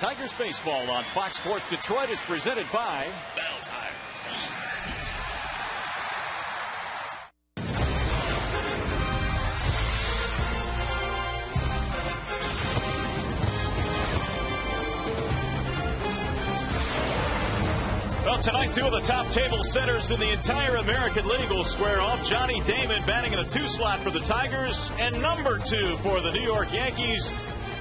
Tigers baseball on Fox Sports Detroit is presented by Bell Tire. Well, tonight, two of the top table setters in the entire American League will square off. Johnny Damon batting in a 2 slot for the Tigers, and number 2 for the New York Yankees,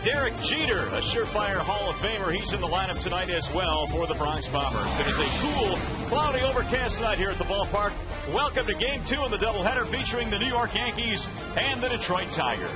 Derek Jeter, a surefire Hall of Famer. He's in the lineup tonight as well for the Bronx Bombers. It is a cool, cloudy, overcast night here at the ballpark. Welcome to Game 2 of the doubleheader featuring the New York Yankees and the Detroit Tigers.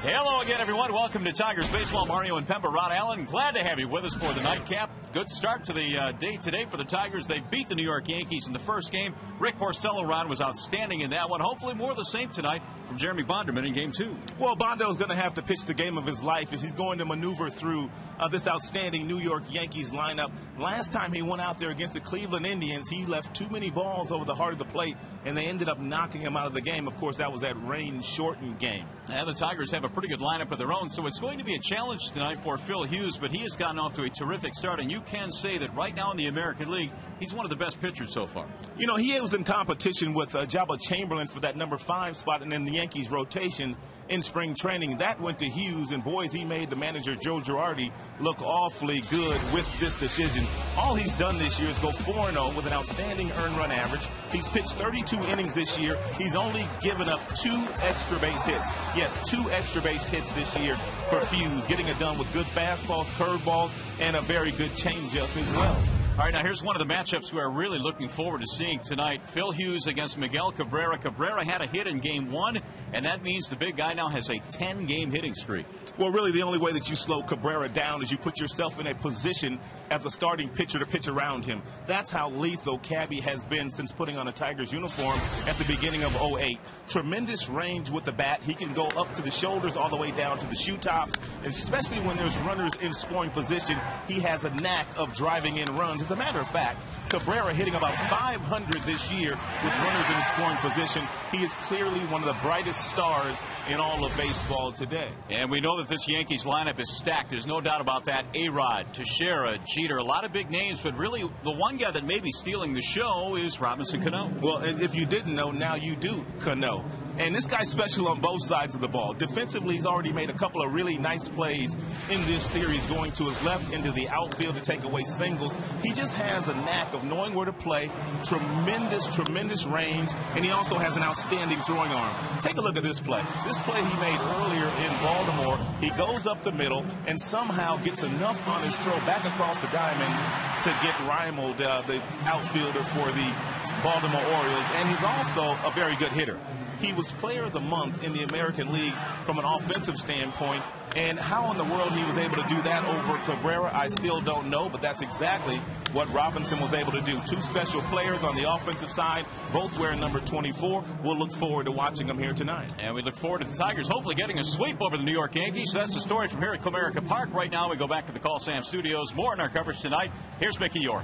Hello again, everyone. Welcome to Tigers Baseball. Mario and Pemba, Ron Allen. Glad to have you with us for the nightcap. Good start to the day today for the Tigers. They beat the New York Yankees in the first game. Rick Porcello, Ron, was outstanding in that one. Hopefully more of the same tonight from Jeremy Bonderman in Game 2. Well, Bondo's going to have to pitch the game of his life if he's going to maneuver through this outstanding New York Yankees lineup. Last time he went out there against the Cleveland Indians, he left too many balls over the heart of the plate, and they ended up knocking him out of the game. Of course, that was that rain-shortened game. And the Tigers have a pretty good lineup of their own, so it's going to be a challenge tonight for Phil Hughes, but he has gotten off to a terrific start, and you can say that right now in the American League, he's one of the best pitchers so far. You know, he was in competition with Jabba Chamberlain for that number 5 spot and in the Yankees rotation in spring training. That went to Hughes, and boys, he made the manager Joe Girardi look awfully good with this decision. All he's done this year is go 4-0 with an outstanding earned run average. He's pitched 32 innings this year. He's only given up 2 extra base hits. Yes, 2 extra base hits this year for Hughes, getting it done with good fastballs, curveballs, and a very good changeup as well. All right, now here's one of the matchups we're really looking forward to seeing tonight. Phil Hughes against Miguel Cabrera. Cabrera had a hit in Game 1, and that means the big guy now has a 10-game hitting streak. Well, really, the only way that you slow Cabrera down is you put yourself in a position as a starting pitcher to pitch around him. That's how lethal Cabby has been since putting on a Tigers uniform at the beginning of '08. Tremendous range with the bat. He can go up to the shoulders all the way down to the shoe tops, especially when there's runners in scoring position. He has a knack of driving in runs. As a matter of fact, Cabrera hitting about 500 this year with runners in scoring position. He is clearly one of the brightest stars in all of baseball today. And we know that this Yankees lineup is stacked. There's no doubt about that. A-Rod, Teixeira, Jeter, a lot of big names, but really the one guy that may be stealing the show is Robinson Cano. Well, and if you didn't know, now you do, Cano. And this guy's special on both sides of the ball. Defensively, he's already made a couple of really nice plays in this series, going to his left into the outfield to take away singles. He just has a knack of knowing where to play, tremendous range, and he also has an outstanding throwing arm. Take a look at this play. This play he made earlier in Baltimore, he goes up the middle and somehow gets enough on his throw back across the diamond to get Reimold, the outfielder for the Baltimore Orioles, and he's also a very good hitter. He was Player of the Month in the American League from an offensive standpoint, and how in the world he was able to do that over Cabrera, I still don't know, but that's exactly what Robinson was able to do. 2 special players on the offensive side, both wearing number 24. We'll look forward to watching them here tonight. And we look forward to the Tigers hopefully getting a sweep over the New York Yankees. That's the story from here at Comerica Park. Right now we go back to the Call Sam Studios. More in our coverage tonight. Here's Mickey York.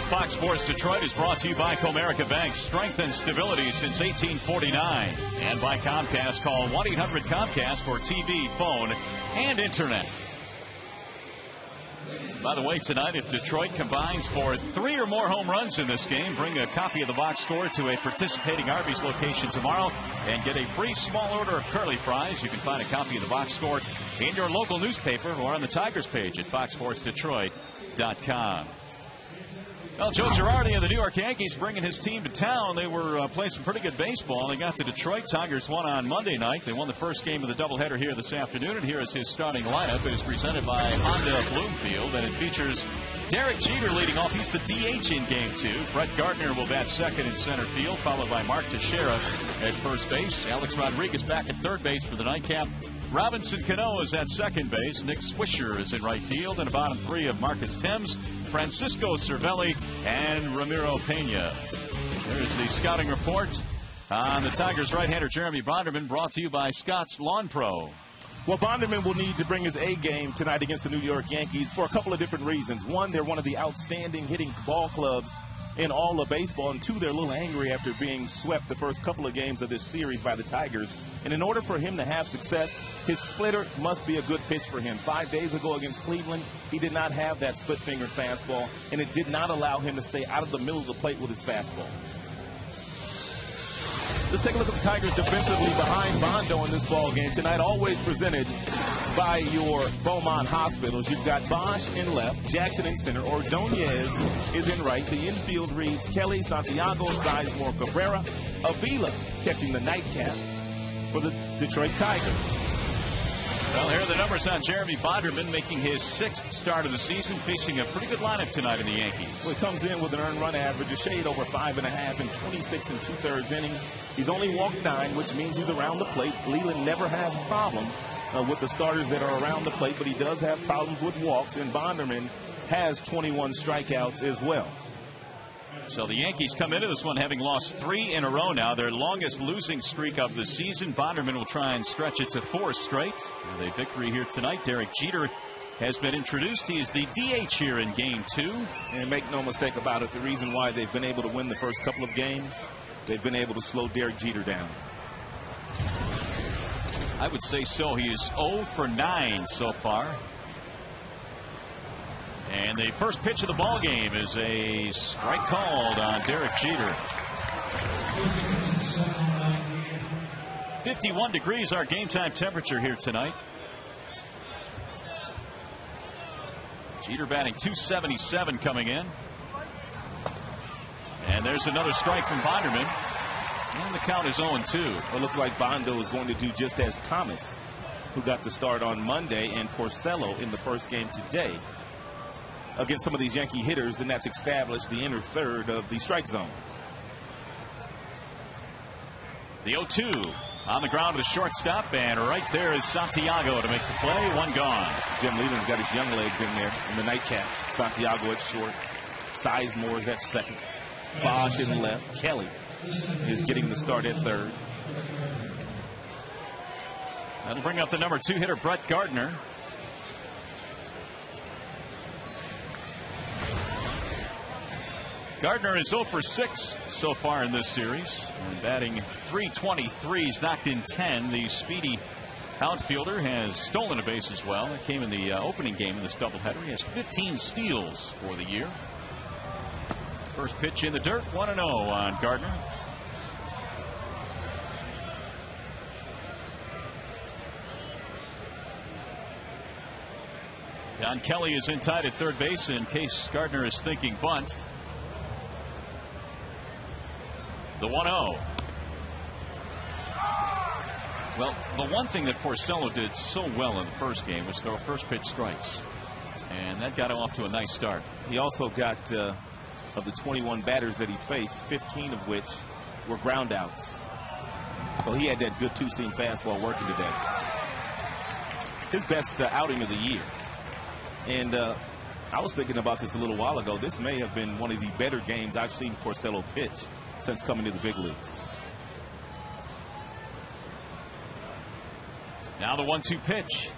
Fox Sports Detroit is brought to you by Comerica Bank. Strength and stability since 1849. And by Comcast. Call 1-800-COMCAST for TV, phone, and internet. By the way, tonight, if Detroit combines for 3 or more home runs in this game, bring a copy of the box score to a participating Arby's location tomorrow and get a free small order of curly fries. You can find a copy of the box score in your local newspaper or on the Tigers page at foxsportsdetroit.com. Well, Joe Girardi of the New York Yankees bringing his team to town. They were playing some pretty good baseball. They got the Detroit Tigers won on Monday night. They won the first game of the doubleheader here this afternoon. And here is his starting lineup. It is presented by Honda Bloomfield, and it features Derek Jeter leading off. He's the DH in Game 2. Brett Gardner will bat second in center field, followed by Mark Teixeira at first base. Alex Rodriguez back at third base for the nightcap. Robinson Cano is at second base. Nick Swisher is in right field. And a bottom 3 of Marcus Thames, Francisco Cervelli, and Ramiro Pena. There's the scouting report on the Tigers right-hander Jeremy Bonderman, brought to you by Scott's Lawn Pro. Well, Bonderman will need to bring his A game tonight against the New York Yankees for a couple of different reasons. One, they're one of the outstanding hitting ball clubs in all of baseball. And 2, they're a little angry after being swept the first couple of games of this series by the Tigers. And in order for him to have success, his splitter must be a good pitch for him. 5 days ago against Cleveland, he did not have that split-fingered fastball, and it did not allow him to stay out of the middle of the plate with his fastball. Let's take a look at the Tigers defensively behind Bondo in this ball game tonight. Always presented by your Beaumont Hospitals. You've got Bosch in left, Jackson in center, Ordonez is in right. The infield reads Kelly, Santiago, Sizemore, Cabrera, Avila catching the nightcap for the Detroit Tigers. Well, here are the numbers on Jeremy Bonderman, making his 6th start of the season, facing a pretty good lineup tonight in the Yankees. Well, he comes in with an earned run average, a shade over 5.5 in 26 2/3 innings. He's only walked 9, which means he's around the plate. Leland never has a problem with the starters that are around the plate, but he does have problems with walks, and Bonderman has 21 strikeouts as well. So the Yankees come into this one having lost 3 in a row now, their longest losing streak of the season. Bonderman will try and stretch it to 4 straight. With a victory here tonight, Derek Jeter has been introduced. He is the DH here in Game 2. And make no mistake about it, the reason why they've been able to win the first couple of games, they've been able to slow Derek Jeter down. I would say so. He is 0 for 9 so far. And the first pitch of the ball game is a strike called on Derek Jeter. 51 degrees our game time temperature here tonight. Jeter batting .277 coming in. And there's another strike from Bonderman. And the count is 0-2. It looks like Bondo is going to do just as Thomas, who got the start on Monday, and Porcello in the first game today against some of these Yankee hitters, and that's established the inner third of the strike zone. The 0-2 on the ground to the shortstop, and right there is Santiago to make the play. 1 gone. Jim Leland's got his young legs in there in the nightcap. Santiago at short. Sizemore is at second. Bosch in left. Kelly is getting the start at third. That'll bring up the number 2 hitter, Brett Gardner. Gardner is 0 for 6 so far in this series, and batting .323. He's knocked in 10. The speedy outfielder has stolen a base as well. It came in the opening game in this doubleheader. He has 15 steals for the year. First pitch in the dirt, 1-0 on Gardner. Don Kelly is in tight at third base in case Gardner is thinking bunt. The 1-0. Well, the one thing that Porcello did so well in the first game was throw first pitch strikes. And that got him off to a nice start. He also got, of the 21 batters that he faced, 15 of which were ground outs. So he had that good two-seam fastball working today. His best outing of the year. And I was thinking about this a little while ago. This may have been one of the better games I've seen Porcello pitch since coming to the big leagues. Now the 1-2 pitch.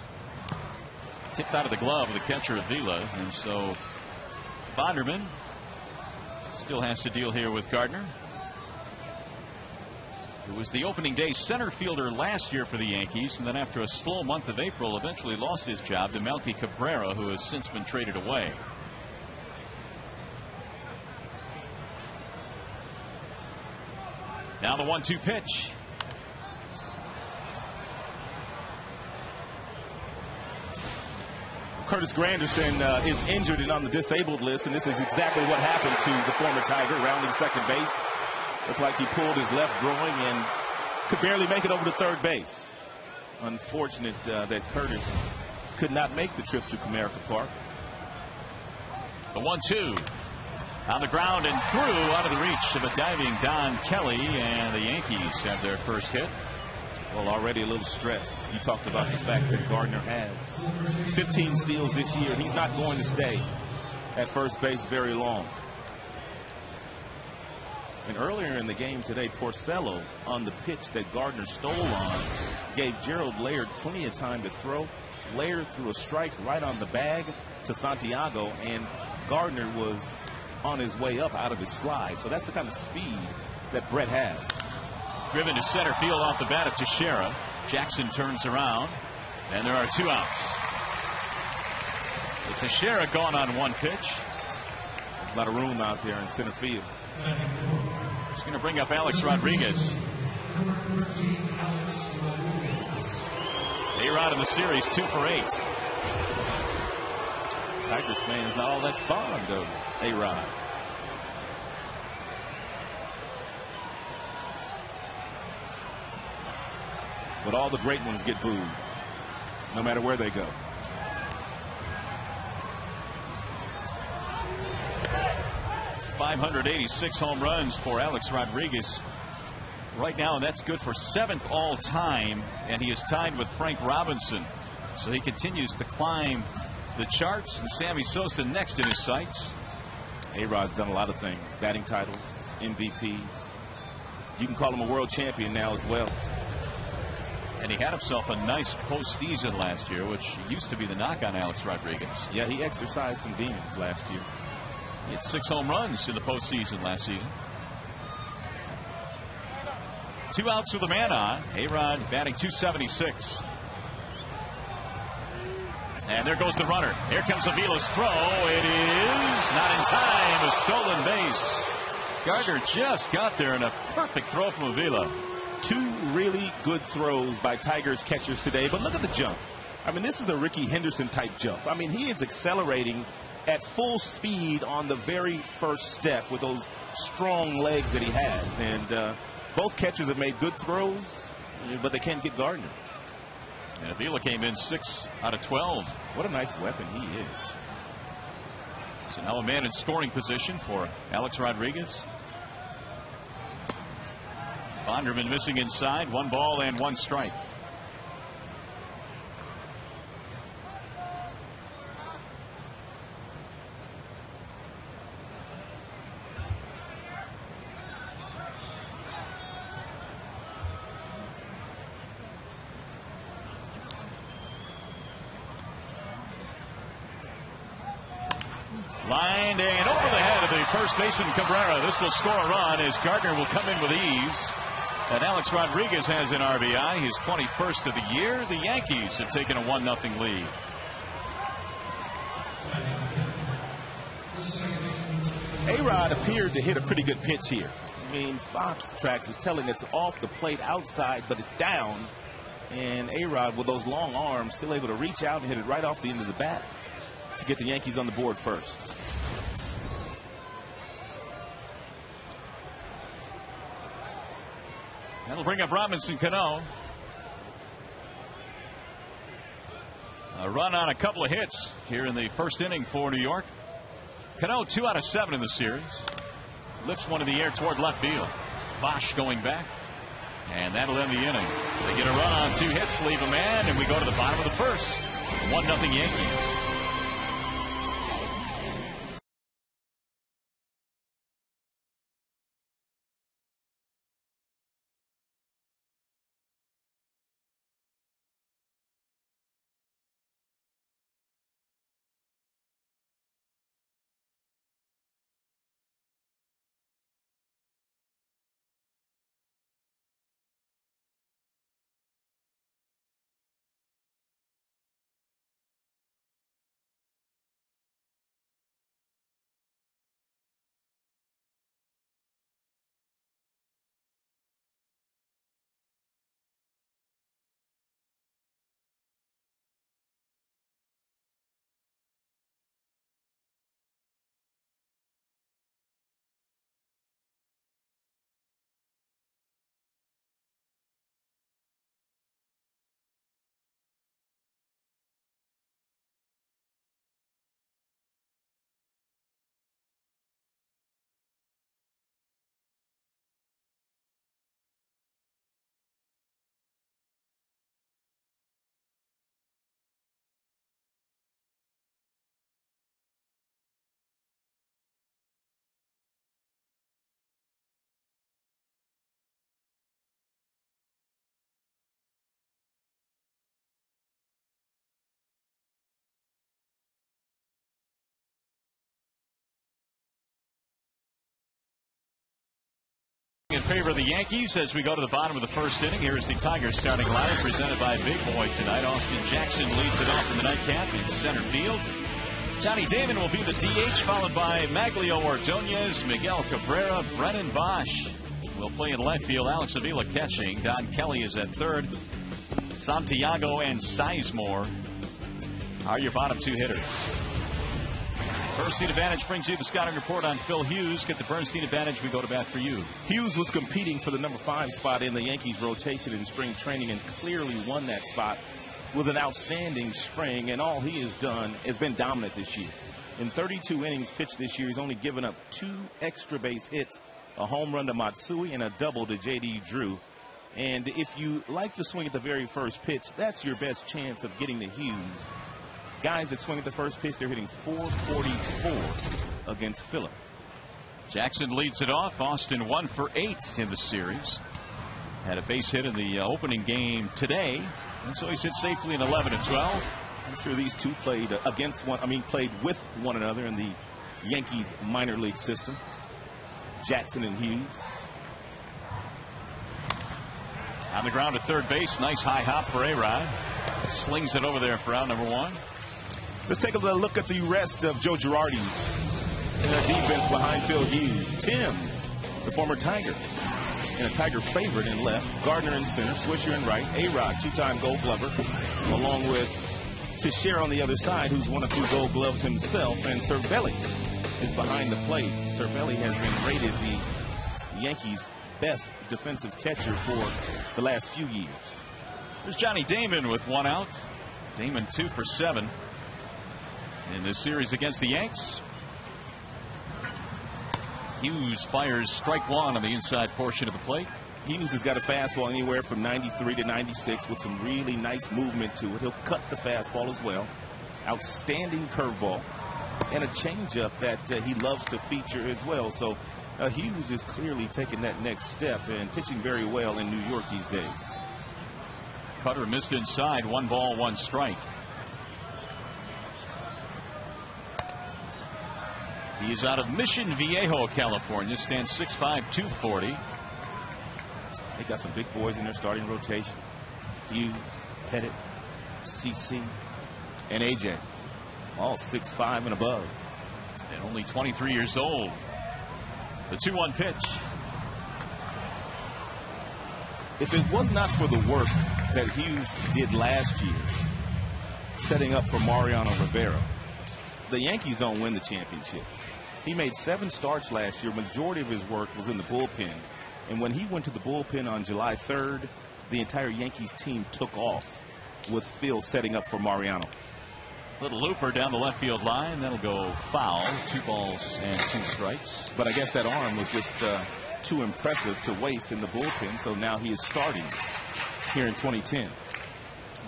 Tipped out of the glove of the catcher Avila. And so Bonderman still has to deal here with Gardner, who was the opening day center fielder last year for the Yankees, and then after a slow month of April eventually lost his job to Melky Cabrera, who has since been traded away. Now the 1-2 pitch. Curtis Granderson is injured and on the disabled list, and this is exactly what happened to the former Tiger, rounding second base. Looked like he pulled his left groin and could barely make it over to third base. Unfortunate that Curtis could not make the trip to Comerica Park. The 1-2 on the ground and through, out of the reach of a diving Don Kelly, and the Yankees have their first hit. Well, already a little stress. You talked about the fact that Gardner has 15 steals this year. He's not going to stay at first base very long. And earlier in the game today, Porcello, on the pitch that Gardner stole on, gave Gerald Laird plenty of time to throw. Laird threw a strike right on the bag to Santiago, and Gardner was on his way up out of his slide. So that's the kind of speed that Brett has. Driven to center field off the bat of Teixeira. Jackson turns around, and there are 2 outs. The Teixeira gone on 1 pitch. A lot of room out there in center field. He's going to bring up Alex Rodriguez. A-Rod in the series, 2 for 8. Tigers fans not all that fond of A-Rod. But all the great ones get booed, no matter where they go. .586 home runs for Alex Rodriguez right now, and that's good for 7th all time, and he is tied with Frank Robinson. So he continues to climb the charts, and Sammy Sosa next in his sights. A-Rod's done a lot of things. Batting titles, MVPs. You can call him a world champion now as well. And he had himself a nice postseason last year, which used to be the knock on Alex Rodriguez. Yeah, he exercised some demons last year. He had 6 home runs in the postseason last season. 2 outs with a man on. A-Rod batting .276. And there goes the runner. Here comes Avila's throw. It is not in time. A stolen base. Gardner just got there in a perfect throw from Avila. 2 really good throws by Tigers catchers today, but look at the jump. I mean, this is a Ricky Henderson type jump. I mean, he is accelerating at full speed on the very first step with those strong legs that he has. And both catchers have made good throws, but they can't get Gardner. And Avila came in 6 out of 12. What a nice weapon he is. So now a man in scoring position for Alex Rodriguez. Bonderman missing inside. 1 ball and 1 strike. Lined and over the head of the first baseman Cabrera. This will score a run as Gardner will come in with ease. And Alex Rodriguez has an RBI, his 21st of the year. The Yankees have taken a 1-0 lead. A-Rod appeared to hit a pretty good pitch here. I mean, Fox Tracks is telling it's off the plate outside, but it's down. And A-Rod, with those long arms, still able to reach out and hit it right off the end of the bat to get the Yankees on the board first. That'll bring up Robinson Cano. A run on a couple of hits here in the first inning for New York. Cano 2 out of 7 in the series. Lifts one in the air toward left field. Bosch going back. And that'll end the inning. They get a run on 2 hits, leave a man, and we go to the bottom of the first. 1-0 Yankees. In favor of the Yankees as we go to the bottom of the first inning. Here's the Tigers starting lineup presented by Big Boy tonight. Austin Jackson leads it off in the nightcap in center field. Johnny Damon will be the DH, followed by Maglio Ordonez, Miguel Cabrera, Brennan Bosch will play in left field. Alex Avila catching. Don Kelly is at third. Santiago and Sizemore are your bottom two hitters. Bernstein Advantage brings you the scouting report on Phil Hughes. Get the Bernstein Advantage. We go to bat for you. Hughes was competing for the number 5 spot in the Yankees rotation in spring training and clearly won that spot with an outstanding spring. And all he has done has been dominant this year. In 32 innings pitched this year, he's only given up 2 extra base hits, a home run to Matsui and a double to J.D. Drew. And if you like to swing at the very first pitch, that's your best chance of getting to Hughes. Guys that swing at the first pitch, they're hitting .444 against Phillip. Jackson leads it off. Austin 1 for 8 in the series. Had a base hit in the opening game today, and so he's hit safely in 11 and 12. I'm sure these two played played with one another in the Yankees minor league system. Jackson and Hughes. On the ground at third base. Nice high hop for A-Rod. Slings it over there for out number 1. Let's take a look at the rest of Joe Girardi's defense behind Phil Hughes. Timms, the former Tiger, and a Tiger favorite in left. Gardner in center. Swisher in right. A-Rod, 2-time Gold Glover, along with Teixeira on the other side, who's won a few Gold Gloves himself. And Cervelli is behind the plate. Cervelli has been rated the Yankees' best defensive catcher for the last few years. There's Johnny Damon with 1 out. Damon 2 for 7 in this series against the Yanks. Hughes fires strike 1 on the inside portion of the plate. Hughes has got a fastball anywhere from 93 to 96 with some really nice movement to it. He'll cut the fastball as well. Outstanding curveball and a changeup that he loves to feature as well. So Hughes is clearly taking that next step and pitching very well in New York these days. Cutter missed inside. 1 ball, 1 strike. He is out of Mission Viejo, California. Stands 6'5", 240. They got some big boys in their starting rotation. Hughes, Pettit, CC, and AJ. All 6'5" and above. And only 23 years old. The 2-1 pitch. If it was not for the work that Hughes did last year, setting up for Mariano Rivera, the Yankees don't win the championship. He made 7 starts last year. Majority of his work was in the bullpen. And when he went to the bullpen on July 3rd, the entire Yankees team took off with Phil setting up for Mariano. Little looper down the left field line. That'll go foul. 2 balls and 2 strikes. But I guess that arm was just too impressive to waste in the bullpen. So now he is starting here in 2010.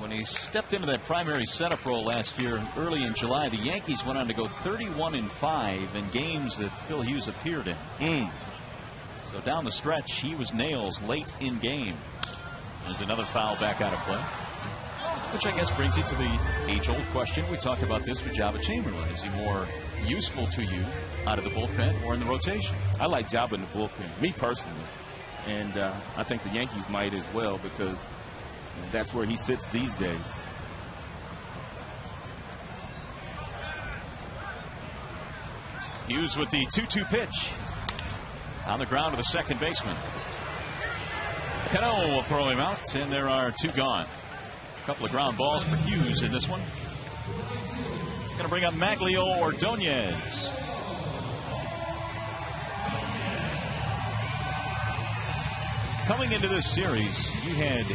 When he stepped into that primary setup role last year early in July, the Yankees went on to go 31-5 in games that Phil Hughes appeared in. So down the stretch, he was nails late in game. There's another foul back out of play, which I guess brings you to the age-old question. We talked about this with Jabba Chamberlain. Is he more useful to you out of the bullpen or in the rotation? I like Jabba in the bullpen, me personally. And I think the Yankees might as well, because that's where he sits these days. Hughes with the 2-2 pitch. On the ground to the second baseman. Cano will throw him out, and there are 2 gone. A couple of ground balls for Hughes in this one. It's going to bring up Maglio Ordonez. Coming into this series, you had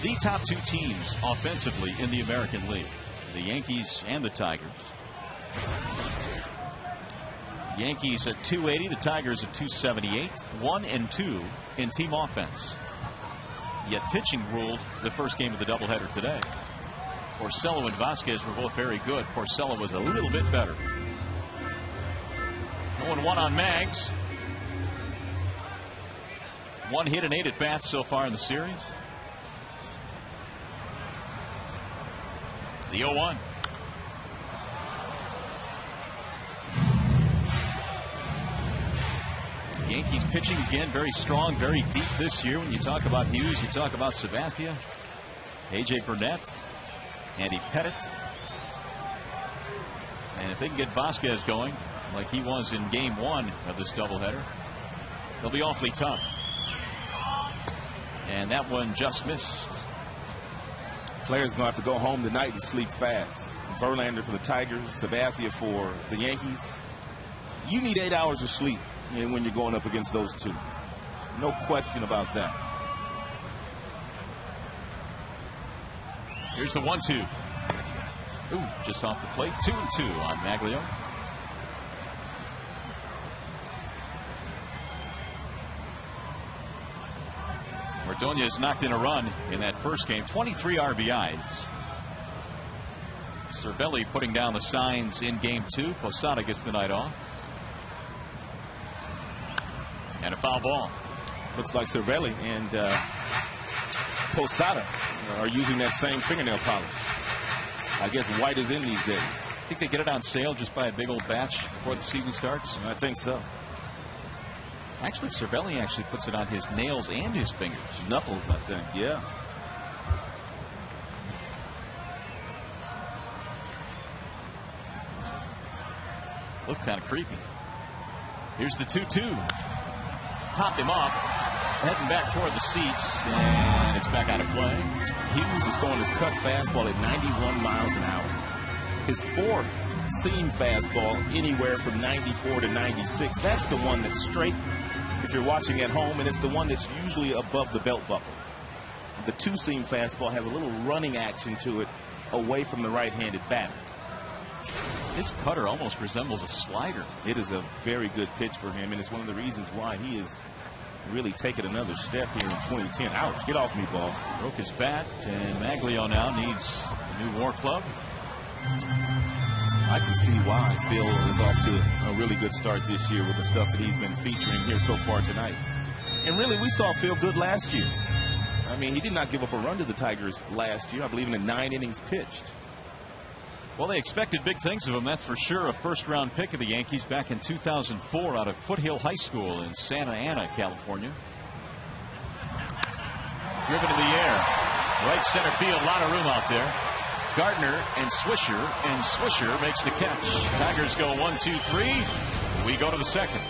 the top 2 teams offensively in the American League, the Yankees and the Tigers. Yankees at 280, the Tigers at 278, 1 and 2 in team offense. Yet pitching ruled the first game of the doubleheader today. Porcello and Vasquez were both very good. Porcello was a little bit better. 0-1 on Mags. 1 hit and 8 at bats so far in the series. The 0-1. Yankees pitching again very strong, very deep this year. When you talk about Hughes, you talk about Sabathia, A.J. Burnett, Andy Pettit. And if they can get Vasquez going like he was in game 1 of this doubleheader, they'll be awfully tough. And that one just missed. Players going to have to go home tonight and sleep fast. Verlander for the Tigers, Sabathia for the Yankees. You need 8 hours of sleep when you're going up against those two. No question about that. Here's the 1-2. Ooh, just off the plate. 2-2 on Maglio. Ordonez knocked in a run in that first game. 23 RBIs. Cervelli putting down the signs in game 2. Posada gets the night off. And a foul ball. Looks like Cervelli and Posada are using that same fingernail polish. I guess white is in these days. Think they get it on sale just by a big old batch before the season starts? I think so. Actually, Cervelli actually puts it on his nails and his fingers. Knuckles, I think. Yeah. Look kind of creepy. Here's the 2-2. Popped him up. Heading back toward the seats. And it's back out of play. Hughes is throwing his cut fastball at 91 miles an hour. His four-seam fastball anywhere from 94 to 96. That's the one that's straight if you're watching at home, and it's the one that's usually above the belt buckle. The two-seam fastball has a little running action to it away from the right-handed batter. This cutter almost resembles a slider. It is a very good pitch for him, and it's one of the reasons why he is really taking another step here in 2010. Ouch, get off me, ball. Broke his bat, and Maglio now needs a new WAR club. I can see why Phil is off to a really good start this year with the stuff that he's been featuring here so far tonight. And really, we saw Phil good last year. I mean, he did not give up a run to the Tigers last year, I believe, in the 9 innings pitched. Well, they expected big things of him, that's for sure. A first-round pick of the Yankees back in 2004 out of Foothill High School in Santa Ana, California. Driven in the air. Right center field, a lot of room out there. Gardner and Swisher makes the catch. Tigers go 1-2-3. We go to the second.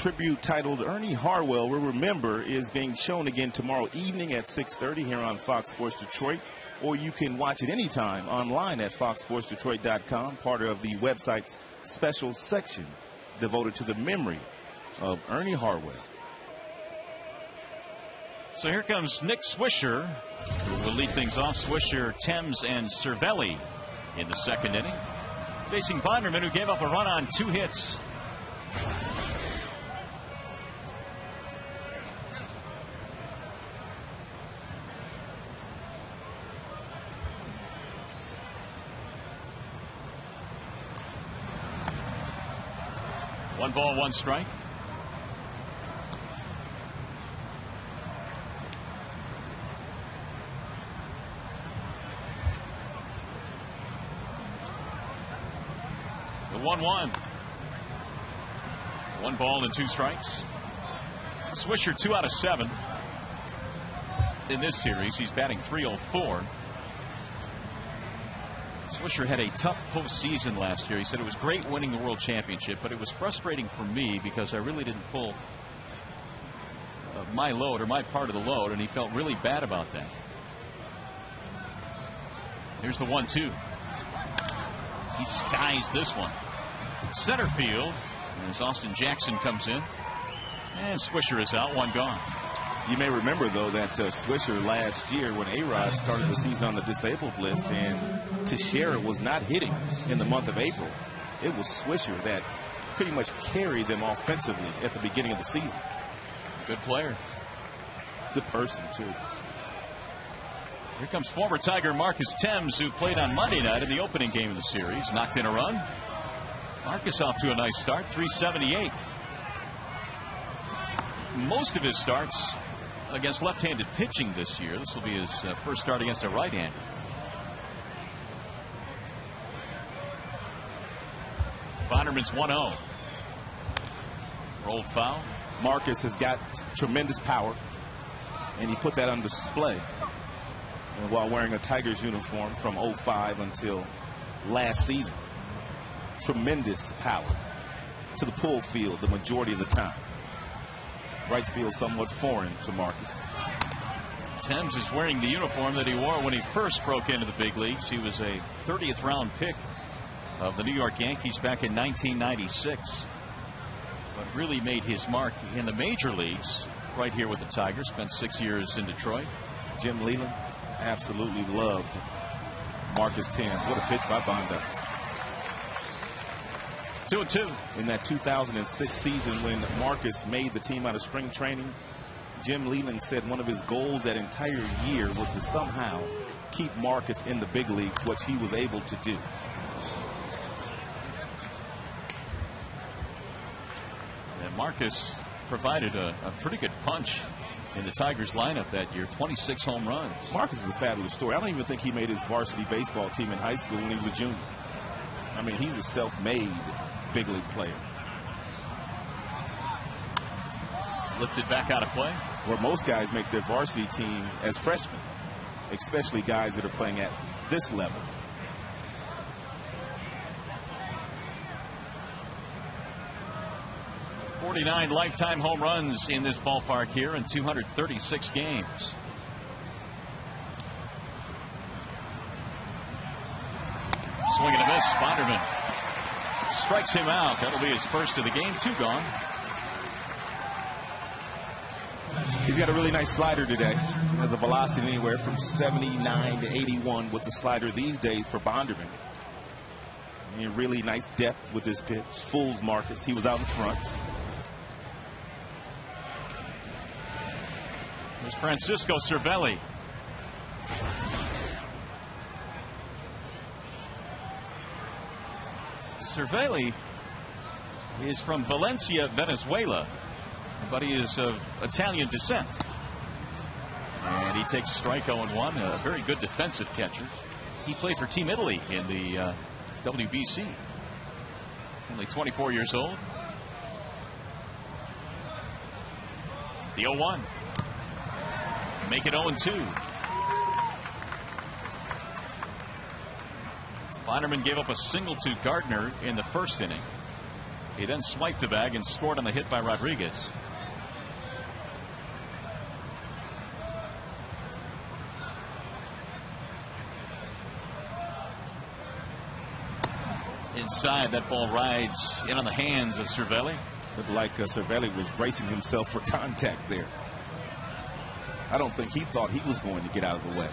tribute titled Ernie Harwell, we'll remember, is being shown again tomorrow evening at 6:30 here on Fox Sports Detroit. Or you can watch it anytime online at foxsportsdetroit.com, part of the website's special section devoted to the memory of Ernie Harwell. So here comes Nick Swisher, who will lead things off. Swisher, Thames, and Cervelli in the second inning, facing Bonderman, who gave up a run on 2 hits. One ball, 1 strike. The 1-1. 1 ball and 2 strikes. Swisher 2 out of 7 in this series. He's batting .304. Swisher had a tough postseason last year. He said it was great winning the World Championship, but it was frustrating for me because I really didn't pull my load or my part of the load, and he felt really bad about that. Here's the 1-2. He skies this one. Center field as Austin Jackson comes in, and Swisher is out, 1 gone. You may remember, though, that Swisher last year, when A-Rod started the season on the disabled list and Teixeira was not hitting in the month of April, it was Swisher that pretty much carried them offensively at the beginning of the season. Good player. Good person, too. Here comes former Tiger Marcus Thames, who played on Monday night in the opening game of the series. Knocked in a run. Marcus off to a nice start, .378. Most of his starts against left-handed pitching this year. This will be his first start against a right-hander. Bonderman's 1-0. Rolled foul. Marcus has got tremendous power, and he put that on display while wearing a Tigers uniform from '05 until last season. Tremendous power to the pull field the majority of the time. Right field somewhat foreign to Marcus. Thames is wearing the uniform that he wore when he first broke into the big leagues. He was a 30th round pick of the New York Yankees back in 1996, but really made his mark in the major leagues right here with the Tigers. Spent 6 years in Detroit. Jim Leland absolutely loved Marcus Thames. What a pitch by Bonda. 2-2. In that 2006 season when Marcus made the team out of spring training, Jim Leland said one of his goals that entire year was to somehow keep Marcus in the big leagues, which he was able to do. And Marcus provided a pretty good punch in the Tigers lineup that year. 26 home runs. Marcus is a fabulous story. I don't even think he made his varsity baseball team in high school when he was a junior. I mean, he's a self-made big league player. Lifted back out of play. Where most guys make their varsity team as freshmen, especially guys that are playing at this level. .49 lifetime home runs in this ballpark here in 236 games. Swing and a miss. Bonderman strikes him out. That'll be his first of the game. 2 gone. He's got a really nice slider today. Has a velocity anywhere from 79 to 81 with the slider these days for Bonderman. And really nice depth with this pitch. Fools Marcus. He was out in front. There's Francisco Cervelli. Cervelli is from Valencia, Venezuela, but he is of Italian descent. And he takes a strike 0-1. A very good defensive catcher. He played for Team Italy in the WBC. Only 24 years old. The 0-1. Make it 0-2. Bonderman gave up a single to Gardner in the first inning. He then swiped the bag and scored on the hit by Rodriguez. Inside, that ball rides in on the hands of Cervelli. Looked like Cervelli was bracing himself for contact there. I don't think he thought he was going to get out of the way.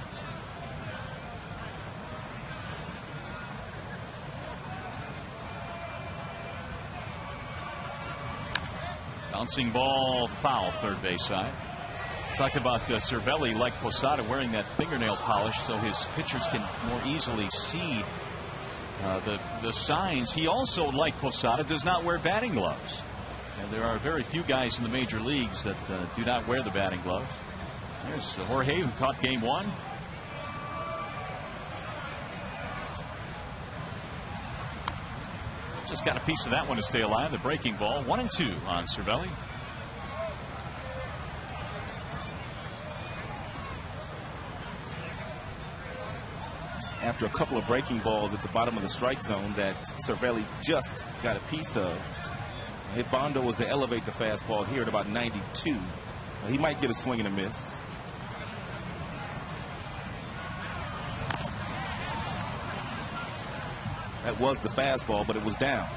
Bouncing ball, foul, third base side. Talked about Cervelli, like Posada, wearing that fingernail polish so his pitchers can more easily see the signs. He also, like Posada, does not wear batting gloves. And there are very few guys in the major leagues that do not wear the batting gloves. There's Jorge, who caught game one. Just got a piece of that one to stay alive. The breaking ball, 1-2 on Cervelli. After a couple of breaking balls at the bottom of the strike zone that Cervelli just got a piece of, Hibando was to elevate the fastball here at about 92. He might get a swing and a miss. That was the fastball, but it was down.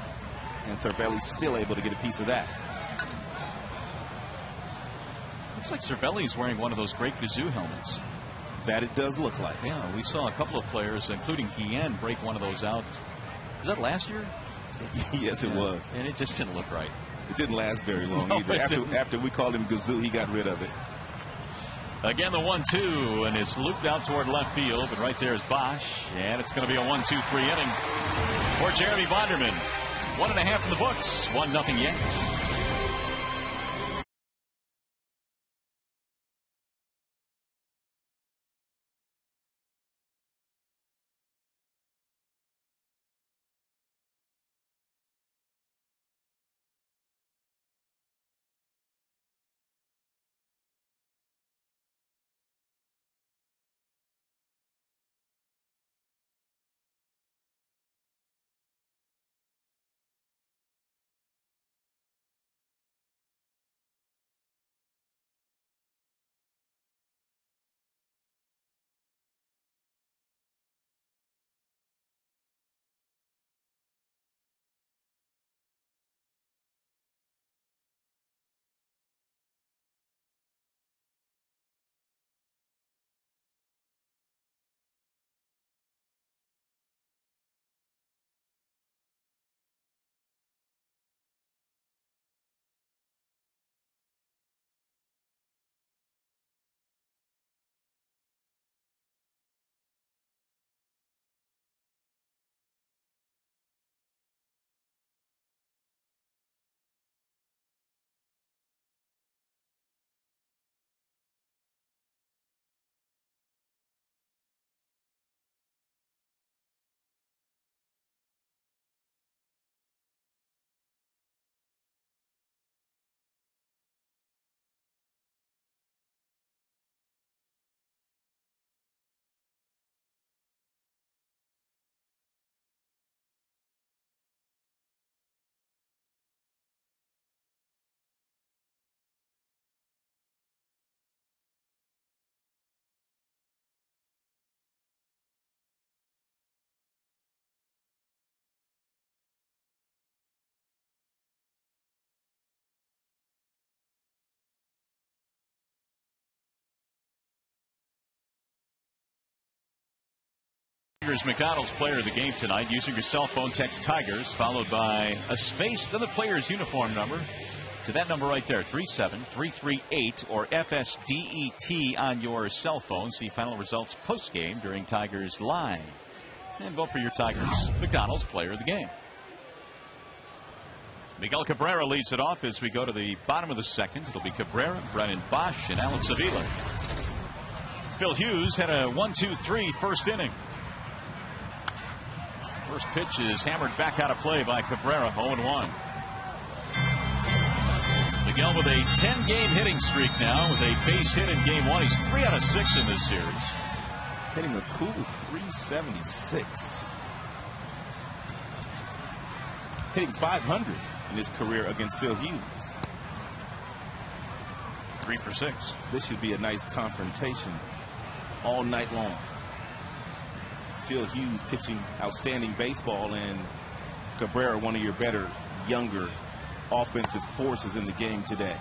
And Cervelli's still able to get a piece of that. Looks like Cervelli's wearing one of those great Gazoo helmets. That it does look like. Yeah, we saw a couple of players, including Guillen, break one of those out. Was that last year? Yes, it was. And it just didn't look right. It didn't last very long either. After we called him Gazoo, he got rid of it. Again, the 1-2, and it's looped out toward left field, but right there is Bosch, and it's going to be a 1-2-3 inning for Jeremy Bonderman. 1.5 in the books, 1-0 Yankees. McDonald's player of the game tonight. Using your cell phone, text Tigers followed by a space, then the player's uniform number to that number right there, 37338 or FSDET on your cell phone. See final results post game during Tigers Live, and vote for your Tigers McDonald's player of the game. Miguel Cabrera leads it off as we go to the bottom of the second. It'll be Cabrera, Brennan Bosch, and Alex Avila. Phil Hughes had a 1-2-3 first inning. First pitch is hammered back out of play by Cabrera, 0-1. Miguel with a 10-game hitting streak now with a base hit in game one. He's 3 out of 6 in this series. Hitting a cool 376. Hitting .500 in his career against Phil Hughes. 3 for 6. This should be a nice confrontation all night long. Phil Hughes pitching outstanding baseball, and Cabrera, one of your better, younger offensive forces in the game today.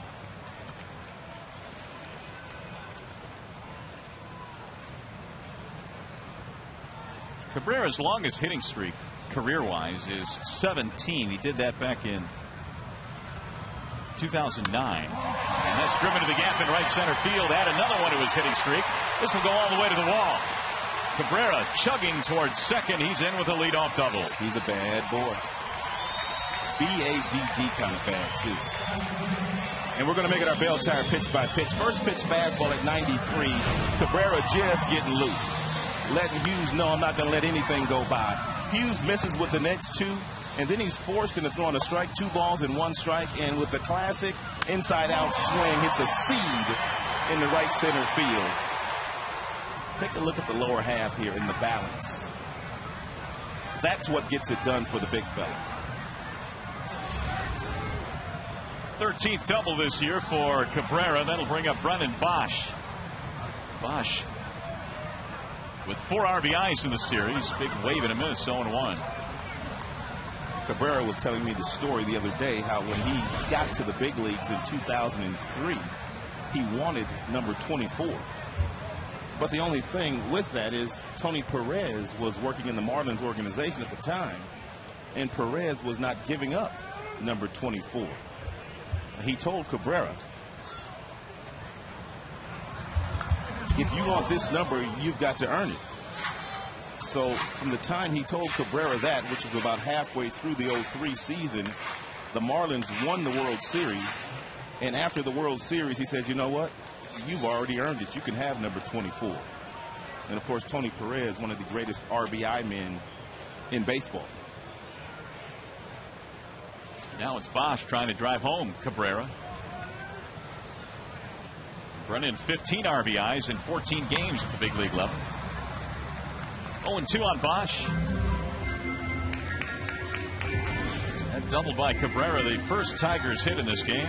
Cabrera's longest hitting streak career-wise is 17. He did that back in 2009. And that's driven to the gap in right center field. Add another one to his hitting streak. This will go all the way to the wall. Cabrera chugging towards second. He's in with a leadoff double. He's a bad boy. B-A-D-D kind of bad, too. And we're going to make it our bell tire pitch by pitch. First pitch fastball at 93. Cabrera just getting loose. Letting Hughes know I'm not going to let anything go by. Hughes misses with the next two, and then he's forced into throwing a strike, 2 balls and 1 strike, and with the classic inside-out swing, hits a seed in the right center field. Take a look at the lower half here in the balance. That's what gets it done for the big fella. 13th double this year for Cabrera. That'll bring up Brennan Bosch. Bosch with 4 RBIs in the series. Big wave in a minute, 0-1. Cabrera was telling me the story the other day how when he got to the big leagues in 2003, he wanted number 24. But the only thing with that is Tony Perez was working in the Marlins organization at the time, and Perez was not giving up number 24. He told Cabrera, if you want this number, you've got to earn it. So from the time he told Cabrera that, which was about halfway through the 03 season, the Marlins won the World Series. And after the World Series, he said, you know what? You've already earned it. You can have number 24. And, of course, Tony Perez, one of the greatest RBI men in baseball. Now it's Bosch trying to drive home Cabrera. Brennan 15 RBIs in 14 games at the big league level. 0-2 on Bosch. And doubled by Cabrera, the first Tigers hit in this game.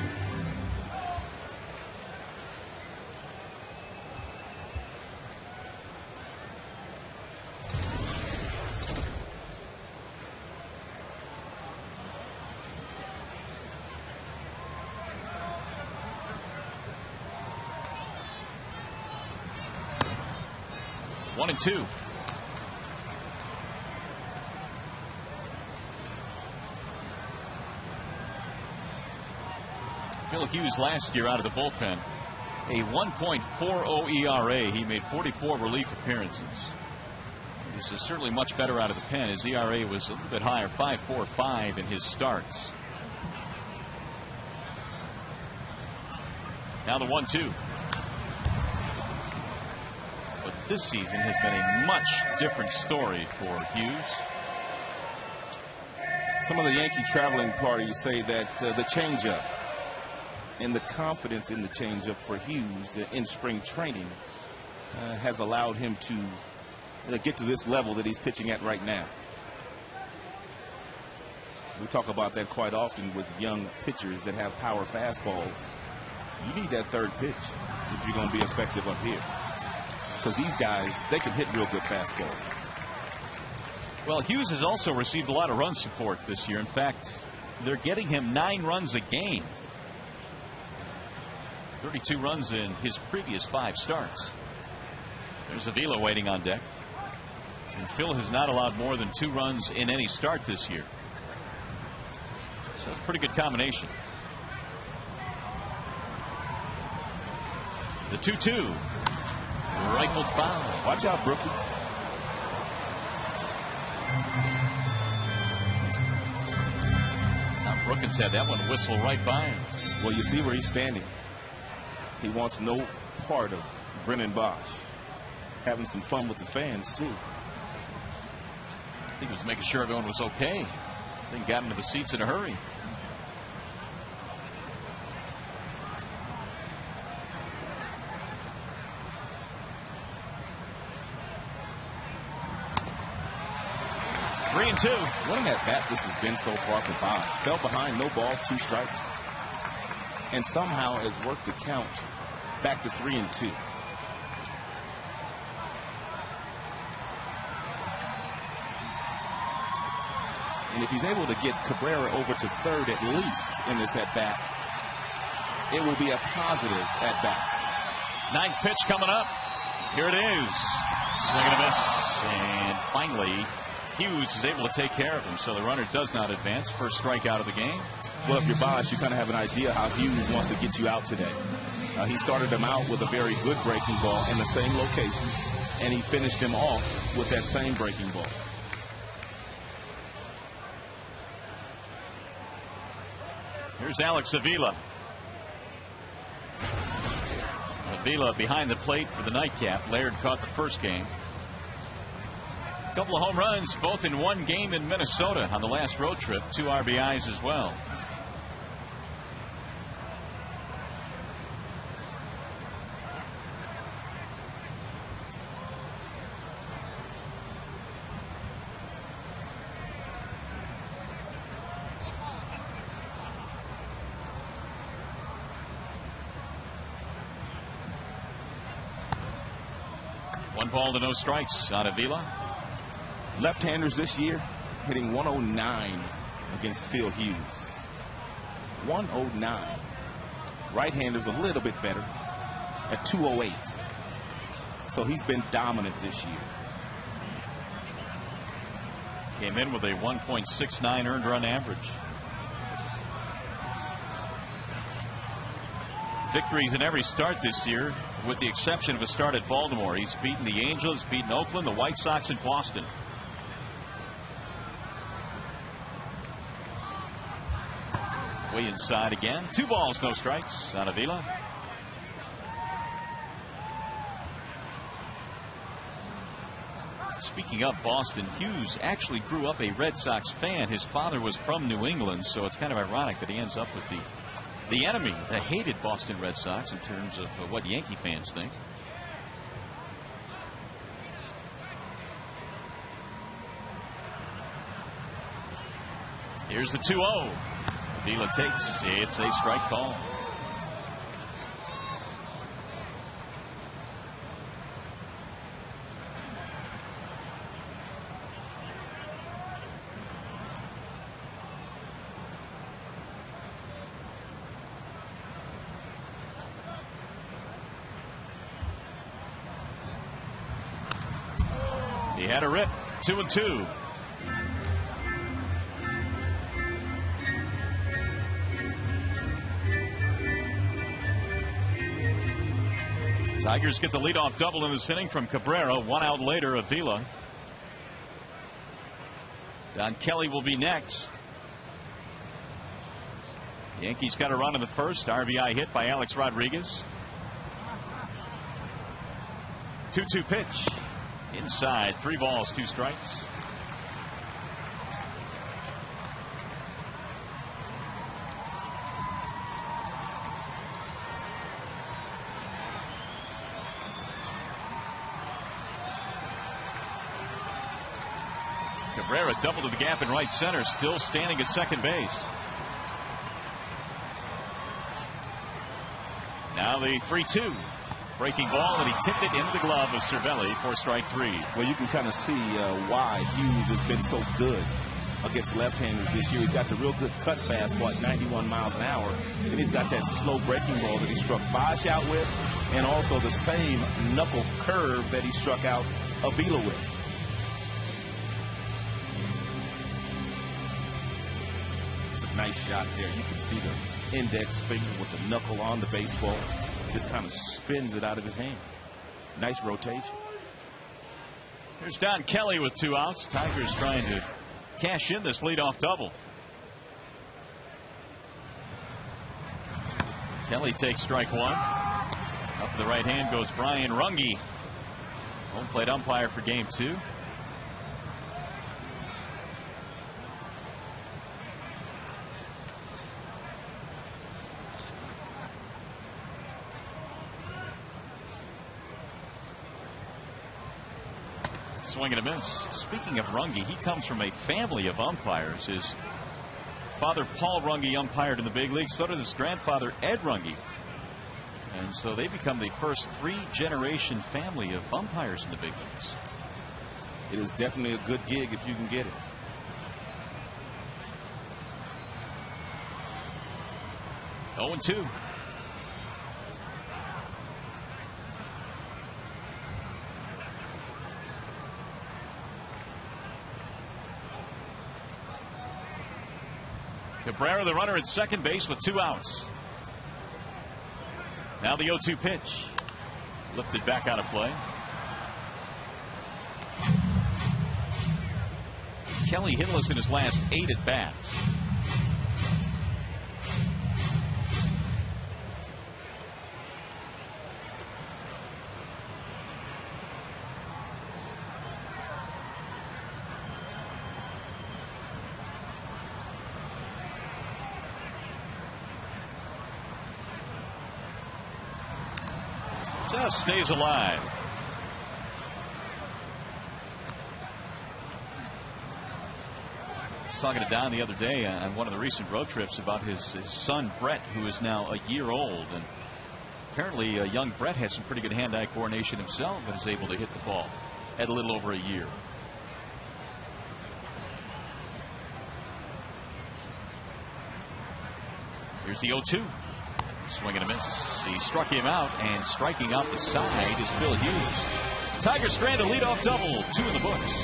One and two. Phil Hughes last year out of the bullpen, a 1.40 ERA. He made 44 relief appearances. This is certainly much better out of the pen. His ERA was a little bit higher, 5.45 in his starts. Now the 1-2. But this season has been a much different story for Hughes. Some of the Yankee traveling parties say that the changeup and the confidence in the changeup for Hughes in spring training has allowed him to get to this level that he's pitching at right now. We talk about that quite often with young pitchers that have power fastballs. You need that third pitch if you're going to be effective up here. Because these guys, they can hit real good fastballs. Well, Hughes has also received a lot of run support this year. In fact, they're getting him 9 runs a game. 32 runs in his previous 5 starts. There's Avila waiting on deck. And Phil has not allowed more than 2 runs in any start this year. So it's a pretty good combination. The 2-2. Rifled foul. Watch out, Brookie. Now Brookins had that one whistle right by him. Well, you see where he's standing. He wants no part of Brennan Bosch. Having some fun with the fans, too. I think he was making sure everyone was okay. Then got into the seats in a hurry. 3-2. What an at-bat this has been so far for Bosch. Fell behind, no balls, 2 strikes. And somehow has worked the count back to 3-2. And if he's able to get Cabrera over to third at least in this at-bat, it will be a positive at-bat. 9th pitch coming up. Here it is. Swing and a miss. And finally, Hughes is able to take care of him. So the runner does not advance. First strikeout of the game. Well, if you're Bosch, you kind of have an idea how Hughes wants to get you out today. He started him out with a very good breaking ball in the same location, and he finished him off with that same breaking ball. Here's Alex Avila. Avila behind the plate for the nightcap. Laird caught the first game. A couple of home runs, both in one game in Minnesota on the last road trip. 2 RBIs as well. One ball to no strikes on Avila. Left-handers this year hitting 109 against Phil Hughes. 109. Right-handers a little bit better at 208. So he's been dominant this year. Came in with a 1.69 earned run average. Victories in every start this year, with the exception of a start at Baltimore. He's beaten the Angels, beaten Oakland, the White Sox, and Boston. Way inside again. 2 balls, no strikes on Avila. Speaking of Boston, Hughes actually grew up a Red Sox fan. His father was from New England, so it's kind of ironic that he ends up with the enemy, the hated Boston Red Sox, in terms of what Yankee fans think. Here's the 2-0. Avila takes. It's a strike call. He had a rip. 2-2. Tigers get the leadoff double in this inning from Cabrera. 1 out later, Avila. Don Kelly will be next. Yankees got a run in the first. RBI hit by Alex Rodriguez. 2-2 pitch. Inside. 3 balls, 2 strikes. Cabrera double to the gap in right center, still standing at second base. Now the 3-2. Breaking ball, and he tipped it into the glove of Cervelli for strike 3. Well, you can kind of see why Hughes has been so good against left-handers this year. He's got the real good cut fastball at 91 miles an hour, and he's got that slow breaking ball that he struck Bosch out with, and also the same knuckle curve that he struck out Avila with. It's a nice shot there. You can see the index finger with the knuckle on the baseball. Just kind of spins it out of his hand. Nice rotation. Here's Don Kelly with 2 outs. Tigers trying to cash in this leadoff double. Kelly takes strike 1. Up the right hand goes Brian Runge, home plate umpire for game 2. Swing and a miss. Speaking of Runge, he comes from a family of umpires. His father, Paul Runge, umpired in the big leagues. So did his grandfather, Ed Runge. And so they become the first 3-generation family of umpires in the big leagues. It is definitely a good gig if you can get it. Oh, 0-2. Cabrera, the runner at second base with 2 outs. Now the 0-2 pitch. Lifted back out of play. Kelly hitless in his last 8 at bats. Just stays alive. I was talking to Don the other day on one of the recent road trips about his son Brett, who is now a year old, and apparently young Brett has some pretty good hand-eye coordination himself, but is able to hit the ball at a little over a year. Here's the 0-2. Swing and a miss. He struck him out, and striking out the side is Phil Hughes. Tigers strand a leadoff double, 2 in the books.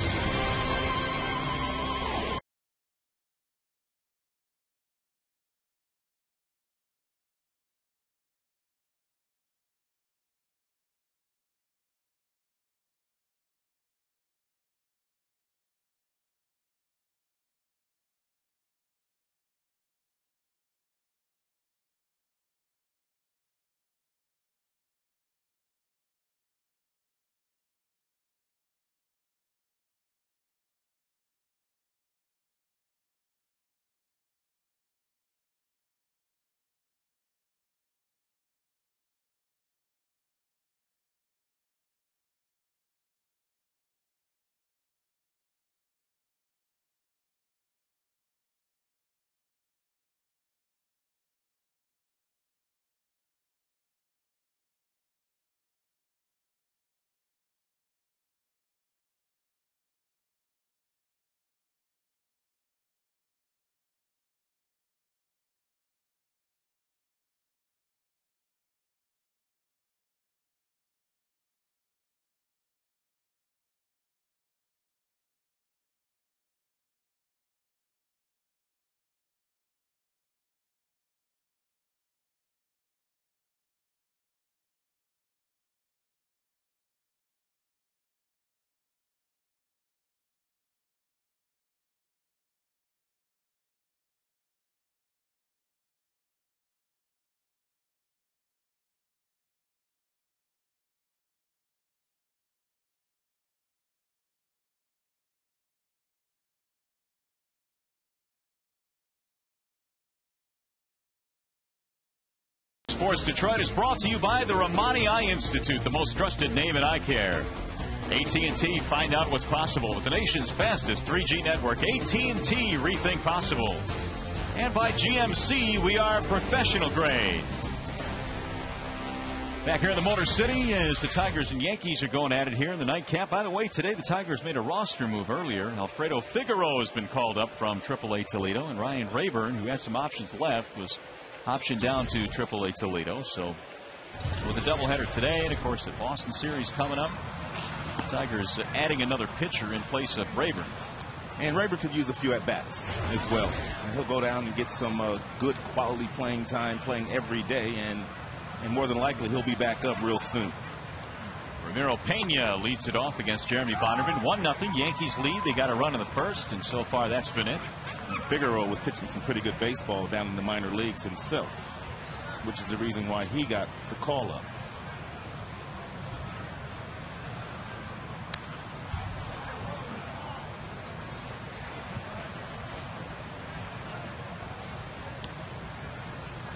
Sports Detroit is brought to you by the Romani Eye Institute, the most trusted name in eye care. AT&T, find out what's possible with the nation's fastest 3G network. AT&T, rethink possible. And by GMC, we are professional grade. Back here in the Motor City as the Tigers and Yankees are going at it here in the nightcap. By the way, today the Tigers made a roster move earlier. Alfredo Figueroa has been called up from AAA Toledo, and Ryan Rayburn, who had some options left, was optioned down to AAA Toledo. So with a doubleheader today, and of course the Boston series coming up, the Tigers adding another pitcher in place of Rayburn. And Rayburn could use a few at-bats as well. And he'll go down and get some good quality playing time, playing every day, and more than likely he'll be back up real soon. Ramiro Pena leads it off against Jeremy Bonderman. 1-0 Yankees lead. They got a run in the first, and so far that's been it. Figueroa was pitching some pretty good baseball down in the minor leagues himself, which is the reason why he got the call up.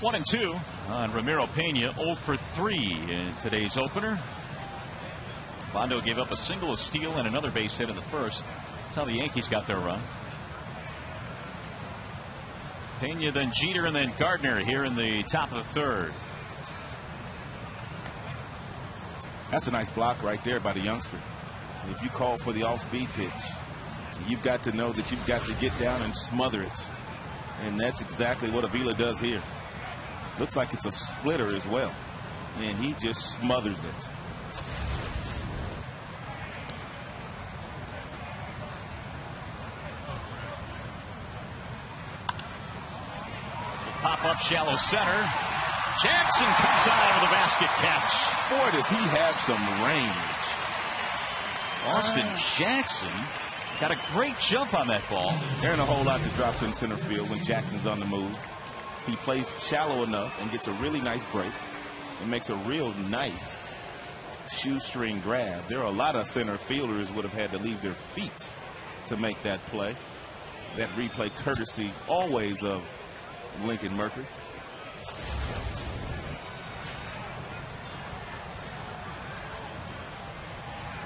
One and two on Ramiro Pena, 0 for 3 in today's opener. Bondo gave up a single, a steal, and another base hit in the first. That's how the Yankees got their run. Pena, then Jeter, and then Gardner here in the top of the third. That's a nice block right there by the youngster. If you call for the off-speed pitch, you've got to know that you've got to get down and smother it. And that's exactly what Avila does here. Looks like it's a splitter as well. And he just smothers it. Pop up shallow center. Jackson comes out of the basket catch. Boy, does he have some range. Austin Jackson got a great jump on that ball. There ain't a whole lot that drops in center field when Jackson's on the move. He plays shallow enough and gets a really nice break and makes a real nice shoestring grab. There are a lot of center fielders would have had to leave their feet to make that play. That replay courtesy always of Lincoln Mercury.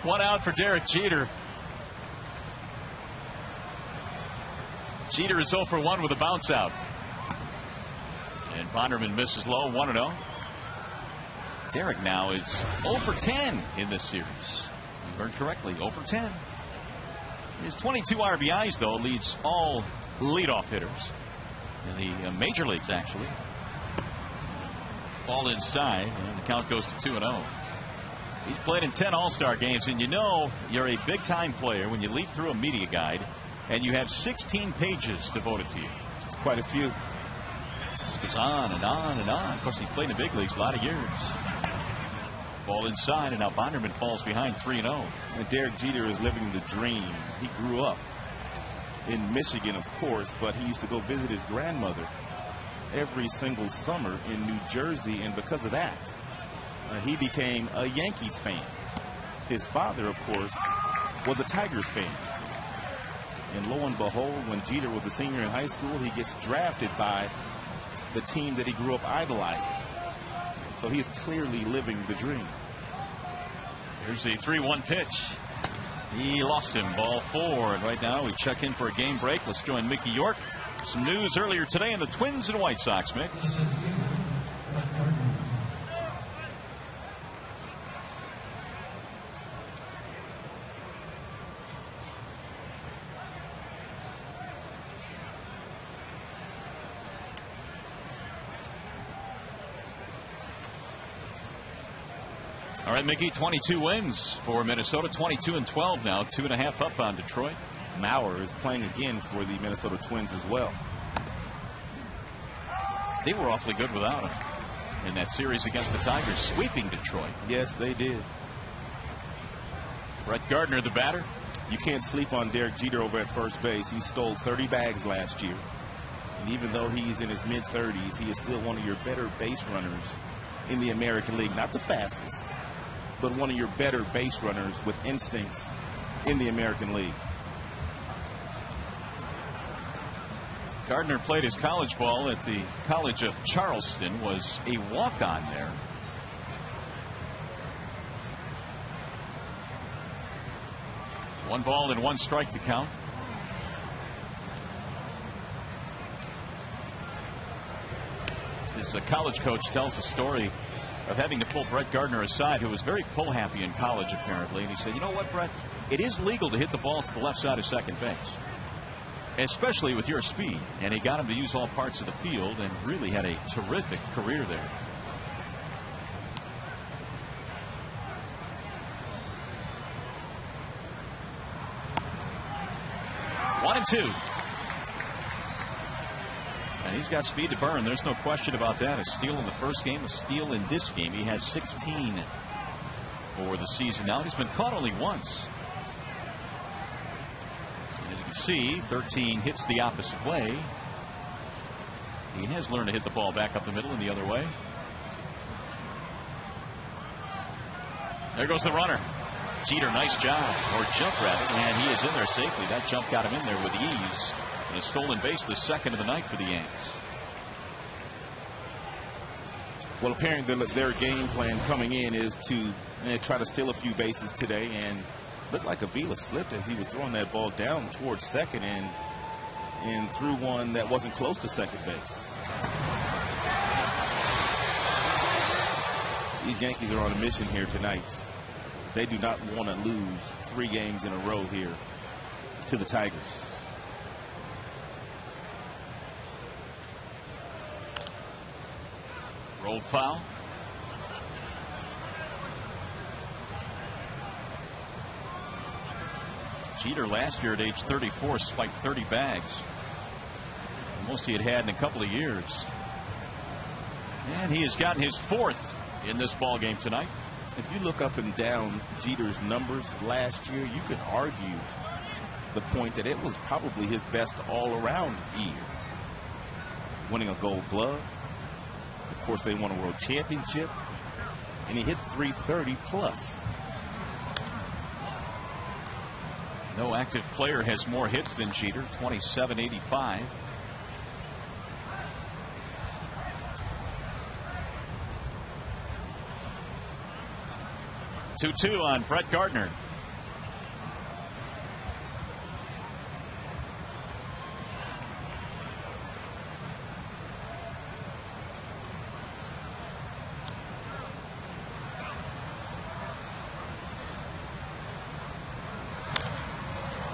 One out for Derek Jeter. Jeter is 0 for 1 with a bounce out. And Bonderman misses low, 1-0. Derek now is 0 for 10 in this series. You heard correctly, 0 for 10. His 22 RBIs, though, leads all leadoff hitters in the major leagues, actually. Ball inside, and the count goes to 2-0. He's played in 10 All-Star games, and you know you're a big-time player when you leaf through a media guide and you have 16 pages devoted to you. It's quite a few. This goes on and on and on. Of course, he's played in the big leagues a lot of years. Ball inside, and now Bonderman falls behind 3-0. And Derek Jeter is living the dream. He grew up in Michigan, of course, but he used to go visit his grandmother every single summer in New Jersey, and because of that, he became a Yankees fan. His father, of course, was a Tigers fan. And lo and behold, when Jeter was a senior in high school, he gets drafted by the team that he grew up idolizing. So he's clearly living the dream. Here's the 3-1 pitch. He lost him. Ball 4. And right now we check in for a game break. Let's join Mickey York. Some news earlier today on the Twins and White Sox, Mick. All right, Mickey, 22 wins for Minnesota, 22-12 now, 2.5 up on Detroit. Mauer is playing again for the Minnesota Twins as well. They were awfully good without him in that series against the Tigers, sweeping Detroit. Yes, they did. Brett Gardner, the batter. You can't sleep on Derek Jeter over at first base. He stole 30 bags last year. And even though he's in his mid-30s, he is still one of your better base runners in the American League. Not the fastest, but one of your better base runners with instincts in the American League. Gardner played his college ball at the College of Charleston, was a walk-on there. One ball and one strike to count. His college coach tells the story of having to pull Brett Gardner aside, who was very pull happy in college apparently, and he said, you know what, Brett, it is legal to hit the ball to the left side of second base, especially with your speed. And he got him to use all parts of the field and really had a terrific career there. One and two. And he's got speed to burn. There's no question about that. A steal in the first game, a steal in this game. He has 16 for the season now. He's been caught only once. As you can see, 13 hits the opposite way. He has learned to hit the ball back up the middle and the other way. There goes the runner. Jeter, nice job, or jump rather, and he is in there safely. That jump got him in there with ease. And a stolen base, the second of the night for the Yanks. Well, apparently their game plan coming in is to try to steal a few bases today, and looked like Avila slipped as he was throwing that ball down towards second and threw one that wasn't close to second base. These Yankees are on a mission here tonight. They do not want to lose 3 games in a row here to the Tigers. Rolled foul. Jeter last year at age 34 spiked 30 bags. The most he had in a couple of years. And he has gotten his 4th in this ball game tonight. If you look up and down Jeter's numbers last year, you could argue the point that it was probably his best all-around year. Winning a Gold Glove. Of course, they won a World Championship. And he hit 330 plus. No active player has more hits than Jeter, 2785. Two on Brett Gardner.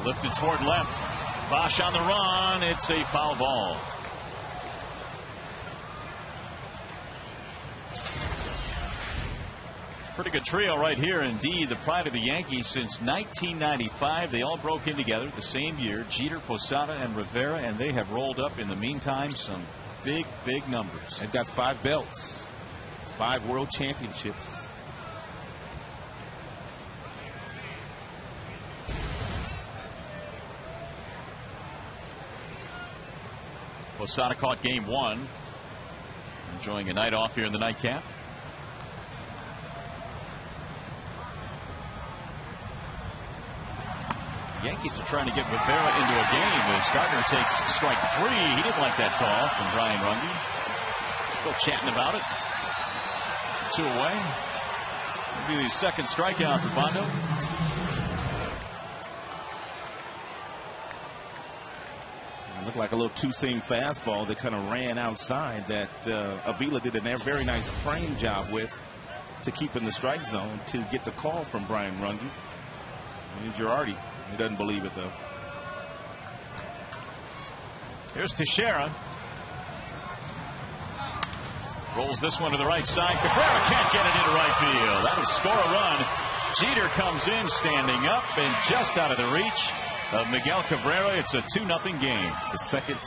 Lifted toward left. Bosch on the run. It's a foul ball. Pretty good trio right here. Indeed, the pride of the Yankees since 1995. They all broke in together the same year. Jeter, Posada, and Rivera, and they have rolled up in the meantime some big numbers. They've got 5 belts, 5 world championships. Posada caught game 1. Enjoying a night off here in the nightcap. Yankees are trying to get Rivera into a game as Gardner takes strike 3. He didn't like that call from Brian Runge. Still chatting about it. 2 away. Maybe the second strikeout for Bondo. It looked like a little two-seam fastball that kind of ran outside that Avila did a very nice frame job with to keep in the strike zone to get the call from Brian Runge. And Girardi, he doesn't believe it, though. Here's Teixeira. Rolls this one to the right side. Cabrera can't get it into right field. That'll score a run. Jeter comes in standing up and just out of the reach of Miguel Cabrera. It's a 2-0 game. The second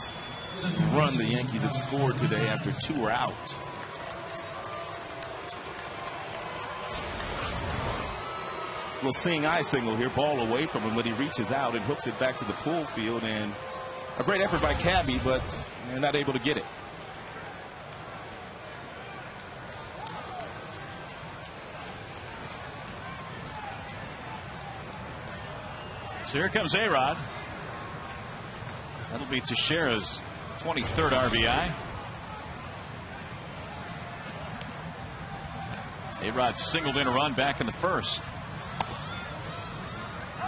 run the Yankees have scored today after 2 are out. Little seeing eye single here, ball away from him, but he reaches out and hooks it back to the pull field, and a great effort by Cabby, but they're not able to get it. So here comes A-Rod. That'll be Teixeira's 23rd RBI. A-Rod singled in a run back in the first.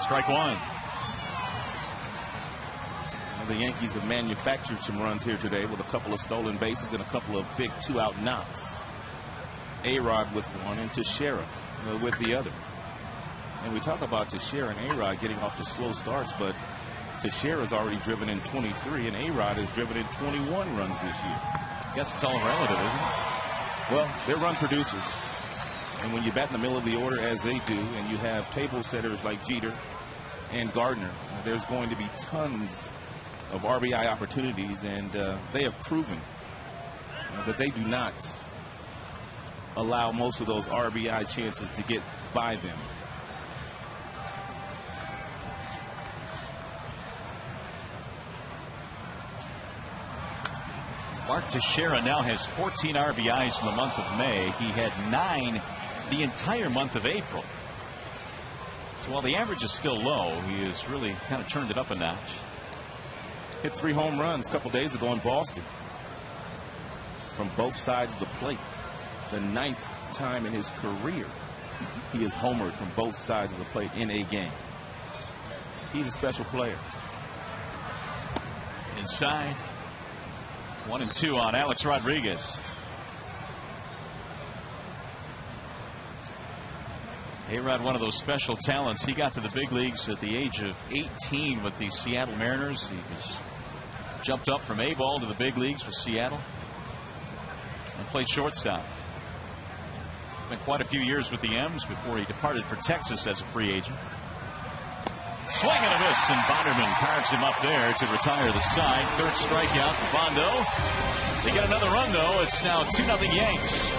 Strike 1. The Yankees have manufactured some runs here today with a couple of stolen bases and a couple of big 2-out knocks. A-Rod with one and Teixeira with the other. And we talk about Teixeira and A-Rod getting off to slow starts, but Teixeira's already driven in 23 and A-Rod has driven in 21 runs this year. I guess it's all relative, isn't it? Well, they're run producers. And when you bat in the middle of the order as they do, and you have table setters like Jeter and Gardner, there's going to be tons of RBI opportunities, and they have proven that they do not allow most of those RBI chances to get by them. Mark Teixeira now has 14 RBIs in the month of May. He had 9 the entire month of April. So while the average is still low, he has really kind of turned it up a notch. Hit 3 home runs a couple days ago in Boston from both sides of the plate. the 9th time in his career he has homered from both sides of the plate in a game. He's a special player. Inside. 1-2 on Alex Rodriguez. A-Rod, one of those special talents. He got to the big leagues at the age of 18 with the Seattle Mariners. He was jumped up from A-ball to the big leagues with Seattle and played shortstop. Spent quite a few years with the M's before he departed for Texas as a free agent. Swing and a miss, and Bonderman carves him up there to retire the side. Third strikeout for Bondo. They get another run, though. It's now 2-0 Yanks.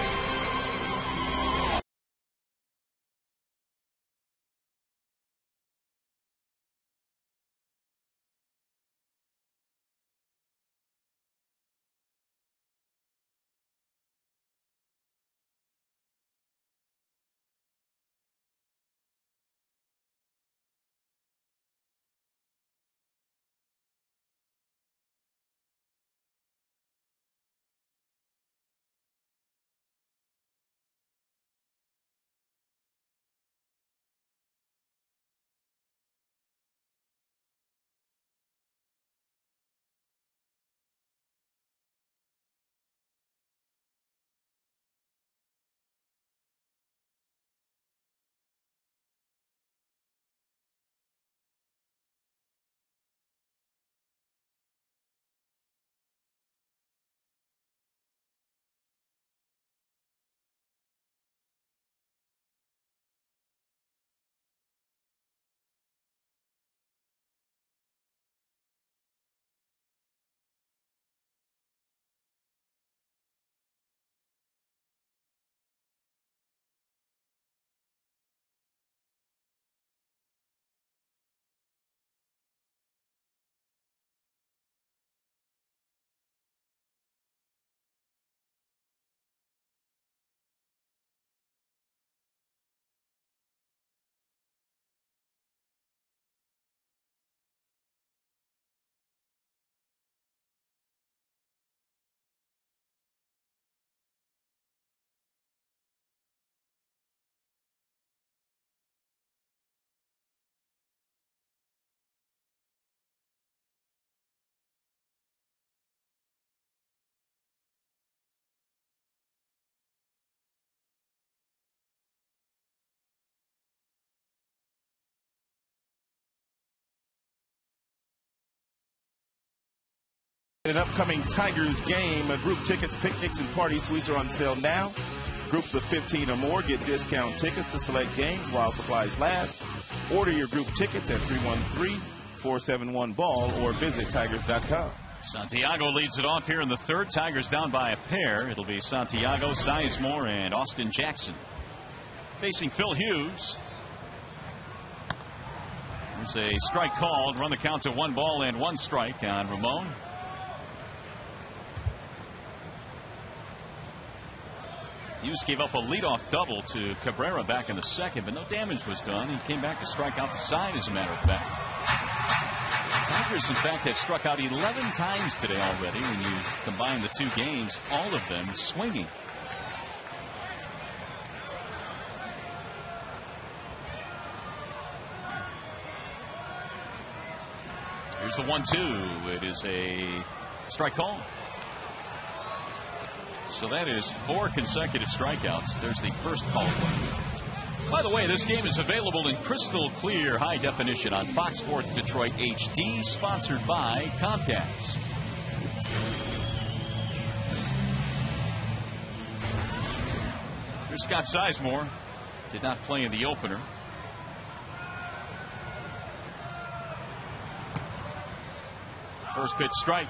In an upcoming Tigers game, group tickets, picnics, and party suites are on sale now. Groups of 15 or more get discount tickets to select games while supplies last. Order your group tickets at 313-471-BALL or visit Tigers.com. Santiago leads it off here in the third. Tigers down by a pair. It'll be Santiago, Sizemore, and Austin Jackson facing Phil Hughes. There's a strike called. Run the count to 1-1 strike on Ramon. Hughes gave up a leadoff double to Cabrera back in the second, but no damage was done. He came back to strike out the side, as a matter of fact. Tigers, in fact, have struck out 11 times today already when you combine the two games, all of them swinging. Here's the 1-2. It is a strike call. So that is 4 consecutive strikeouts. There's the first call. By the way, this game is available in crystal clear high definition on Fox Sports Detroit HD, sponsored by Comcast. Here's Scott Sizemore. Did not play in the opener. First pitch strike.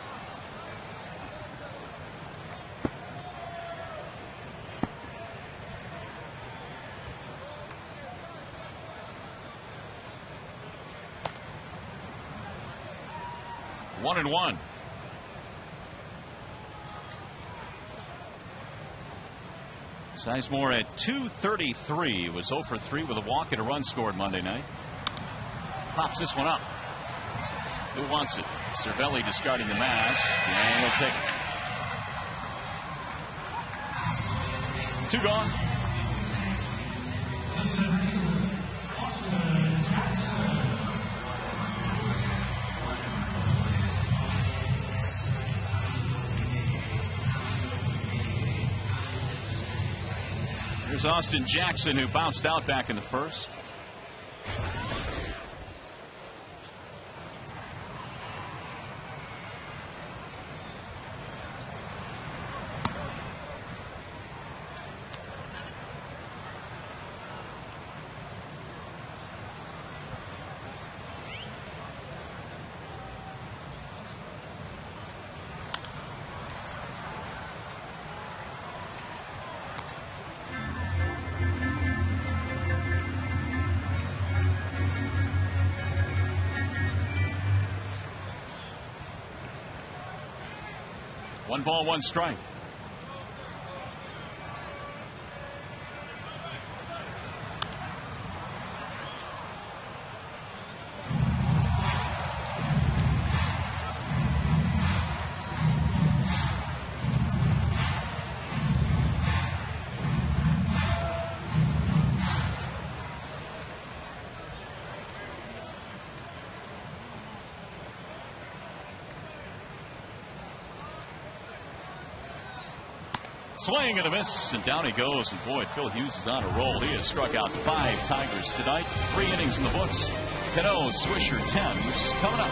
One and one. Sizemore at 233 was 0 for 3 with a walk and a run scored Monday night. Pops this one up. Who wants it? Cervelli discarding the mash, and he'll take 2 gone. Here's Austin Jackson, who bounced out back in the first. One ball, one strike. Swing and a miss, and down he goes. And boy, Phil Hughes is on a roll. He has struck out 5 Tigers tonight. 3 innings in the books. Cano, Swisher, Thames coming up.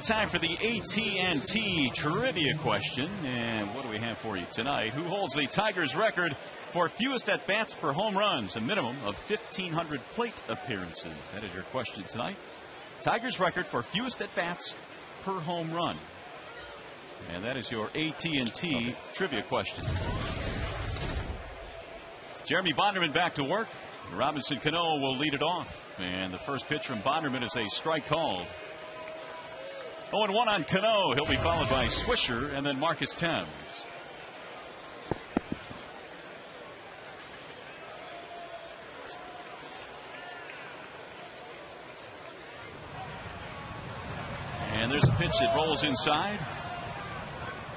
Time for the AT&T trivia question. And what do we have for you tonight? Who holds the Tigers record for fewest at-bats per home runs, a minimum of 1,500 plate appearances? That is your question tonight. Tigers record for fewest at-bats per home run. And that is your AT&T trivia question. Jeremy Bonderman back to work. Robinson Cano will lead it off. And the first pitch from Bonderman is a strike called. 0-1 on Cano. He'll be followed by Swisher and then Marcus Thames. And there's a pitch that rolls inside.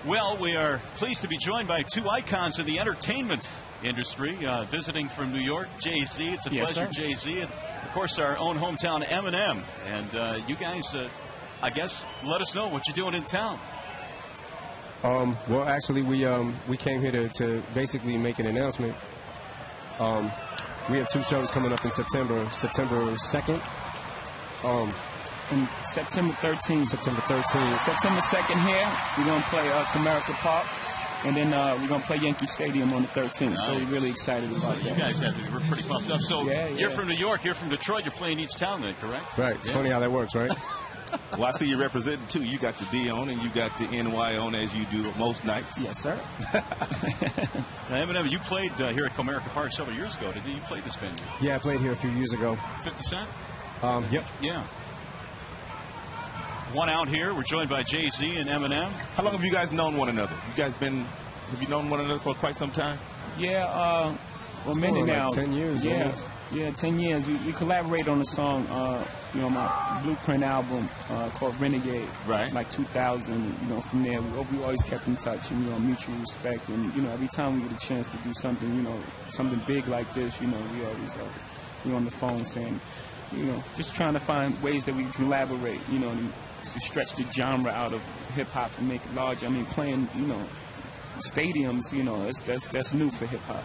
Well, we are pleased to be joined by 2 icons in the entertainment industry, visiting from New York. Jay-Z, it's a pleasure, Jay-Z, and of course our own hometown Eminem. And you guys, I guess, let us know what you're doing in town. Well, actually, we came here to basically make an announcement. We have 2 shows coming up in September 2nd. And September 13th. September 13th. September 2nd here, we're going to play Comerica Park. And then we're going to play Yankee Stadium on the 13th. Nice. So we're really excited about that. You guys have to be pretty pumped up. So yeah. You're from New York, you're from Detroit, you're playing each town then, correct? Right. It's funny how that works, right? Well, I see you representing too. You got the D on and you got the NY on, as you do most nights. Yes, sir. Now, Eminem, you played here at Comerica Park several years ago, didn't you? You played this venue. Yeah, I played here a few years ago. 50 Cent? Yep. Yeah. One out here. We're joined by Jay-Z and Eminem. How long have you guys known one another? Have you known one another for quite some time? Yeah, well, many now. Like 10 years. Yeah. Almost. Yeah, 10 years. We collaborated on a song, my Blueprint album called Renegade. Right. Like 2000. From there, we always kept in touch and, mutual respect. And, every time we get a chance to do something, something big like this, we always on the phone saying, just trying to find ways that we can collaborate, to stretch the genre out of hip-hop and make it larger. I mean, playing, stadiums, that's new for hip-hop.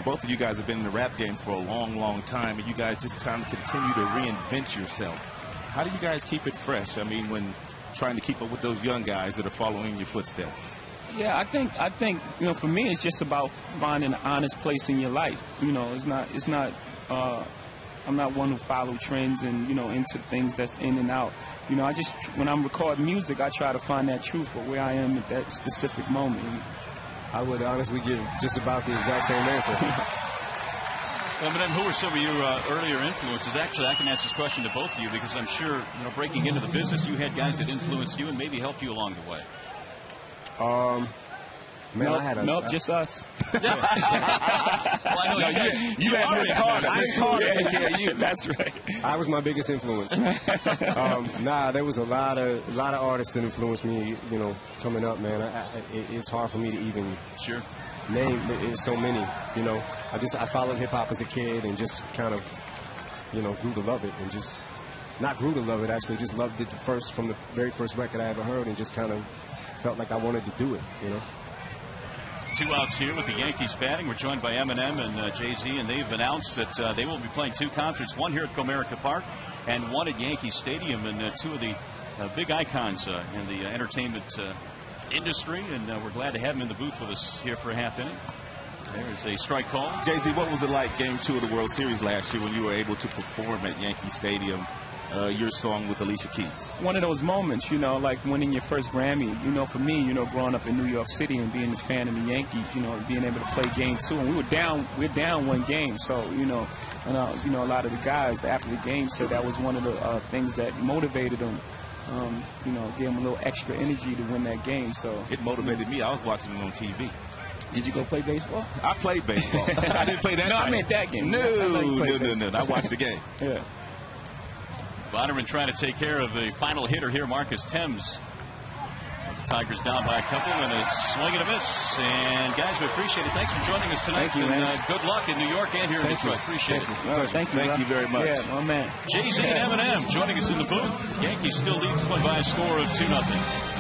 Both of you guys have been in the rap game for a long, long time, and you guys just kind of continue to reinvent yourself. How do you guys keep it fresh? I mean, when trying to keep up with those young guys that are following in your footsteps. Yeah, I think for me, it's just about finding an honest place in your life. It's not. I'm not one who follow trends and into things that's in and out. When I'm recording music, I try to find that truth of where I am at that specific moment. I would honestly give just about the exact same answer. Eminem, who were some of your earlier influences? Actually, I can ask this question to both of you because I'm sure, breaking into the business, you had guys that influenced you and maybe helped you along the way. Just us. Well, I know you had Miss Carter. Miss Carter take care of you. That's right. I was my biggest influence. There was a lot of artists that influenced me, coming up, man. It's hard for me to even name. There's so many, I followed hip hop as a kid and just kind of, grew to love it and just not grew to love it. Actually, just loved it from the very first record I ever heard and just kind of felt like I wanted to do it, Two outs here with the Yankees batting. We're joined by Eminem and Jay-Z, and they've announced that they will be playing two concerts, one here at Comerica Park and one at Yankee Stadium, and two of the big icons in the entertainment industry, and we're glad to have them in the booth with us here for a half inning. There's a strike call. Jay-Z, what was it like Game 2 of the World Series last year when you were able to perform at Yankee Stadium your song with Alicia Keys? One of those moments, like winning your first Grammy. For me, growing up in New York City and being a fan of the Yankees, being able to play Game 2, and we're down one game. So, a lot of the guys after the game said that was one of the things that motivated them. Gave them a little extra energy to win that game. So it motivated me. I was watching it on TV. Did you go play baseball? I played baseball. I didn't play that. No, night. I meant that game. No. I watched the game. Yeah. Bonnerman trying to take care of the final hitter here, Marcus Thames. The Tigers down by a couple and a swing and a miss. And guys, we appreciate it. Thanks for joining us tonight. Thank you, man. Good luck in New York and here in Detroit. Appreciate it. Thank you. Thank you very much. Yeah, my man. Jay-Z and Eminem joining us in the booth. Yankees still lead this one by a score of 2-0.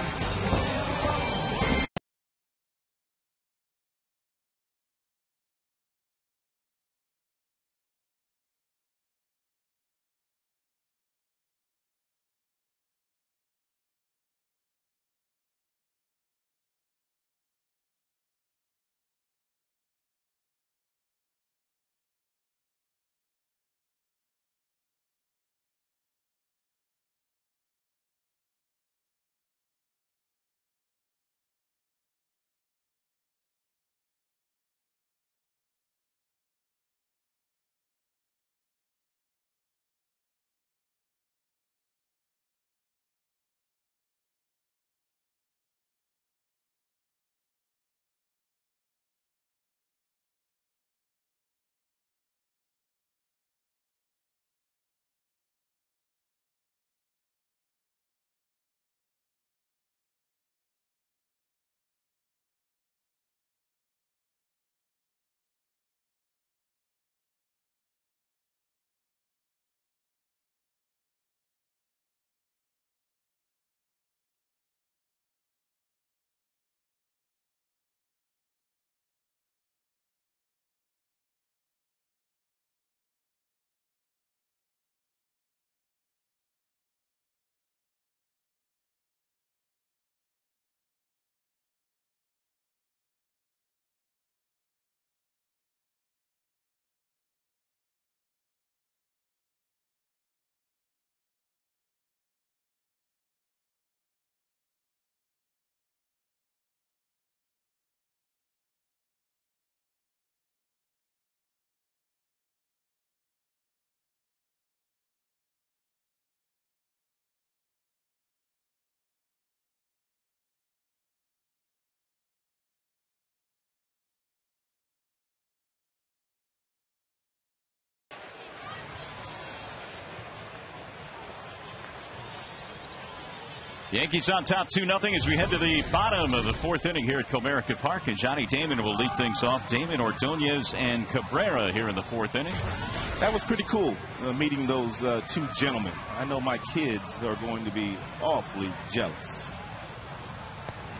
Yankees on top 2-0 as we head to the bottom of the fourth inning here at Comerica Park. And Johnny Damon will lead things off. Damon, Ordonez, and Cabrera here in the fourth inning. That was pretty cool, meeting those two gentlemen. I know my kids are going to be awfully jealous.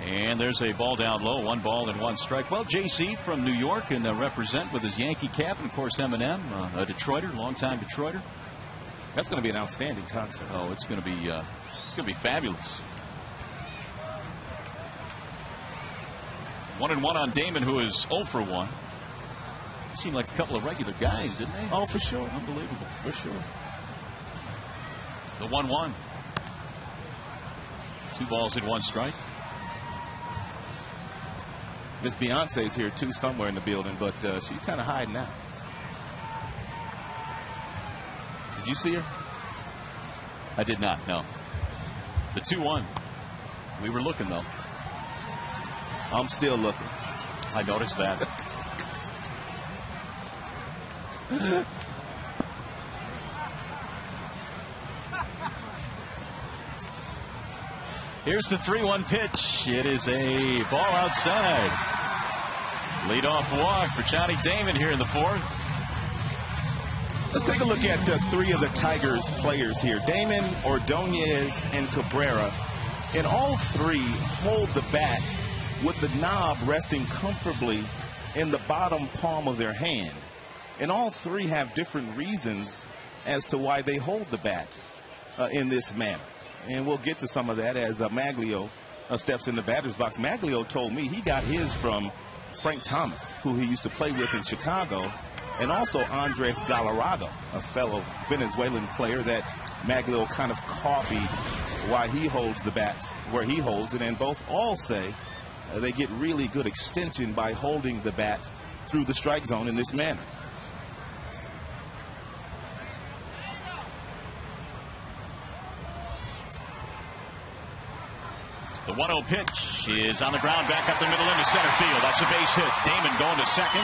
And there's a ball down low, 1 ball and 1 strike. Well, JC from New York and represent with his Yankee cap, and of course Eminem, a Detroiter, longtime Detroiter. That's going to be an outstanding concert. Oh, it's going to be fabulous. 1-1 on Damon, who is 0 for 1. Seemed like a couple of regular guys, didn't they? Oh, for sure. Unbelievable. For sure. The 1-1. 2 balls and 1 strike. Miss Beyonce's here, too, somewhere in the building, but she's kind of hiding out. Did you see her? I did not, no. The 2-1. We were looking, though. I'm still looking. I noticed that. Here's the 3-1 pitch. It is a ball outside. Leadoff walk for Johnny Damon here in the fourth. Let's take a look at 3 of the Tigers players here. Damon, Ordonez, and Cabrera. And all 3 hold the bat with the knob resting comfortably in the bottom palm of their hand. And all 3 have different reasons as to why they hold the bat in this manner. And we'll get to some of that as Maglio steps in the batter's box. Maglio told me he got his from Frank Thomas, who he used to play with in Chicago, and also Andres Galarraga, a fellow Venezuelan player that Maglio kind of copied why he holds the bat where he holds it. And both all say they get really good extension by holding the bat through the strike zone in this manner. The 1-0 pitch is on the ground, back up the middle into center field. That's a base hit. Damon going to second,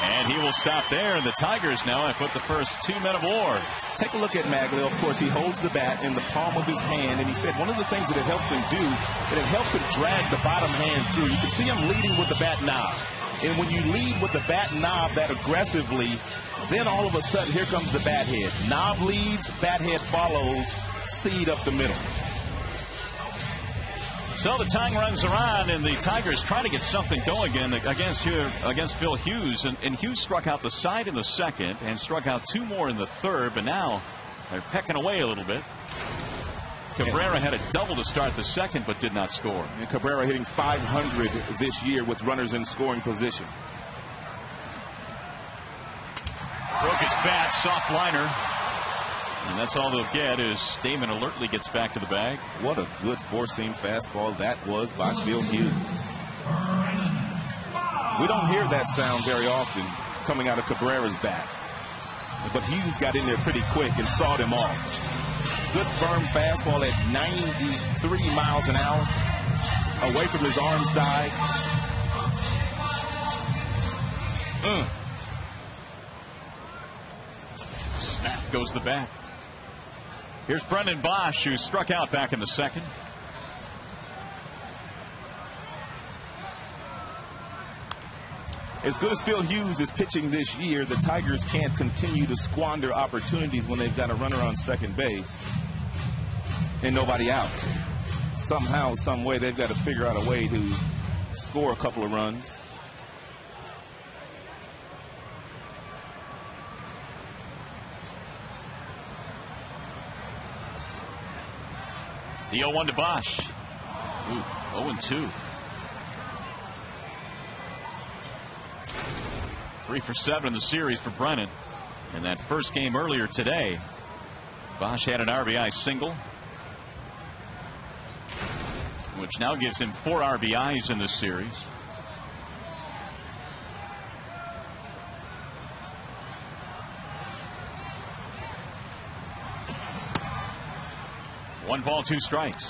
and he will stop there. And the Tigers now have put the first 2 men aboard. Take a look at Maglio. Of course, he holds the bat in the palm of his hand, and he said one of the things that it helps him do, that it helps him drag the bottom hand through. You can see him leading with the bat knob. And when you lead with the bat knob that aggressively, then all of a sudden, here comes the bat head. Knob leads, bat head follows, seed up the middle. So the time runs around, and the Tigers try to get something going again against Phil Hughes. And Hughes struck out the side in the second and struck out 2 more in the third, but now they're pecking away a little bit. Cabrera had a double to start the second, but did not score. And Cabrera hitting .500 this year with runners in scoring position. Broke his bat, soft liner. And that's all they'll get is Damon alertly gets back to the bag. What a good 4-seam fastball that was by Phil Hughes. We don't hear that sound very often coming out of Cabrera's bat. But Hughes got in there pretty quick and sawed him off. Good firm fastball at 93 miles an hour. Away from his arm side. Snap goes the bat. Here's Brendan Bosch, who struck out back in the second. As good as Phil Hughes is pitching this year, the Tigers can't continue to squander opportunities when they've got a runner on second base and nobody out. Somehow, some way, they've got to figure out a way to score a couple of runs. The 0-1 to Bosch. 0-2. 3 for 7 in the series for Brennan. In that first game earlier today, Bosch had an RBI single, which now gives him 4 RBIs in this series. One ball, 2 strikes.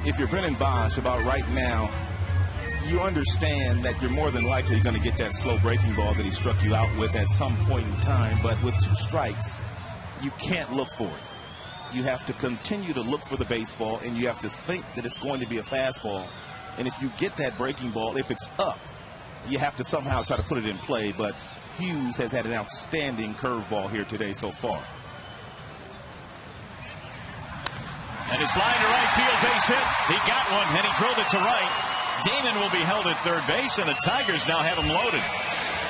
if you're Brennan Bosch about right now, you understand that you're more than likely going to get that slow breaking ball that he struck you out with at some point in time. But with 2 strikes, you can't look for it. You have to continue to look for the baseball, and you have to think that it's going to be a fastball. And if you get that breaking ball, if it's up, you have to somehow try to put it in play. But Hughes has had an outstanding curveball here today so far. And his line to right field base hit. He got one, and he drove it to right. Damon will be held at third base, and the Tigers now have him loaded.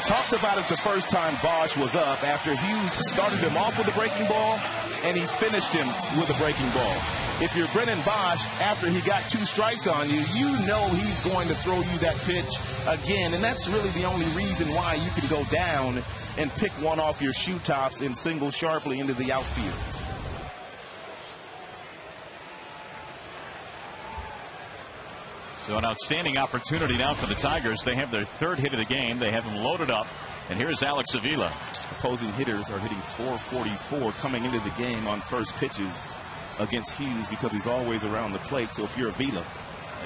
Talked about it the first time Bosch was up after Hughes started him off with a breaking ball, and he finished him with a breaking ball. If you're Brennan Bosch, after he got 2 strikes on you, you know he's going to throw you that pitch again, and that's really the only reason why you can go down and pick one off your shoe tops and single sharply into the outfield. So an outstanding opportunity now for the Tigers. They have their 3rd hit of the game. They have him loaded up. And here's Alex Avila. Opposing hitters are hitting .444 coming into the game on first pitches against Hughes because he's always around the plate. So if you're Avila,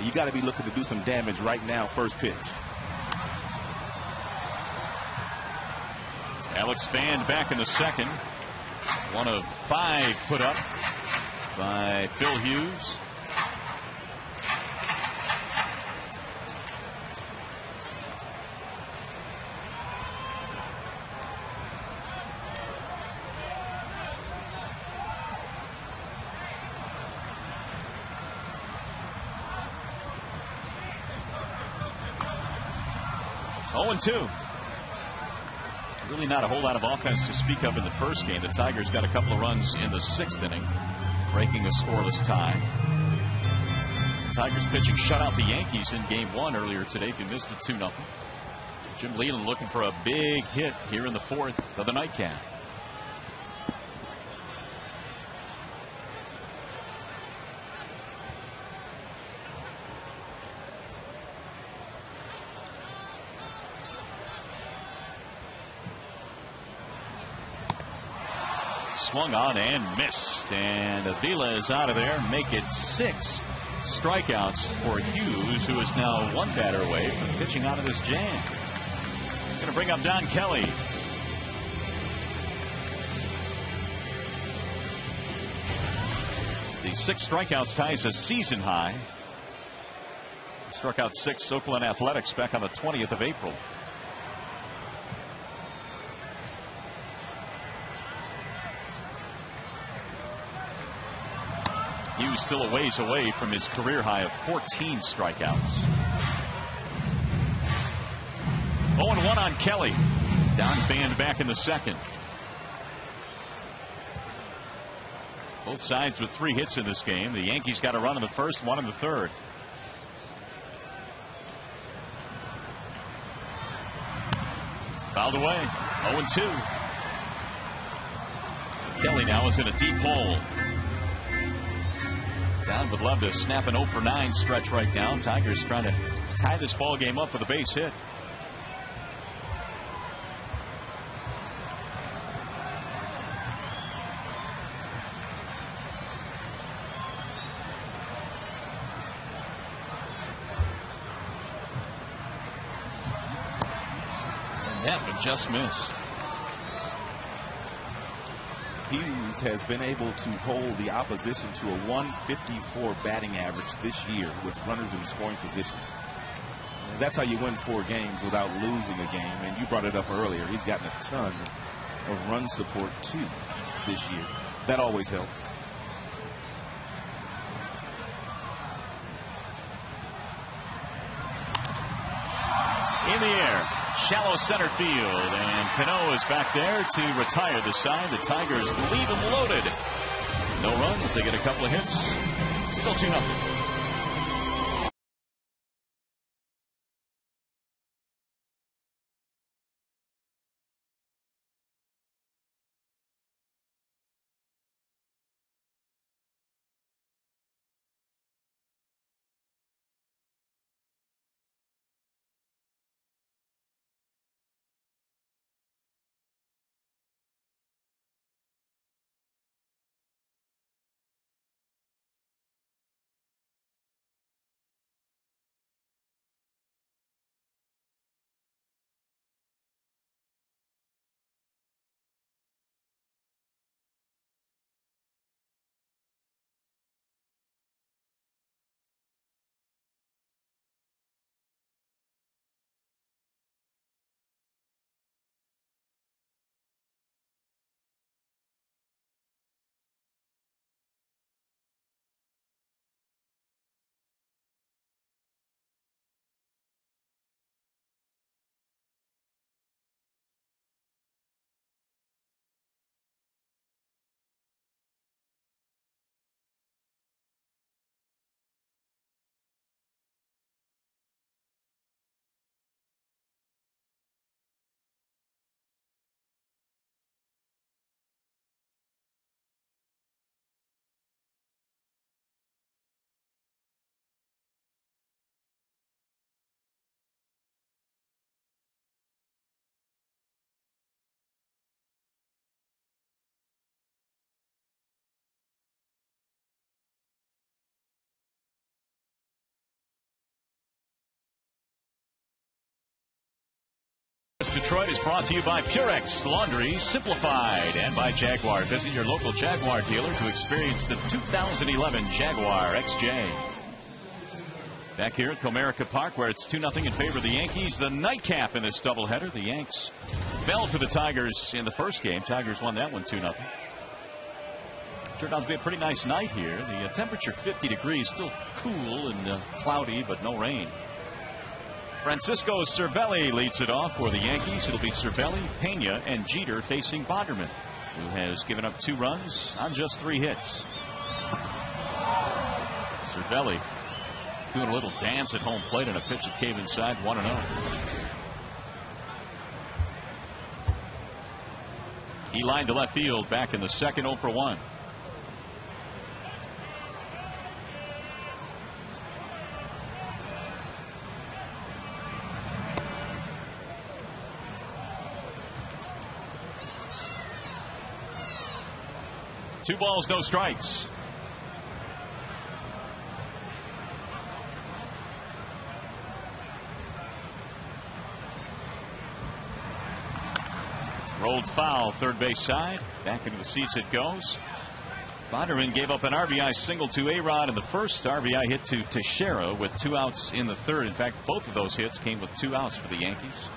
you got to be looking to do some damage right now, first pitch. Alex fanned back in the 2nd. 1 of 5 put up by Phil Hughes. Oh, 2. Really not a whole lot of offense to speak of in the first game. The Tigers got a couple of runs in the 6th inning, breaking a scoreless tie. The Tigers pitching shut out the Yankees in game 1 earlier today. If you missed it, 2-0. Jim Leland looking for a big hit here in the 4th of the nightcap. Swung on and missed, and Avila is out of there. Make it 6 strikeouts for Hughes, who is now 1 batter away from pitching out of this jam. Going to bring up Don Kelly. The 6 strikeouts ties a season high. Struck out 6 Oakland Athletics back on the 20th of April. Hughes still a ways away from his career high of 14 strikeouts. 0-1 on Kelly. Don fanned back in the 2nd. Both sides with 3 hits in this game. The Yankees got a run in the 1st, 1 in the 3rd. Fouled away. 0-2. Kelly now is in a deep hole. Don would love to snap an 0-for-9 stretch right now. Tigers trying to tie this ball game up with a base hit. And that one just missed. Hughes has been able to hold the opposition to a 154 batting average this year with runners in scoring position. And that's how you win 4 games without losing a game. And you brought it up earlier. He's gotten a ton of run support too this year. That always helps. In the air. Shallow center field, and Cano is back there to retire the side. The Tigers leave him loaded. No runs. They get a couple of hits. Still 2-0. Detroit is brought to you by Purex Laundry Simplified and by Jaguar. Visit your local Jaguar dealer to experience the 2011 Jaguar XJ. Back here at Comerica Park, where it's 2-0 in favor of the Yankees. The nightcap in this doubleheader. The Yanks fell to the Tigers in the first game. Tigers won that one 2-0. Turned out to be a pretty nice night here. The temperature 50 degrees, still cool and cloudy, but no rain. Francisco Cervelli leads it off for the Yankees. It'll be Cervelli, Pena, and Jeter facing Bonderman, who has given up 2 runs on just 3 hits. Cervelli doing a little dance at home plate and a pitch that came inside 1-0. He lined to left field back in the second, 0 for 1. Two balls, no strikes. Rolled foul, third base side. Back into the seats it goes. Bonderman gave up an RBI single to A-Rod in the first. RBI hit to Teixeira with 2 outs in the third. In fact, both of those hits came with 2 outs for the Yankees.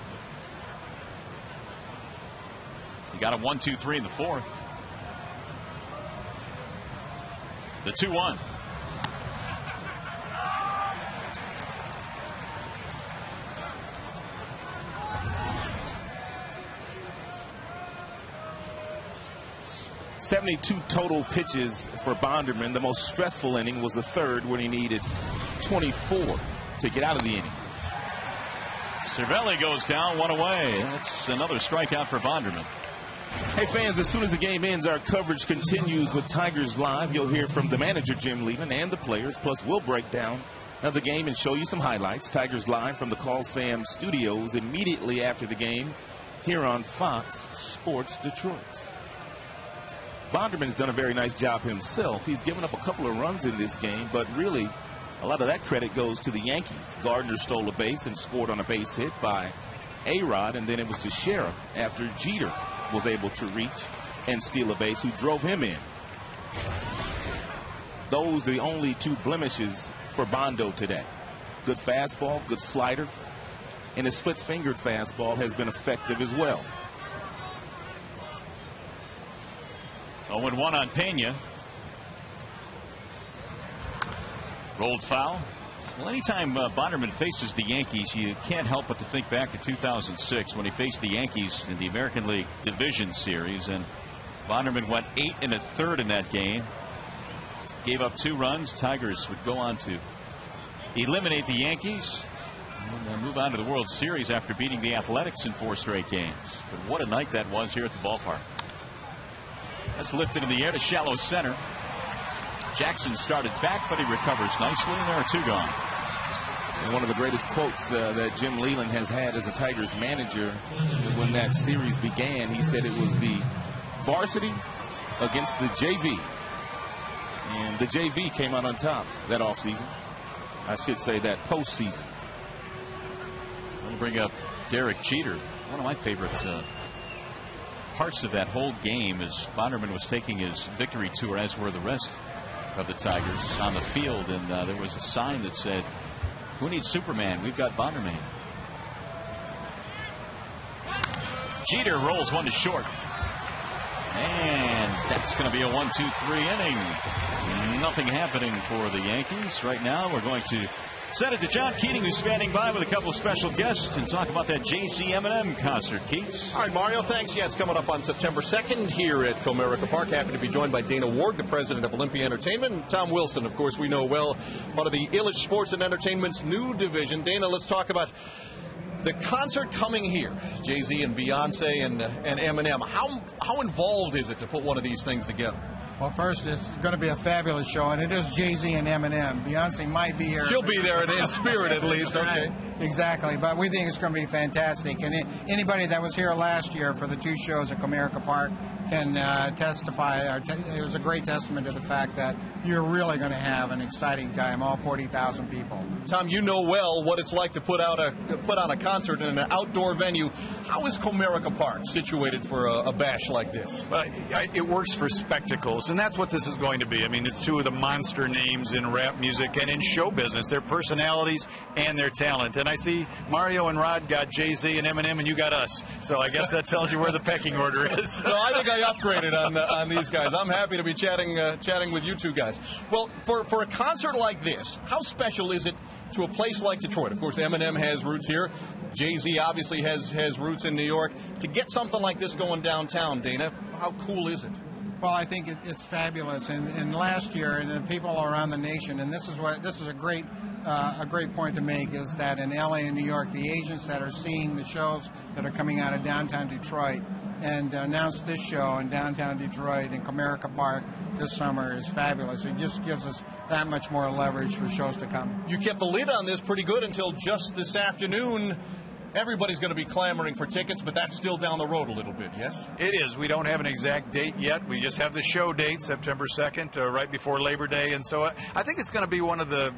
He got a 1-2-3 in the fourth. The 2-1. .72 total pitches for Bonderman. The most stressful inning was the third, when he needed 24 to get out of the inning. Cervelli goes down, 1 away. That's another strikeout for Bonderman. Hey fans, as soon as the game ends, our coverage continues with Tigers Live. You'll hear from the manager, Jim Leland, and the players. Plus, we'll break down the game and show you some highlights. Tigers Live from the Call Sam studios immediately after the game here on Fox Sports Detroit. Bonderman's done a very nice job himself. He's given up a couple of runs in this game, but really a lot of that credit goes to the Yankees. Gardner stole a base and scored on a base hit by A-Rod, and then it was Teixeira after Jeter was able to reach and steal a base, who drove him in. Those are the only 2 blemishes for Bondo today. Good fastball, good slider, and his split-fingered fastball has been effective as well. 0-1 on Pena. Rolled foul. Well, anytime Bonderman faces the Yankees, you can't help but to think back to 2006 when he faced the Yankees in the American League Division Series, and Bonderman went 8 1/3 in that game. Gave up 2 runs. Tigers would go on to eliminate the Yankees and move on to the World Series after beating the Athletics in 4 straight games. But what a night that was here at the ballpark. That's lifted in the air to shallow center. Jackson started back, but he recovers nicely, and there are 2 gone. And one of the greatest quotes that Jim Leland has had as a Tigers manager, when that series began, he said it was the varsity against the JV. And the JV came out on top that offseason. I should say that postseason. I'll bring up Derek Jeter. One of my favorite parts of that whole game is Bonderman was taking his victory tour, as were the rest of the Tigers, on the field, and there was a sign that said, "Who needs Superman? We've got Bonderman." Jeter rolls 1 to short, and that's going to be a 1-2-3 inning. Nothing happening for the Yankees right now. We're going to send it to John Keating, who's standing by with a couple of special guests, and talk about that Jay-Z Eminem concert. Keats. All right, Mario, thanks. Yeah, it's coming up on September 2nd here at Comerica Park. Happy to be joined by Dana Ward, the president of Olympia Entertainment, and Tom Wilson, of course, we know well, part of the Illich Sports and Entertainment's new division. Dana, let's talk about the concert coming here. Jay-Z and Beyonce and Eminem. How involved is it to put one of these things together? Well, first, it's going to be a fabulous show, and it is Jay-Z and Eminem. Beyonce might be here. She'll be there in spirit, at least. Okay. Exactly, but we think it's going to be fantastic. And anybody that was here last year for the 2 shows at Comerica Park can testify. It was a great testament to the fact that you're really going to have an exciting time, all 40,000 people. Tom, you know well what it's like to put on a concert in an outdoor venue. How is Comerica Park situated for a bash like this? Well, it works for spectacles, and that's what this is going to be. I mean, it's 2 of the monster names in rap music and in show business, their personalities and their talent. And I see Mario and Rod got Jay-Z and Eminem, and you got us. So I guess that tells you where the pecking order is. No, I think I upgraded on these guys. I'm happy to be chatting with you 2 guys. Well, for a concert like this, how special is it to a place like Detroit? Of course, Eminem has roots here. Jay-Z obviously has roots in New York. To get something like this going downtown, Dana, how cool is it? Well, I think it's fabulous. And last year, and the people around the nation, and this is a great point to make, is that in LA and New York, the agents that are seeing the shows that are coming out of downtown Detroit and announced this show in downtown Detroit in Comerica Park this summer is fabulous. It just gives us that much more leverage for shows to come. You kept the lid on this pretty good until just this afternoon. Everybody's going to be clamoring for tickets, but that's still down the road a little bit, yes? It is. We don't have an exact date yet. We just have the show date, September 2nd, right before Labor Day. And so I think it's going to be one of the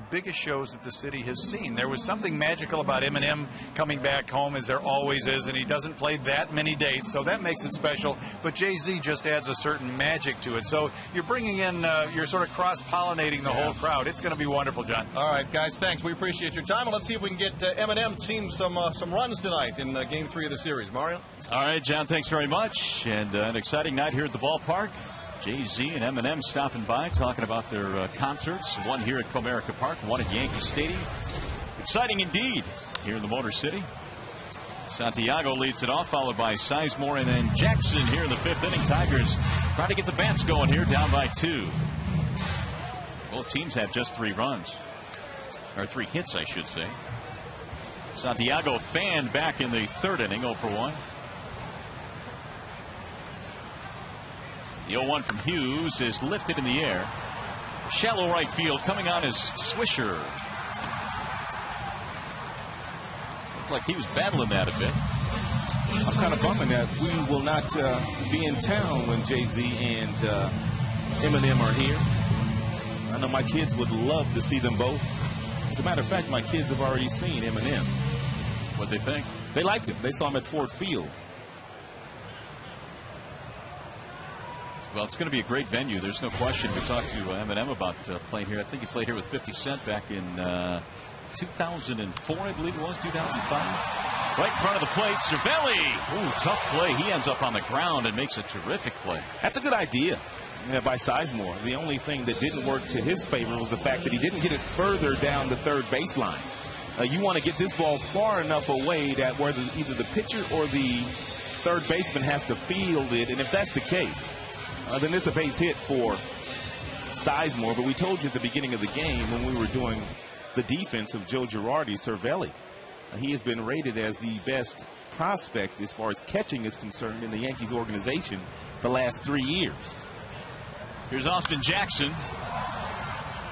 biggest shows that the city has seen. There was something magical about Eminem coming back home, as there always is, and he doesn't play that many dates, so that makes it special. But Jay-Z just adds a certain magic to it. So you're bringing in, you're sort of cross-pollinating the whole crowd. It's going to be wonderful, John. All right, guys, thanks. We appreciate your time. And let's see if we can get Eminem team some runs tonight in Game 3 of the series. Mario? All right, John, thanks very much. And an exciting night here at the ballpark. Jay-Z and Eminem stopping by, talking about their concerts. One here at Comerica Park, one at Yankee Stadium. Exciting indeed here in the Motor City. Santiago leads it off, followed by Sizemore and then Jackson here in the 5th inning. Tigers trying to get the bats going here, down by 2. Both teams have just 3 runs. Or 3 hits, I should say. Santiago fanned back in the 3rd inning, 0 for 1. The 0-1 from Hughes is lifted in the air. Shallow right field, coming on is Swisher. Looked like he was battling that a bit. I'm kind of bumming that we will not be in town when Jay-Z and Eminem are here. I know my kids would love to see them both. As a matter of fact, my kids have already seen Eminem. What they think? They liked him. They saw him at Ford Field. Well, it's going to be a great venue. There's no question. We talked to Eminem about playing here. I think he played here with 50 Cent back in 2004, I believe it was, 2005. Right in front of the plate, Cervelli. Ooh, tough play. He ends up on the ground and makes a terrific play. That's a good idea by Sizemore. The only thing that didn't work to his favor was the fact that he didn't get it further down the 3rd baseline. You want to get this ball far enough away that where either the pitcher or the 3rd baseman has to field it, and if that's the case, then it's a base hit for Sizemore. But we told you at the beginning of the game when we were doing the defense of Joe Girardi, Cervelli, he has been rated as the best prospect as far as catching is concerned in the Yankees organization the last 3 years. Here's Austin Jackson.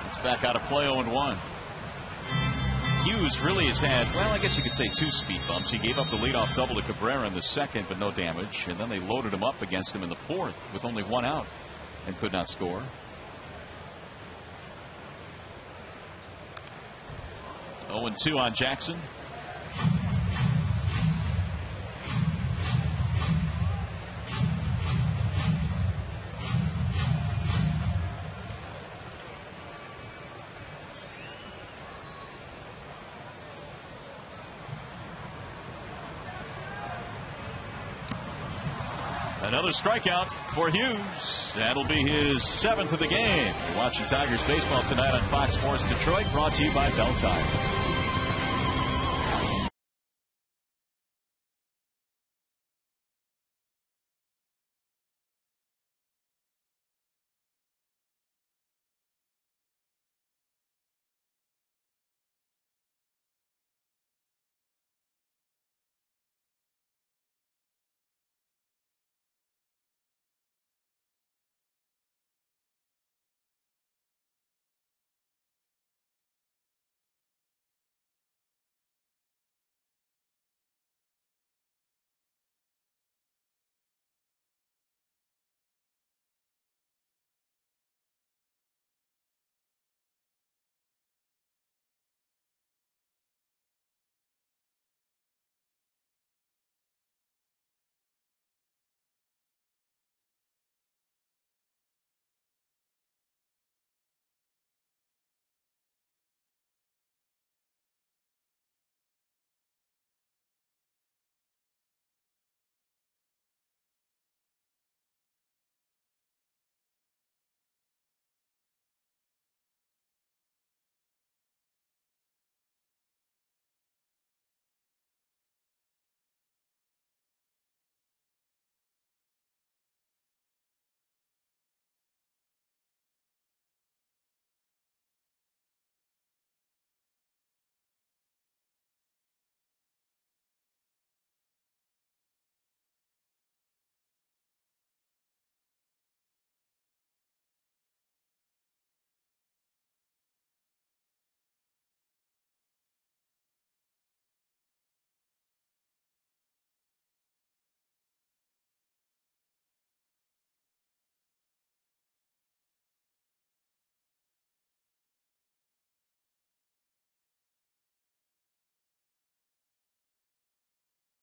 It's back out of play, 0-1. Hughes really has had, well, I guess you could say 2 speed bumps. He gave up the leadoff double to Cabrera in the 2nd, but no damage. And then they loaded him up against him in the 4th with only 1 out and could not score. 0-2 on Jackson. Another strikeout for Hughes. That'll be his 7th of the game. You're watching Tigers baseball tonight on Fox Sports Detroit, brought to you by Bell Tire.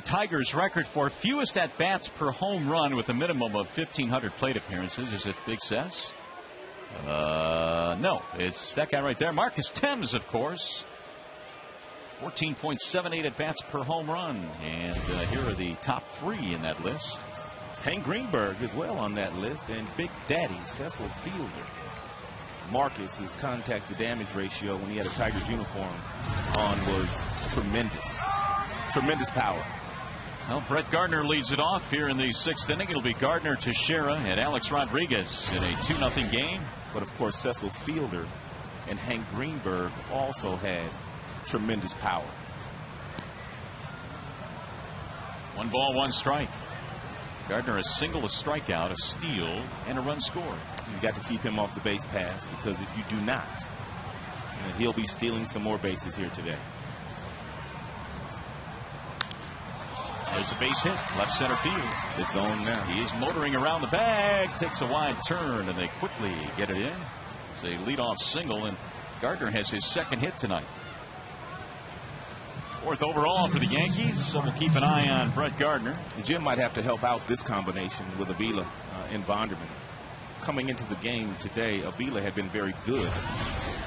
Tigers' record for fewest at-bats per home run with a minimum of 1,500 plate appearances. Is it Big Sess? No, it's that guy right there. Marcus Thames, of course. 14.78 at-bats per home run. And here are the top 3 in that list. Hank Greenberg as well on that list, and Big Daddy Cecil Fielder. Marcus's contact to damage ratio when he had a Tigers uniform on was tremendous. Tremendous power. Well, Brett Gardner leads it off here in the 6th inning. It'll be Gardner, Teixeira, and Alex Rodriguez in a 2-0 game. But of course, Cecil Fielder and Hank Greenberg also had tremendous power. 1 ball, 1 strike. Gardner a single, a strikeout, a steal, and a run scored. You've got to keep him off the base pass, because if you do not, he'll be stealing some more bases here today. There's a base hit, left center field. It's on now. He is motoring around the bag, takes a wide turn, and they quickly get it in. It's a leadoff single, and Gardner has his 2nd hit tonight. 4th overall for the Yankees, so we'll keep an eye on Brett Gardner. Jim might have to help out this combination with Avila and Bonderman. Coming into the game today, Avila had been very good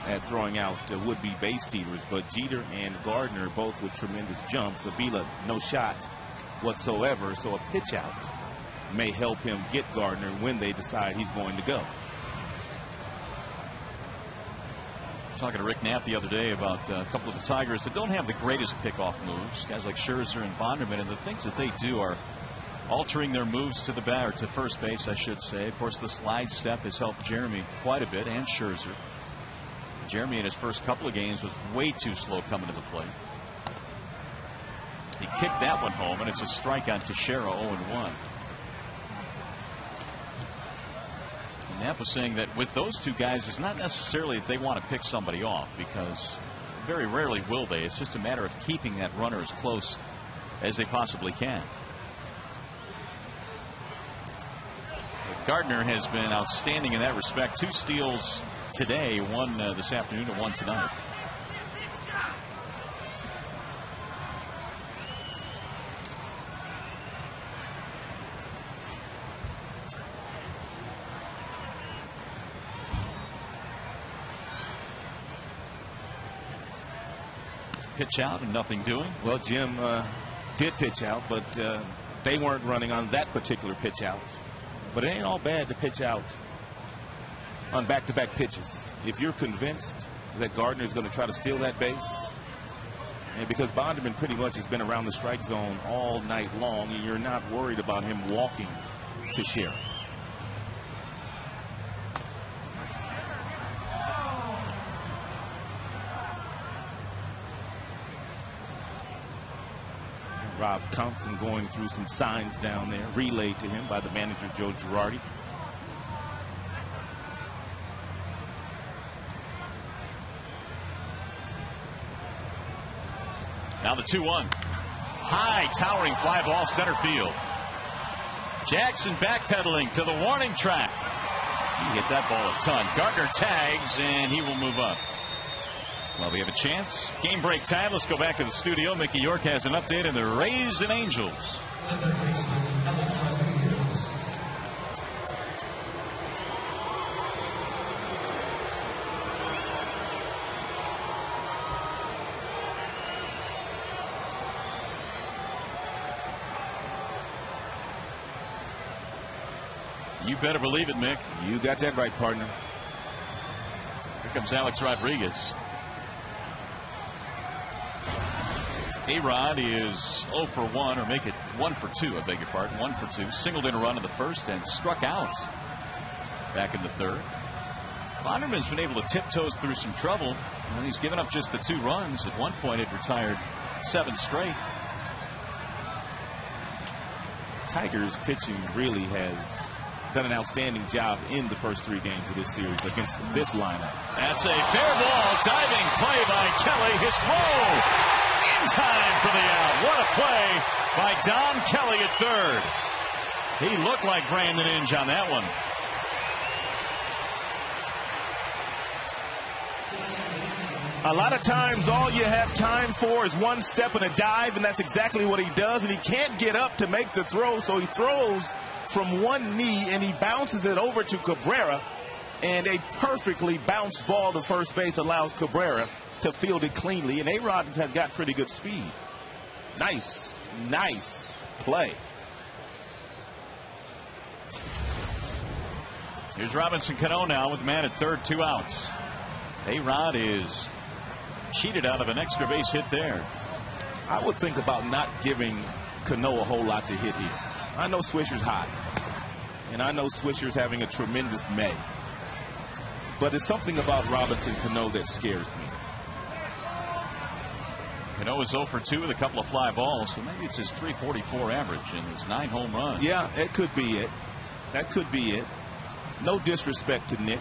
at throwing out would-be base stealers, but Jeter and Gardner both with tremendous jumps. Avila, no shot whatsoever, so a pitch out may help him get Gardner when they decide he's going to go. Talking to Rick Knapp the other day about a couple of the Tigers that don't have the greatest pickoff moves, guys like Scherzer and Bonderman, and the things that they do are altering their moves to the bat, or to first base, I should say. Of course, the slide step has helped Jeremy quite a bit, and Scherzer. Jeremy in his first couple of games was way too slow coming to the plate. He kicked that one home, and it's a strike on Teixeira, 0-1. Knapp was saying that with those two guys, it's not necessarily that they want to pick somebody off, because very rarely will they. It's just a matter of keeping that runner as close as they possibly can. But Gardner has been outstanding in that respect. 2 steals today, 1 this afternoon and 1 tonight. Pitch out and nothing doing. Well, Jim did pitch out, but they weren't running on that particular pitch out. But it ain't all bad to pitch out on back-to-back pitches. If you're convinced that Gardner is going to try to steal that base, and because Bonderman pretty much has been around the strike zone all night long, and you're not worried about him walking to Teixeira. Rob Thompson going through some signs down there, relayed to him by the manager, Joe Girardi. Now the 2-1. High, towering fly ball center field. Jackson backpedaling to the warning track. He hit that ball a ton. Gardner tags, and he will move up. Well, we have a chance. Game break time. Let's go back to the studio. Mickey York has an update on the Rays and Angels. You better believe it, Mick. You got that right, partner. Here comes Alex Rodriguez. A-Rod is 0 for 1, or make it 1 for 2, I beg your pardon, 1 for 2. Singled in a run in the first and struck out back in the third. Bonderman's been able to tiptoe through some trouble, and he's given up just the 2 runs. At one point, it retired 7 straight. Tigers pitching really has done an outstanding job in the first 3 games of this series against this lineup. That's a fair ball, diving play by Kelly. His throw in time for the out. What a play by Don Kelly at third. He looked like Brandon Inge on that one. A lot of times all you have time for is one step and a dive, and that's exactly what he does. And he can't get up to make the throw, so he throws from one knee, and he bounces it over to Cabrera. And a perfectly bounced ball to first base allows Cabrera to field it cleanly. And A-Rod has got pretty good speed. Nice play. Here's Robinson Cano now with the man at third, 2 outs. A-Rod is cheated out of an extra base hit there. I would think about not giving Cano a whole lot to hit here. I know Swisher's hot, and I know Swisher's having a tremendous May. But it's something about Robinson Cano that scares me. Cano is 0 for 2 with a couple of fly balls, so maybe it's his .344 average and his 9 home runs. Yeah, it could be it. That could be it. No disrespect to Nick.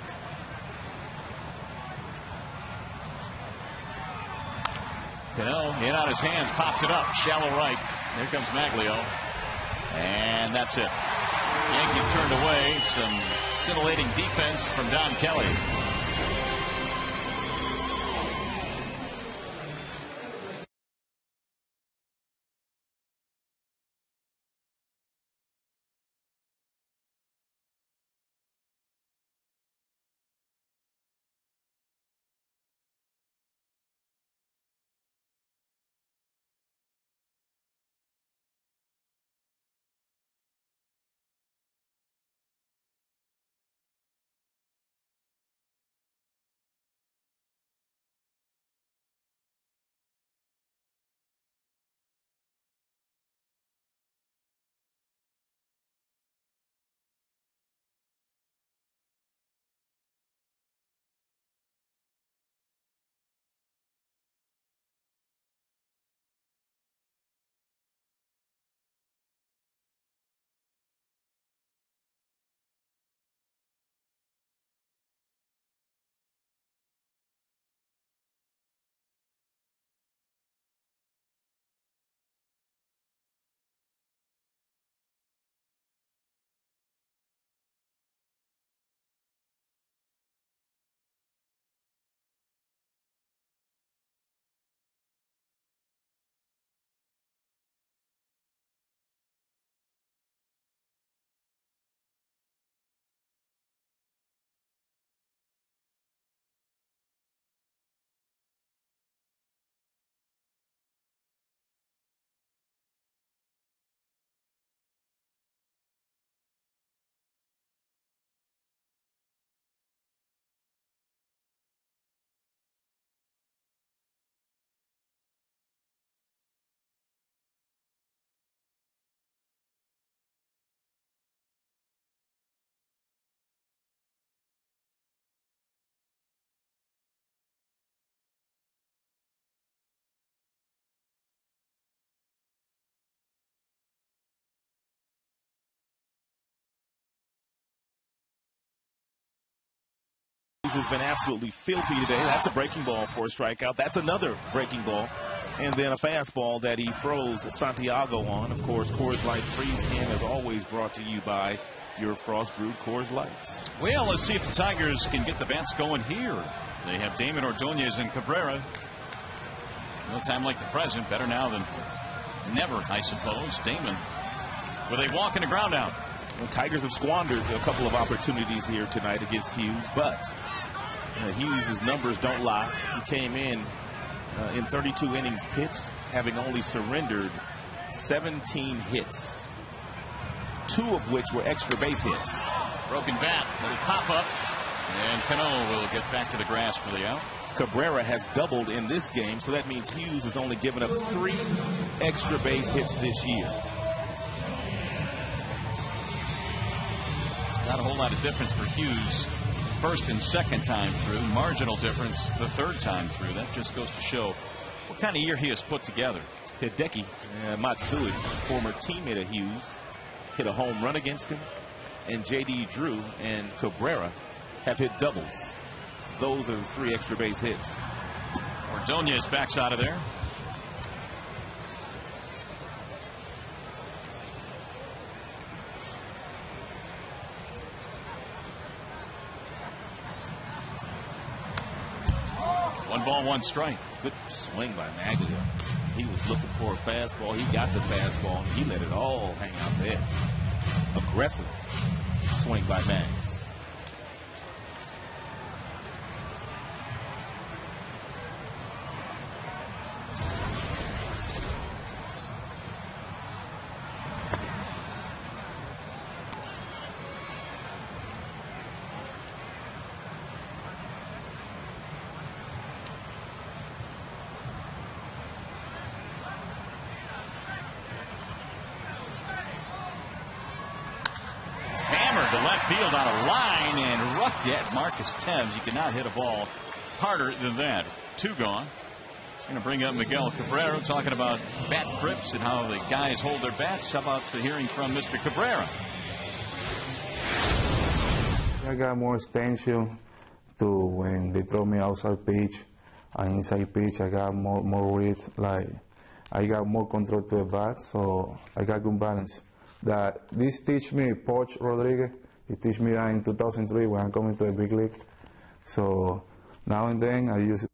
Cano in on his hands, pops it up, shallow right. There comes Maglio. And that's it. Yankees turned away. Some scintillating defense from Don Kelly. Has been absolutely filthy today. That's a breaking ball for a strikeout. That's another breaking ball. And then a fastball that he froze Santiago on. Of course, Coors Light Freeze Can is always brought to you by your Frost Brewed Coors Lights. Well, let's see if the Tigers can get the bats going here. They have Damon Ordonez and Cabrera. No time like the present. Better now than never, I suppose. Damon with a walk and a ground out. The Tigers have squandered a couple of opportunities here tonight against Hughes, but Hughes' numbers don't lie. He came in 32 innings pitched, having only surrendered 17 hits, 2 of which were extra base hits. Broken bat, little pop up, and Cano will get back to the grass for the out. Cabrera has doubled in this game, so that means Hughes has only given up 3 extra base hits this year. Not a whole lot of difference for Hughes. First and second time through. Marginal difference the third time through. That just goes to show what kind of year he has put together. Hideki Matsui, former teammate of Hughes, hit a home run against him. And J.D. Drew and Cabrera have hit doubles. Those are the 3 extra base hits. Ordonez backs out of there. ball, 1 strike. Good swing by Maglia. He was looking for a fastball. He got the fastball, and he let it all hang out there. Aggressive swing by Mags. To left field on a line and roughed yet. Marcus Thames, you cannot hit a ball harder than that. 2 gone. It's going to bring up Miguel Cabrera talking about bat grips and how the guys hold their bats. How about the hearing from Mr. Cabrera? I got more extension to when they throw me outside pitch and inside pitch. I got more reads. Like I got more control to the bat, so I got good balance. That this teach me Poch Rodriguez. He teach me that in 2003 when I'm coming to the big league. So now and then I use it.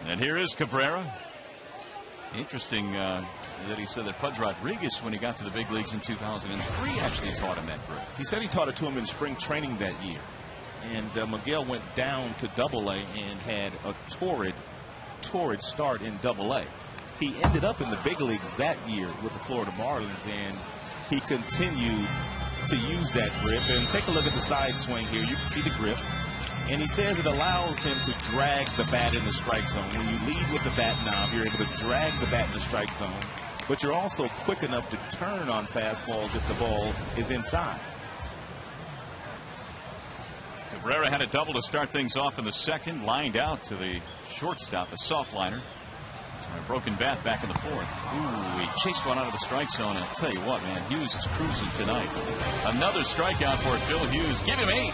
And here is Cabrera. Interesting that he said that Pudge Rodriguez, when he got to the big leagues in 2003, actually taught him that grip. He said he taught it to him in spring training that year. And Miguel went down to Double-A and had a torrid start in Double-A. He ended up in the big leagues that year with the Florida Marlins, and he continued to use that grip. And take a look at the side swing here. You can see the grip. And he says it allows him to drag the bat in the strike zone. When you lead with the bat knob, you're able to drag the bat in the strike zone. But you're also quick enough to turn on fastballs if the ball is inside. Cabrera had a double to start things off in the second. Lined out to the shortstop, a soft liner. A broken bat back in the 4th. Ooh, he chased one out of the strike zone. I'll tell you what, man, Hughes is cruising tonight. Another strikeout for Phil Hughes. Give him 8.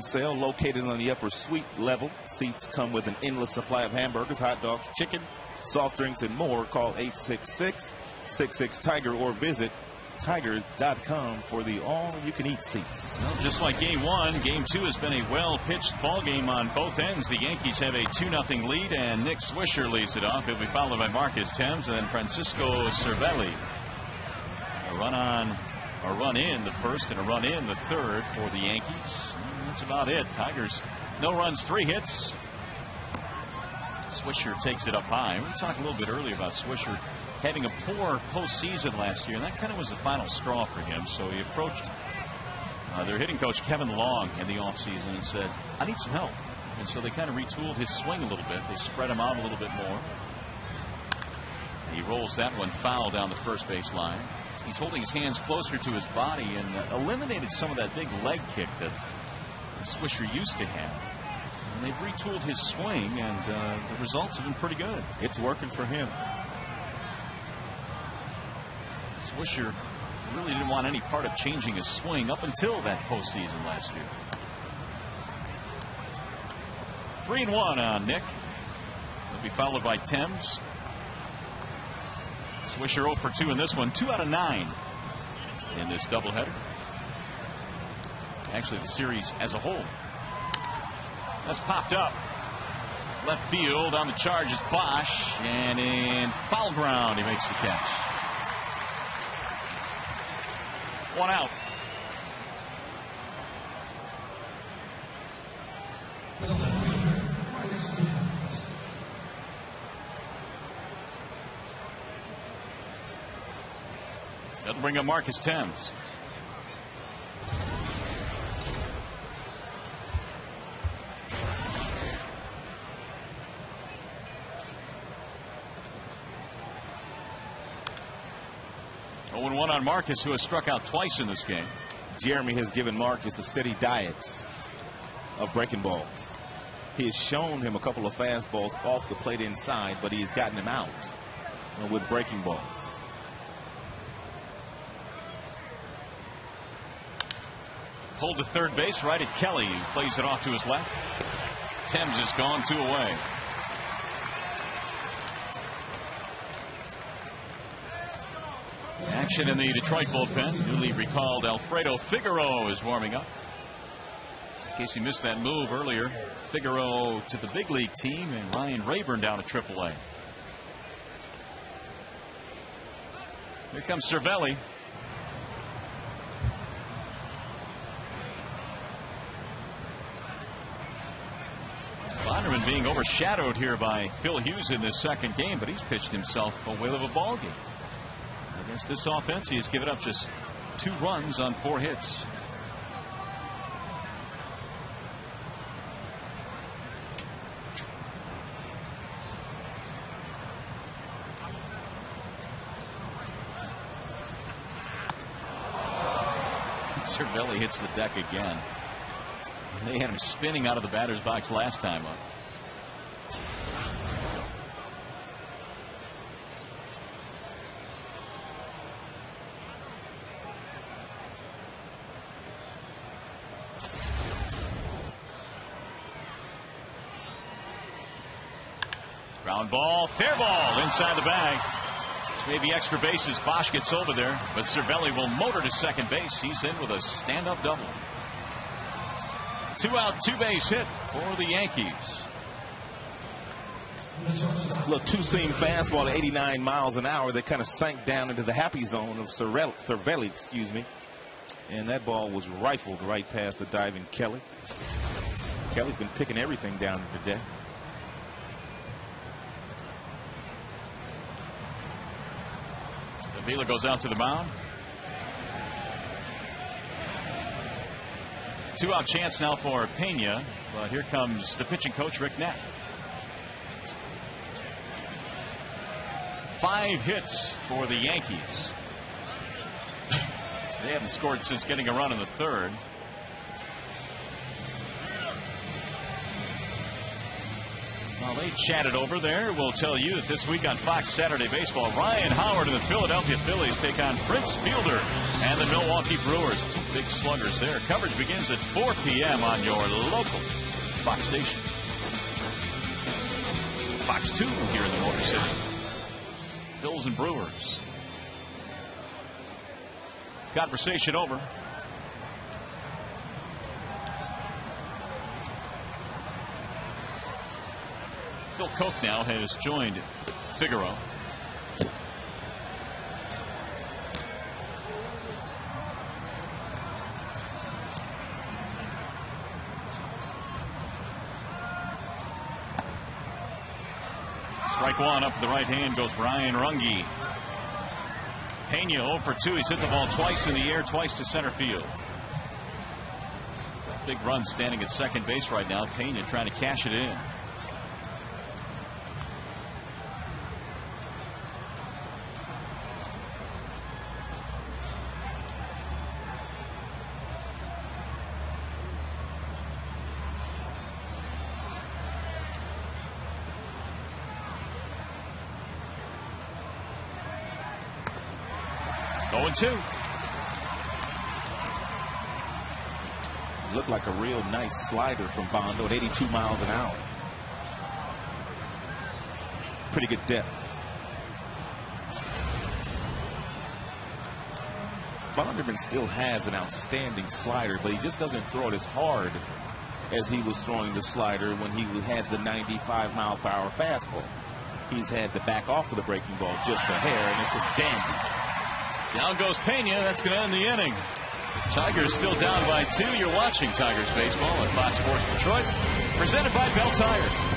Sale located on the upper suite level. Seats come with an endless supply of hamburgers, hot dogs, chicken, soft drinks, and more. Call 866-66-TIGER or visit tiger.com for the all-you-can-eat seats. Well, just like Game 1, Game 2 has been a well-pitched ball game on both ends. The Yankees have a 2-0 lead, and Nick Swisher leads it off. He'll be followed by Marcus Thames and then Francisco Cervelli. A run in the first and a run in the third for the Yankees. That's about it. Tigers, no runs, 3 hits. Swisher takes it up high. We talked a little bit earlier about Swisher having a poor postseason last year, and that kind of was the final straw for him. So he approached their hitting coach, Kevin Long, in the offseason and said, I need some help. And so they kind of retooled his swing a little bit. They spread him out a little bit more. He rolls that one foul down the first base line. He's holding his hands closer to his body and eliminated some of that big leg kick that Swisher used to have. And they've retooled his swing, and the results have been pretty good. It's working for him. Swisher really didn't want any part of changing his swing up until that postseason last year. 3-1 on Nick. He'll be followed by Thames. Swisher 0 for 2 in this one. 2 out of 9 in this doubleheader. Actually, the series as a whole. That's popped up. Left field on the charge is Bosch, and in foul ground he makes the catch. 1 out. That'll bring up Marcus Thames. One on Marcus, who has struck out twice in this game. Jeremy has given Marcus a steady diet of breaking balls. He has shown him a couple of fastballs off the plate inside, but he's gotten him out with breaking balls. Pulled to third base, right at Kelly, who plays it off to his left. Thames is gone, 2 away. Action in the Detroit bullpen. Newly recalled Alfredo Figueroa is warming up. In case you missed that move earlier, Figueroa to the big league team and Ryan Rayburn down to AAA. Here comes Cervelli. Bonderman being overshadowed here by Phil Hughes in this second game, but he's pitched himself a whale of a ball game. Against this offense, he has given up just 2 runs on 4 hits. Cervelli hits the deck again. They had him spinning out of the batter's box last time up. Ground ball, fair ball inside the bag. Maybe extra bases. Bosch gets over there, but Cervelli will motor to second base. He's in with a stand-up double. 2 out, 2 base hit for the Yankees. A little two-seam fastball at 89 miles an hour that kind of sank down into the happy zone of Cervelli, excuse me. And that ball was rifled right past the diving Kelly. Kelly's been picking everything down today. Avila goes out to the mound. 2-out chance now for Pena, but here comes the pitching coach, Rick Knapp. 5 hits for the Yankees. They haven't scored since getting a run in the 3rd. While they chatted over there, we'll tell you that this week on Fox Saturday Baseball, Ryan Howard and the Philadelphia Phillies take on Prince Fielder and the Milwaukee Brewers. 2 big sluggers there. Coverage begins at 4 p.m. on your local Fox station. Fox 2 here in the Motor City. Phils and Brewers. Conversation over. Phil Koch now has joined Figueroa. Strike 1 up the right hand goes Ryan Runge. Pena 0 for 2. He's hit the ball twice in the air, twice to center field. Big run standing at second base right now. Pena trying to cash it in. Going 2. Looked like a real nice slider from Bondo at 82 miles an hour. Pretty good depth. Bonderman still has an outstanding slider, but he just doesn't throw it as hard as he was throwing the slider when he had the 95-mile-per-hour fastball. He's had to back off of the breaking ball just a hair, and it's just dandy. Down goes Pena. That's going to end the inning. Tigers still down by 2. You're watching Tigers baseball on Fox Sports Detroit, presented by Bell Tire.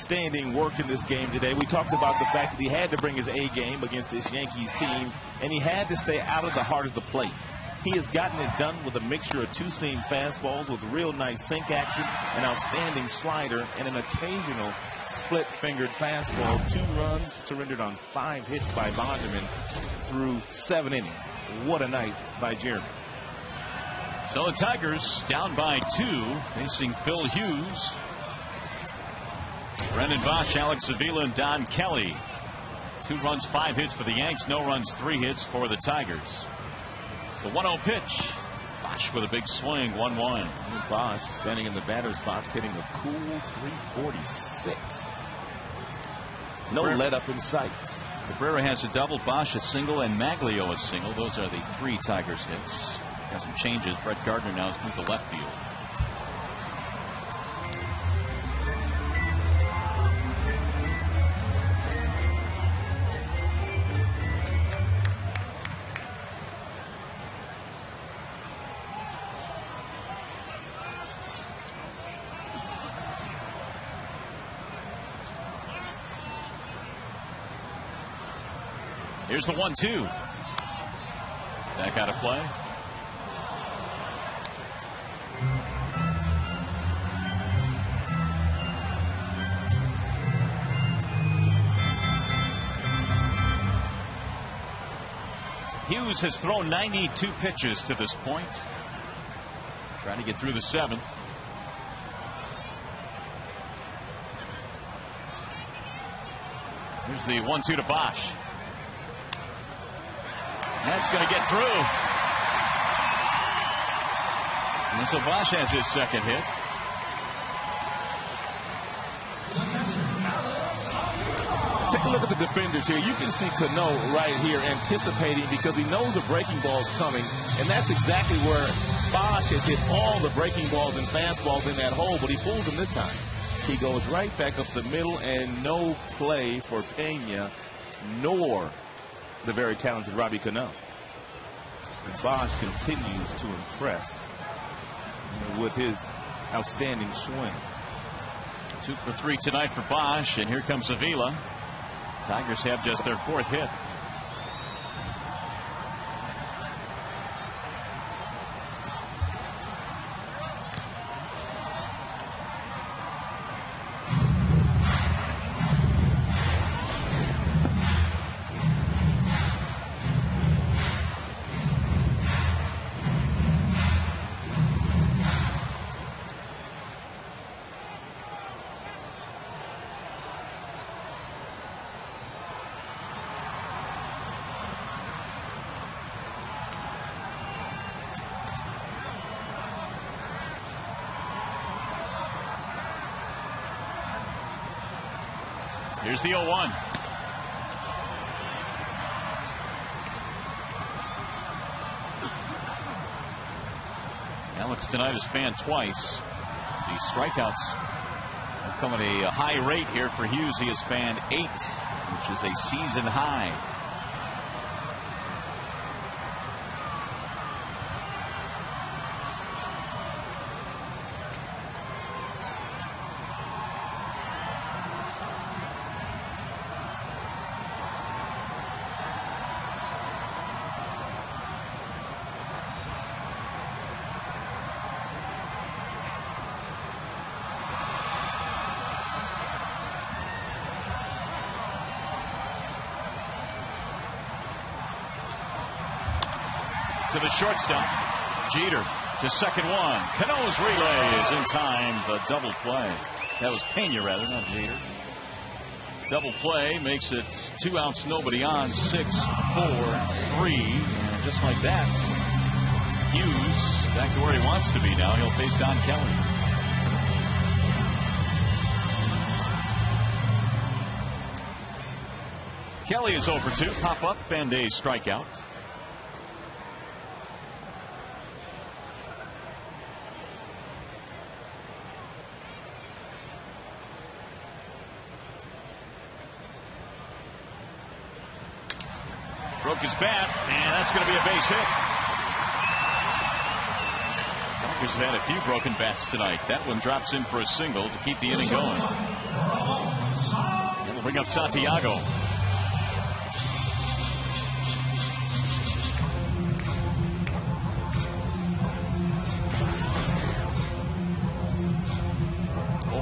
Outstanding work in this game today. We talked about the fact that he had to bring his A game against this Yankees team, and he had to stay out of the heart of the plate. He has gotten it done with a mixture of two-seam fastballs with real nice sink action, an outstanding slider, and an occasional split-fingered fastball. 2 runs surrendered on 5 hits by Bonderman through 7 innings. What a night by Jeremy. So the Tigers down by 2, facing Phil Hughes, Brendan Bosch, Alex Avila, and Don Kelly. 2 runs, 5 hits for the Yanks. No runs, 3 hits for the Tigers. The 1-0 pitch. Bosch with a big swing, 1-1. Bosch standing in the batter's box, hitting a cool .346. No let up in sight. Cabrera has a double, Bosch a single, and Maglio a single. Those are the 3 Tigers hits. Got some changes. Brett Gardner now has moved to left field. Here's the 1-2. Back out of play. Hughes has thrown 92 pitches to this point. Trying to get through the 7th. Here's the 1-2 to Bosch. That's going to get through. And so Bosch has his second hit. Take a look at the defenders here. You can see Cano right here anticipating because he knows a breaking ball is coming, and that's exactly where Bosch has hit all the breaking balls and fastballs in that hole, but he fools him this time. He goes right back up the middle, and no play for Pena, nor the very talented Robbie Cano. And Bosch continues to impress with his outstanding swing. 2 for 3 tonight for Bosch, and here comes Avila. Tigers have just their 4th hit. Here's the 0-1. Alex tonight has fanned twice. The strikeouts have come at a high rate here for Hughes. He has fanned 8, which is a season high. To the shortstop. Jeter to second one. Cano's relay is in time. The double play. That was Pena, rather, not Jeter. Double play makes it 2 outs, nobody on. 6-4-3. And just like that, Hughes back to where he wants to be now. He'll face Don Kelly. Kelly is over 2. Pop up and a strikeout. Broke his bat, and that's going to be a base hit. Tigers have had a few broken bats tonight. That one drops in for a single to keep the inning going. It'll bring up Santiago.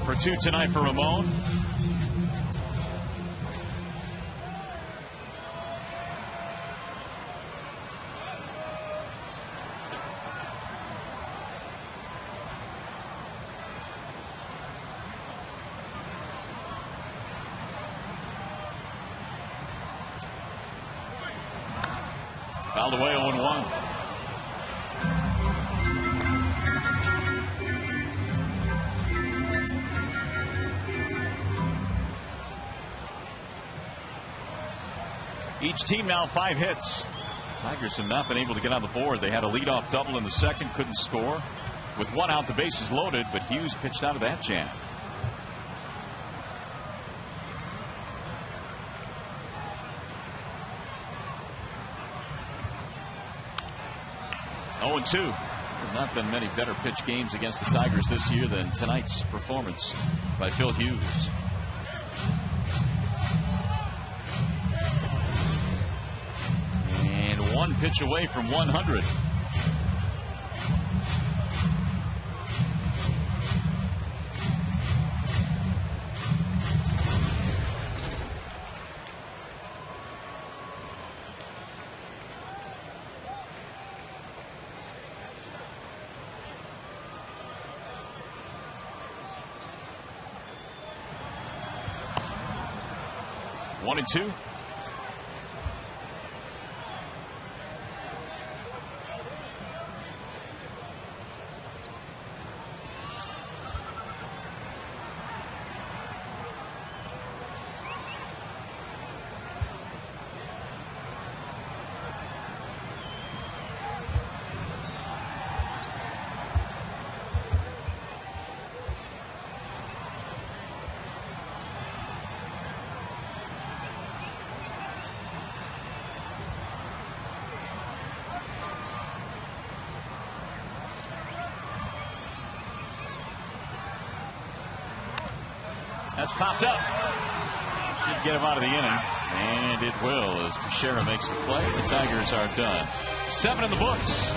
For 2 tonight for Ramon. Fouled away 0-1. Each team now 5 hits. Tigers have not been able to get on the board. They had a leadoff double in the second, couldn't score. With 1 out, the bases loaded, but Hughes pitched out of that jam. Oh, 2. There have not been many better pitch games against the Tigers this year than tonight's performance by Phil Hughes. And 1 pitch away from 100. 1-2. That's popped up. Should get him out of the inning. And it will as Teixeira makes the play. The Tigers are done. 7 in the books.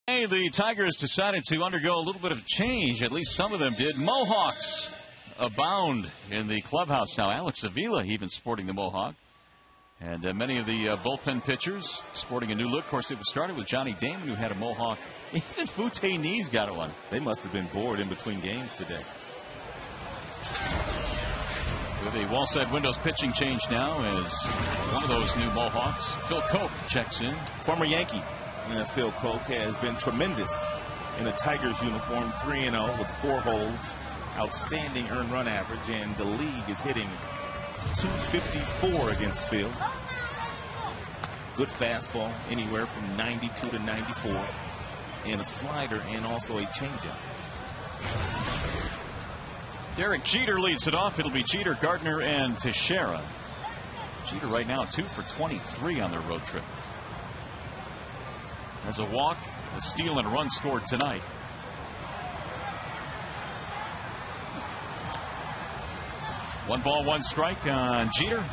The Tigers decided to undergo a little bit of change. At least some of them did. Mohawks abound in the clubhouse now. Alex Avila even sporting the Mohawk. And many of the bullpen pitchers sporting a new look. Of course, it was started with Johnny Damon, who had a Mohawk. Even Fouteini's got one. They must have been bored in between games today. With a wall-side windows pitching change now as one of those new Mohawks. Phil Cope checks in. Former Yankee. And Phil Coke has been tremendous in a Tigers uniform, 3-0 with 4 holds, outstanding earned run average, and the league is hitting .254 against Phil. Good fastball, anywhere from 92 to 94, and a slider and also a changeup. Derek Jeter leads it off. It'll be Jeter, Gardner, and Teixeira. Jeter right now 2 for 23 on their road trip. There's a walk, a steal, and a run scored tonight. One ball, one strike on Jeter.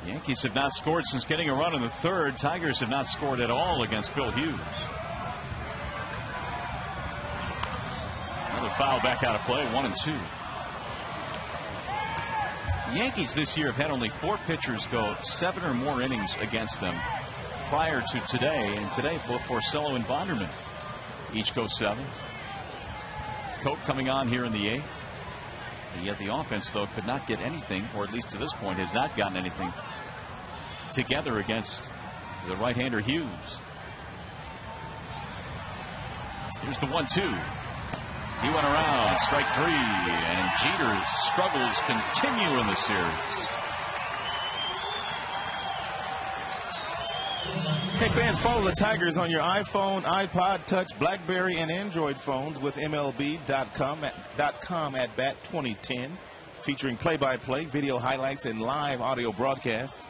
Yankees have not scored since getting a run in the third. Tigers have not scored at all against Phil Hughes. Foul back out of play, 1-2. The Yankees this year have had only 4 pitchers go 7 or more innings against them prior to today. And today, both Porcello and Bonderman each go 7. Cope coming on here in the 8th. And yet the offense, though, could not get anything, or at least to this point has not gotten anything together against the right-hander Hughes. Here's the 1-2. He went around, strike 3, and Jeter's struggles continue in the series. Hey fans, follow the Tigers on your iPhone, iPod Touch, BlackBerry, and Android phones with MLB.com at Bat 2010, featuring play-by-play, video highlights, and live audio broadcast.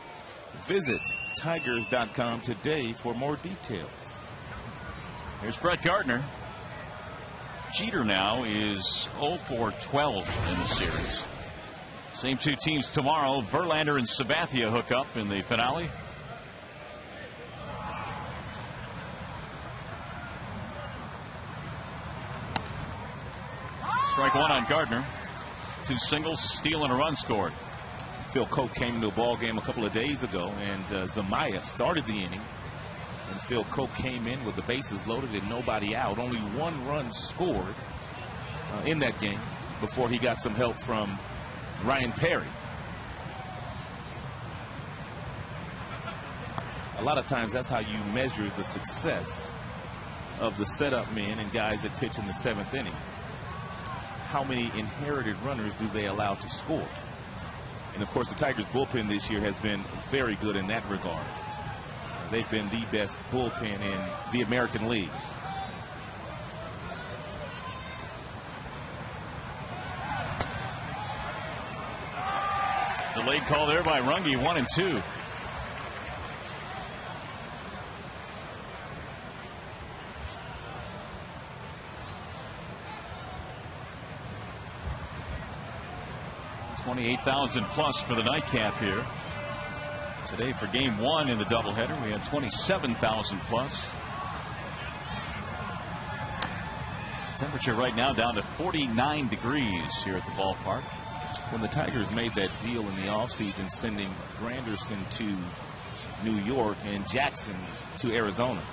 Visit Tigers.com today for more details. Here's Brett Gardner. Jeter now is 0 for 12 in the series. Same two teams tomorrow. Verlander and Sabathia hook up in the finale. Strike 1 on Gardner. 2 singles, a steal, and a run scored. Phil Coke came into a ball game a couple of days ago, and Zamaya started the inning. And Phil Coke came in with the bases loaded and nobody out. Only 1 run scored in that game before he got some help from Ryan Perry. A lot of times that's how you measure the success of the setup men and guys that pitch in the 7th inning. How many inherited runners do they allow to score? And of course the Tigers bullpen this year has been very good in that regard. They've been the best bullpen in the American League. Delayed call there by Runge, 1-2. $28,000 plus for the nightcap here. Today for game 1 in the doubleheader, we had 27,000 plus. Temperature right now down to 49 degrees here at the ballpark. When the Tigers made that deal in the offseason, sending Granderson to New York and Jackson to Arizona,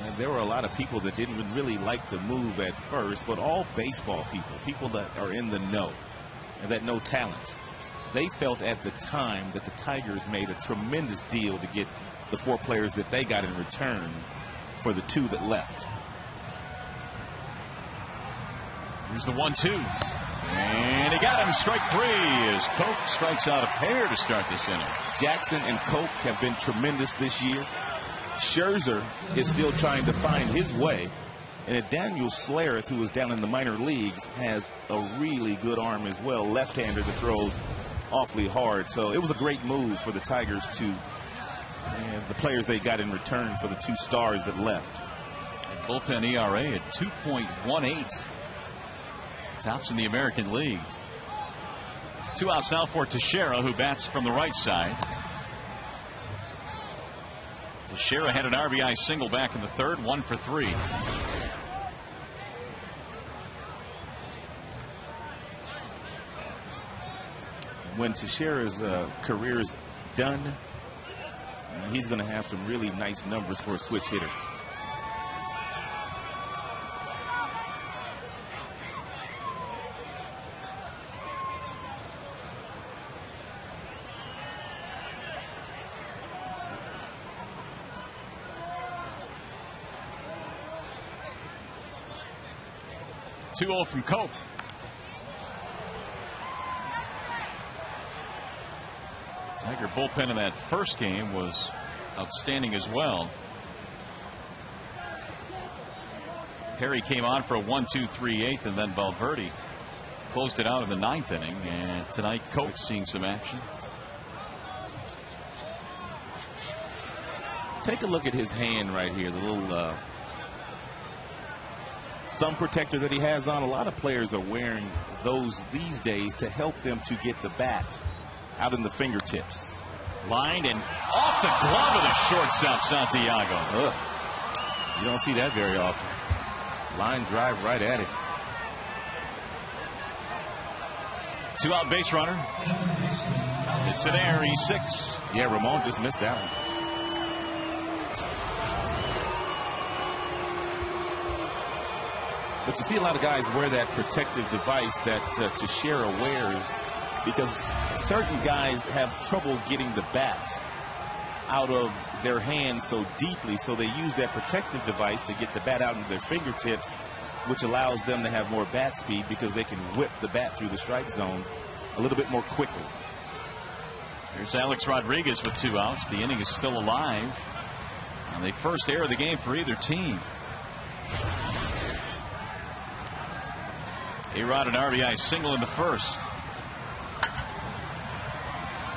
and there were a lot of people that didn't really like the move at first, but all baseball people that are in the know and that know talent, they felt at the time that the Tigers made a tremendous deal to get the 4 players that they got in return for the 2 that left. Here's the 1-2. And he got him. Strike 3 as Coke strikes out a pair to start this inning. Jackson and Coke have been tremendous this year. Scherzer is still trying to find his way. And Daniel Slareth, who is down in the minor leagues, has a really good arm as well. Left-hander that throws awfully hard. So it was a great move for the Tigers to the players they got in return for the 2 stars that left. And bullpen ERA at 2.18. Tops in the American League. 2 outs now for Teixeira, who bats from the right side. Teixeira had an RBI single back in the 3rd, 1 for 3. When Teixeira's career is done, he's going to have some really nice numbers for a switch hitter. Two-0 from Coke. Tiger bullpen in that first game was outstanding as well. Perry came on for a 1-2-3-8, and then Valverde closed it out in the 9th inning. And tonight Coke seeing some action. Take a look at his hand right here, the little thumb protector that he has on. A lot of players are wearing those these days to help them to get the bat out in the fingertips. Lined and off the glove of the shortstop, Santiago. Ugh. You don't see that very often. Line drive right at it. 2-out base runner. It's an error. He's 6. Yeah, Ramon just missed that one. But you see a lot of guys wear that protective device that Teixeira wears, because certain guys have trouble getting the bat out of their hands so deeply, so they use that protective device to get the bat out into their fingertips which allows them to have more bat speed because they can whip the bat through the strike zone a little bit more quickly. Here's Alex Rodriguez with 2 outs. The inning is still alive. And the first error of the game for either team. A-Rod, an RBI single in the first.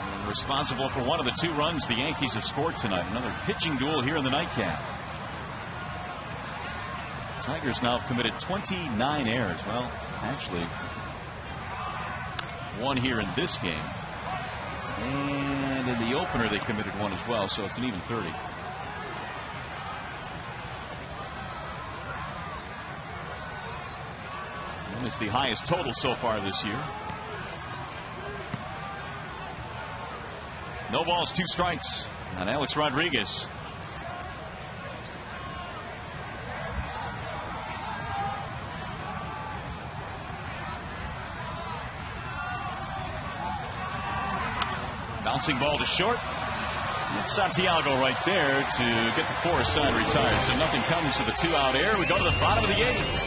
And responsible for one of the 2 runs the Yankees have scored tonight. Another pitching duel here in the nightcap. Tigers now have committed 29 errors. Well, actually, 1 here in this game. And in the opener, they committed 1 as well, so it's an even 30. And it's the highest total so far this year. No balls, 2 strikes on Alex Rodriguez. Bouncing ball to short. And Santiago right there to get the Forest side retired. So nothing comes to the 2-out error. We go to the bottom of the 8th.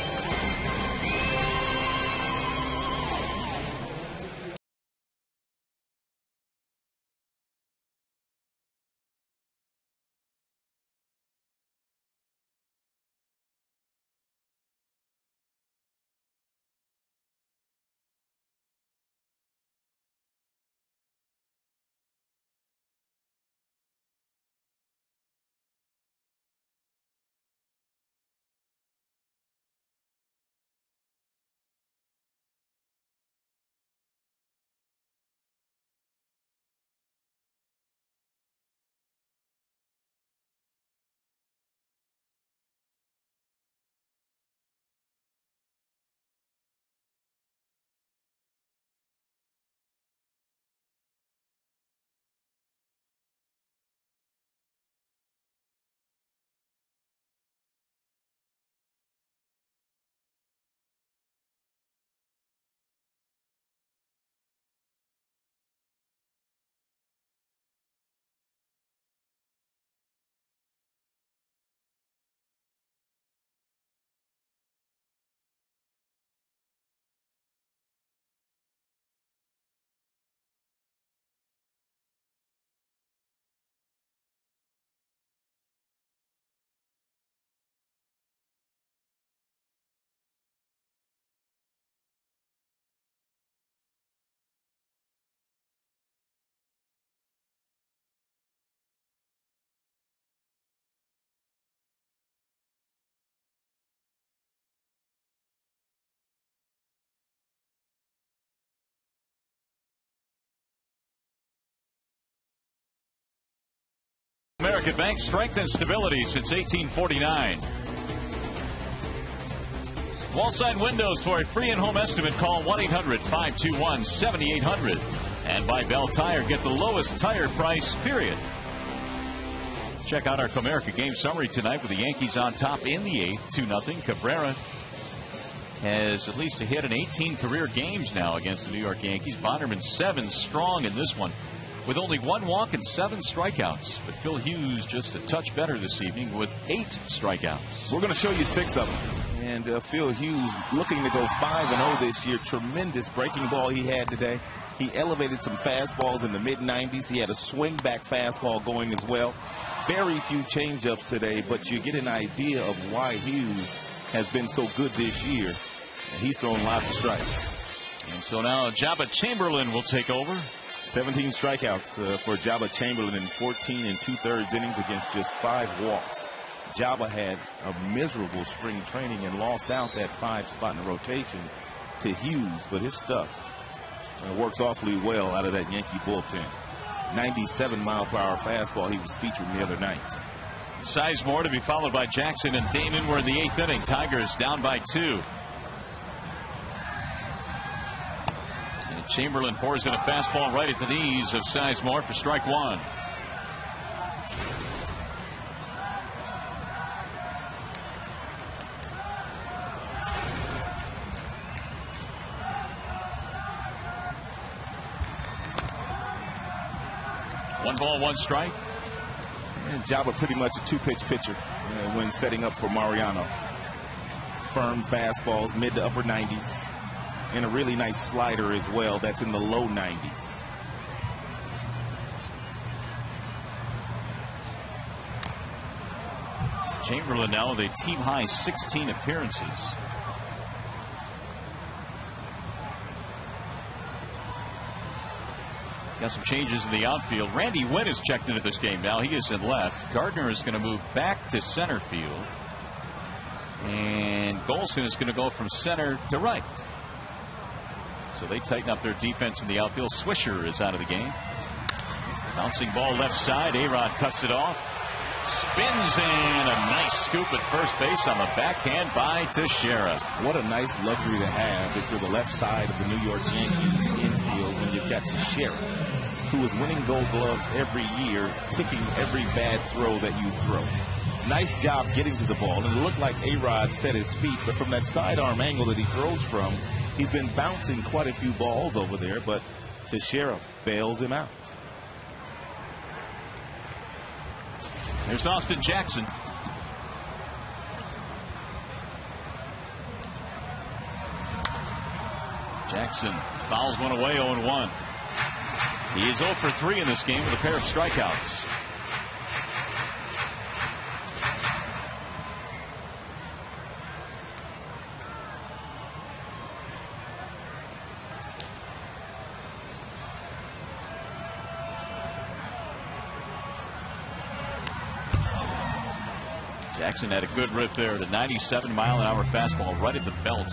American Bank, strength and stability since 1849. Wallside Windows, for a free in-home estimate, call 1-800-521-7800. And by Bell Tire, get the lowest tire price, period. Let's check out our Comerica game summary tonight with the Yankees on top in the 8th, 2-0. Cabrera has at least hit in 18 career games now against the New York Yankees. Bonderman 7 strong in this one, with only 1 walk and 7 strikeouts. But Phil Hughes just a touch better this evening with 8 strikeouts. We're going to show you 6 of them. And Phil Hughes looking to go 5-0 this year. Tremendous breaking ball he had today. He elevated some fastballs in the mid-90s. He had a swing-back fastball going as well. Very few changeups today, but you get an idea of why Hughes has been so good this year. And he's thrown lots of strikes. And so now Jabba Chamberlain will take over. 17 strikeouts for Jabba Chamberlain in 14 2/3 innings against just 5 walks. Jabba had a miserable spring training and lost out that 5 spot in the rotation to Hughes, but his stuff works awfully well out of that Yankee bullpen. 97-mile-per-hour fastball he was featured the other night. Sizemore to be followed by Jackson and Damon. We're in the 8th inning. Tigers down by 2. And Chamberlain pours in a fastball right at the knees of Sizemore for strike 1. One ball, 1 strike. And Jabba pretty much a 2-pitch pitcher when setting up for Mariano. firm fastballs, mid to upper 90s, and a really nice slider as well that's in the low 90s. Chamberlain now with a team-high 16 appearances. Got some changes in the outfield. Randy Wynn is checked into this game now. He is in left. Gardner is going to move back to center field. And Golson is going to go from center to right. So they tighten up their defense in the outfield. Swisher is out of the game. Bouncing ball left side. A-Rod cuts it off. Spins in a nice scoop at first base on the backhand by Teixeira. What a nice luxury to have if you're the left side of the New York Yankees infield when you've got Teixeira, who is winning Gold Gloves every year, picking every bad throw that you throw. Nice job getting to the ball, and it looked like A-Rod set his feet, but from that sidearm angle that he throws from, he's been bouncing quite a few balls over there, but Teixeira bails him out. There's Austin Jackson. Jackson fouls one away, 0-1. He is 0 for 3 in this game with a pair of strikeouts. Jackson had a good rip there at a 97-mile-an-hour fastball right at the belt.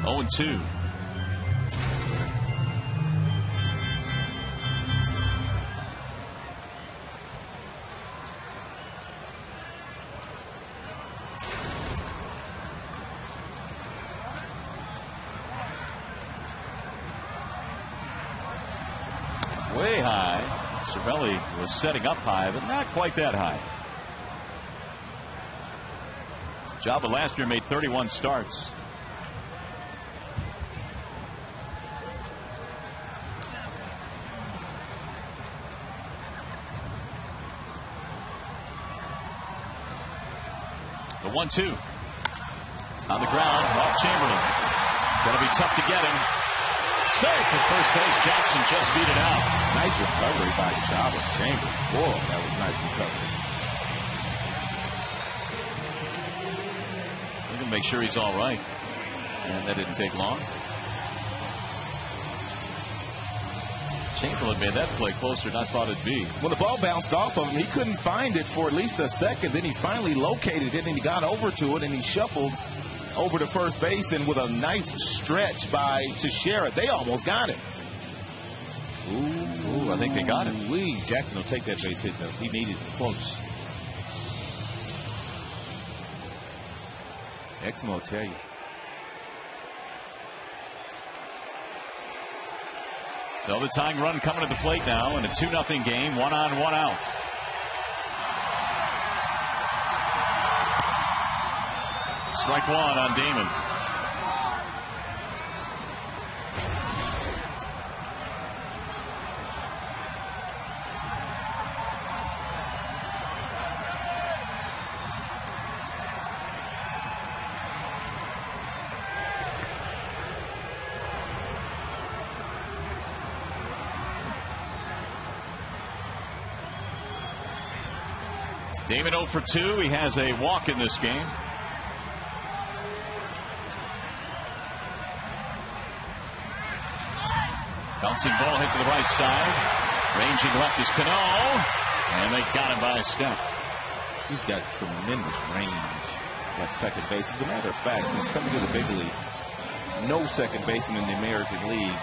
0-2. Way high. Cervelli was setting up high, but not quite that high. Jabba last year made 31 starts. The 1-2 on the ground off Chamberlain. Gonna be tough to get him. Safe at first base. Jackson just beat it out. Nice recovery by Jabba. Chamberlain. Boy, that was nice recovery. Make sure he's all right, and that didn't take long. Chamberlain made that play closer than I thought it'd be. Well, the ball bounced off of him. He couldn't find it for at least a second. Then he finally located it, and he got over to it, and he shuffled over to first base, and with a nice stretch by Teixeira, they almost got him. Ooh, I think they got him. Jackson will take that base hit, though. He needed it close. Exmo will tell you. So the tying run coming to the plate now in a 2-0 game, 1 on, 1 out. Strike 1 on Damon. Damon 0 for 2. He has a walk in this game. Bouncing ball hit to the right side. Ranging left is Cano. And they got him by a step. He's got tremendous range at second base. As a matter of fact, since coming to the big leagues, no second baseman in the American League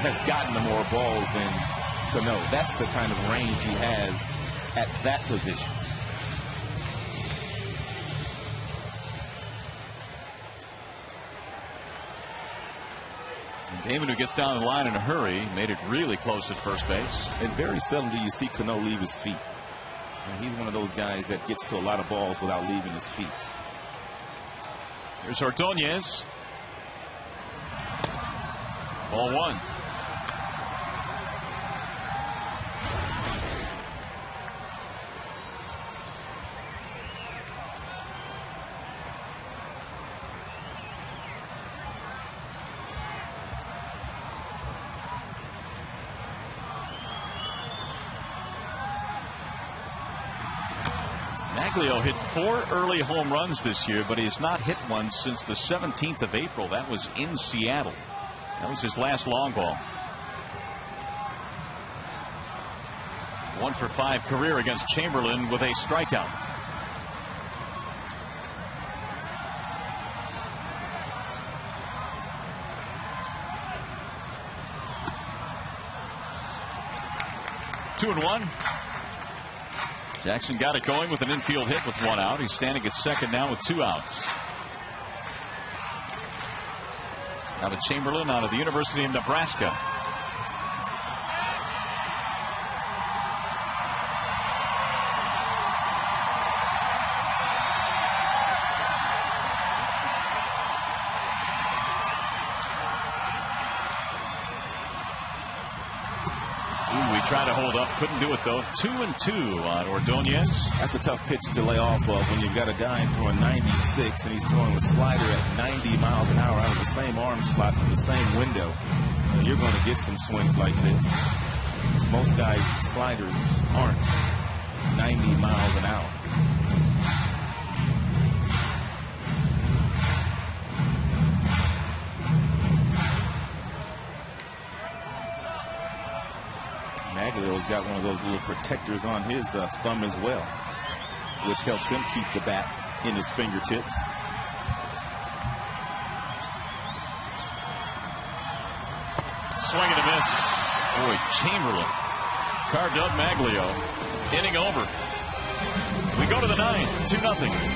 has gotten to more balls than Cano. That's the kind of range he has at that position. Damon, who gets down the line in a hurry, made it really close at first base. And very seldom do you see Cano leave his feet. And he's one of those guys that gets to a lot of balls without leaving his feet. Here's Ordonez. Ball 1. Maglio hit 4 early home runs this year, but he has not hit one since the 17th of April. That was in Seattle. That was his last long ball. 1 for 5 career against Chamberlain with a strikeout. Two and one. Jackson got it going with an infield hit with 1 out. He's standing at second now with 2 outs. Now to Chamberlain out of the University of Nebraska. Try to hold up, couldn't do it though. 2-2 on Ordonez. That's a tough pitch to lay off of when you've got a guy throwing 96 and he's throwing a slider at 90 miles an hour out of the same arm slot from the same window. You're going to get some swings like this. Most guys' sliders aren't 90 miles an hour. Maglio's got one of those little protectors on his thumb as well, which helps him keep the bat in his fingertips. Swing and a miss. Boy, Chamberlain carved up Maglio. Inning over. We go to the 9th, 2-0.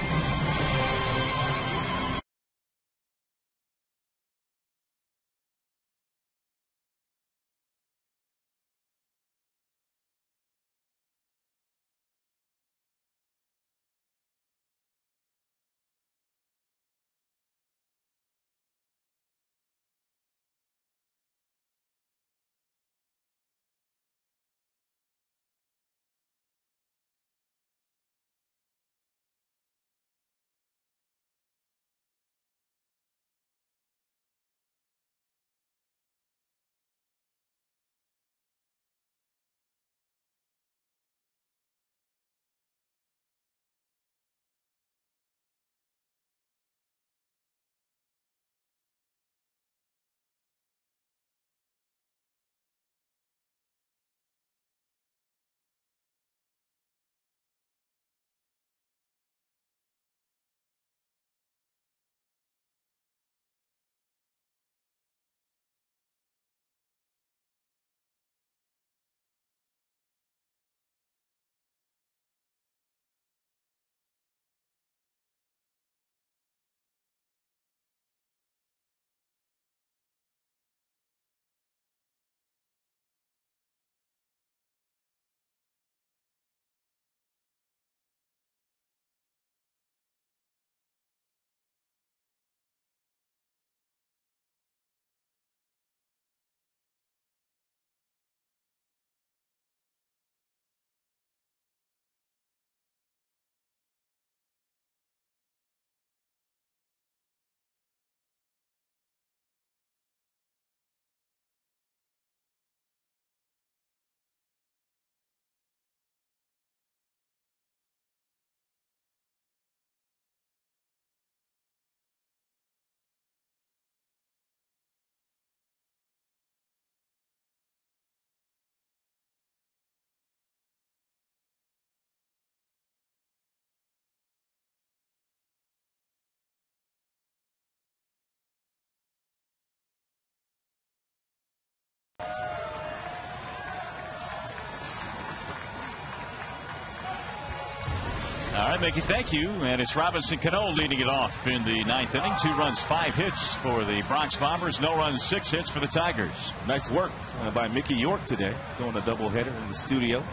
All right, Mickey, thank you. And it's Robinson Cano leading it off in the 9th inning. 2 runs, 5 hits for the Bronx Bombers. No runs, 6 hits for the Tigers. Nice work by Mickey York today, doing a doubleheader in the studio.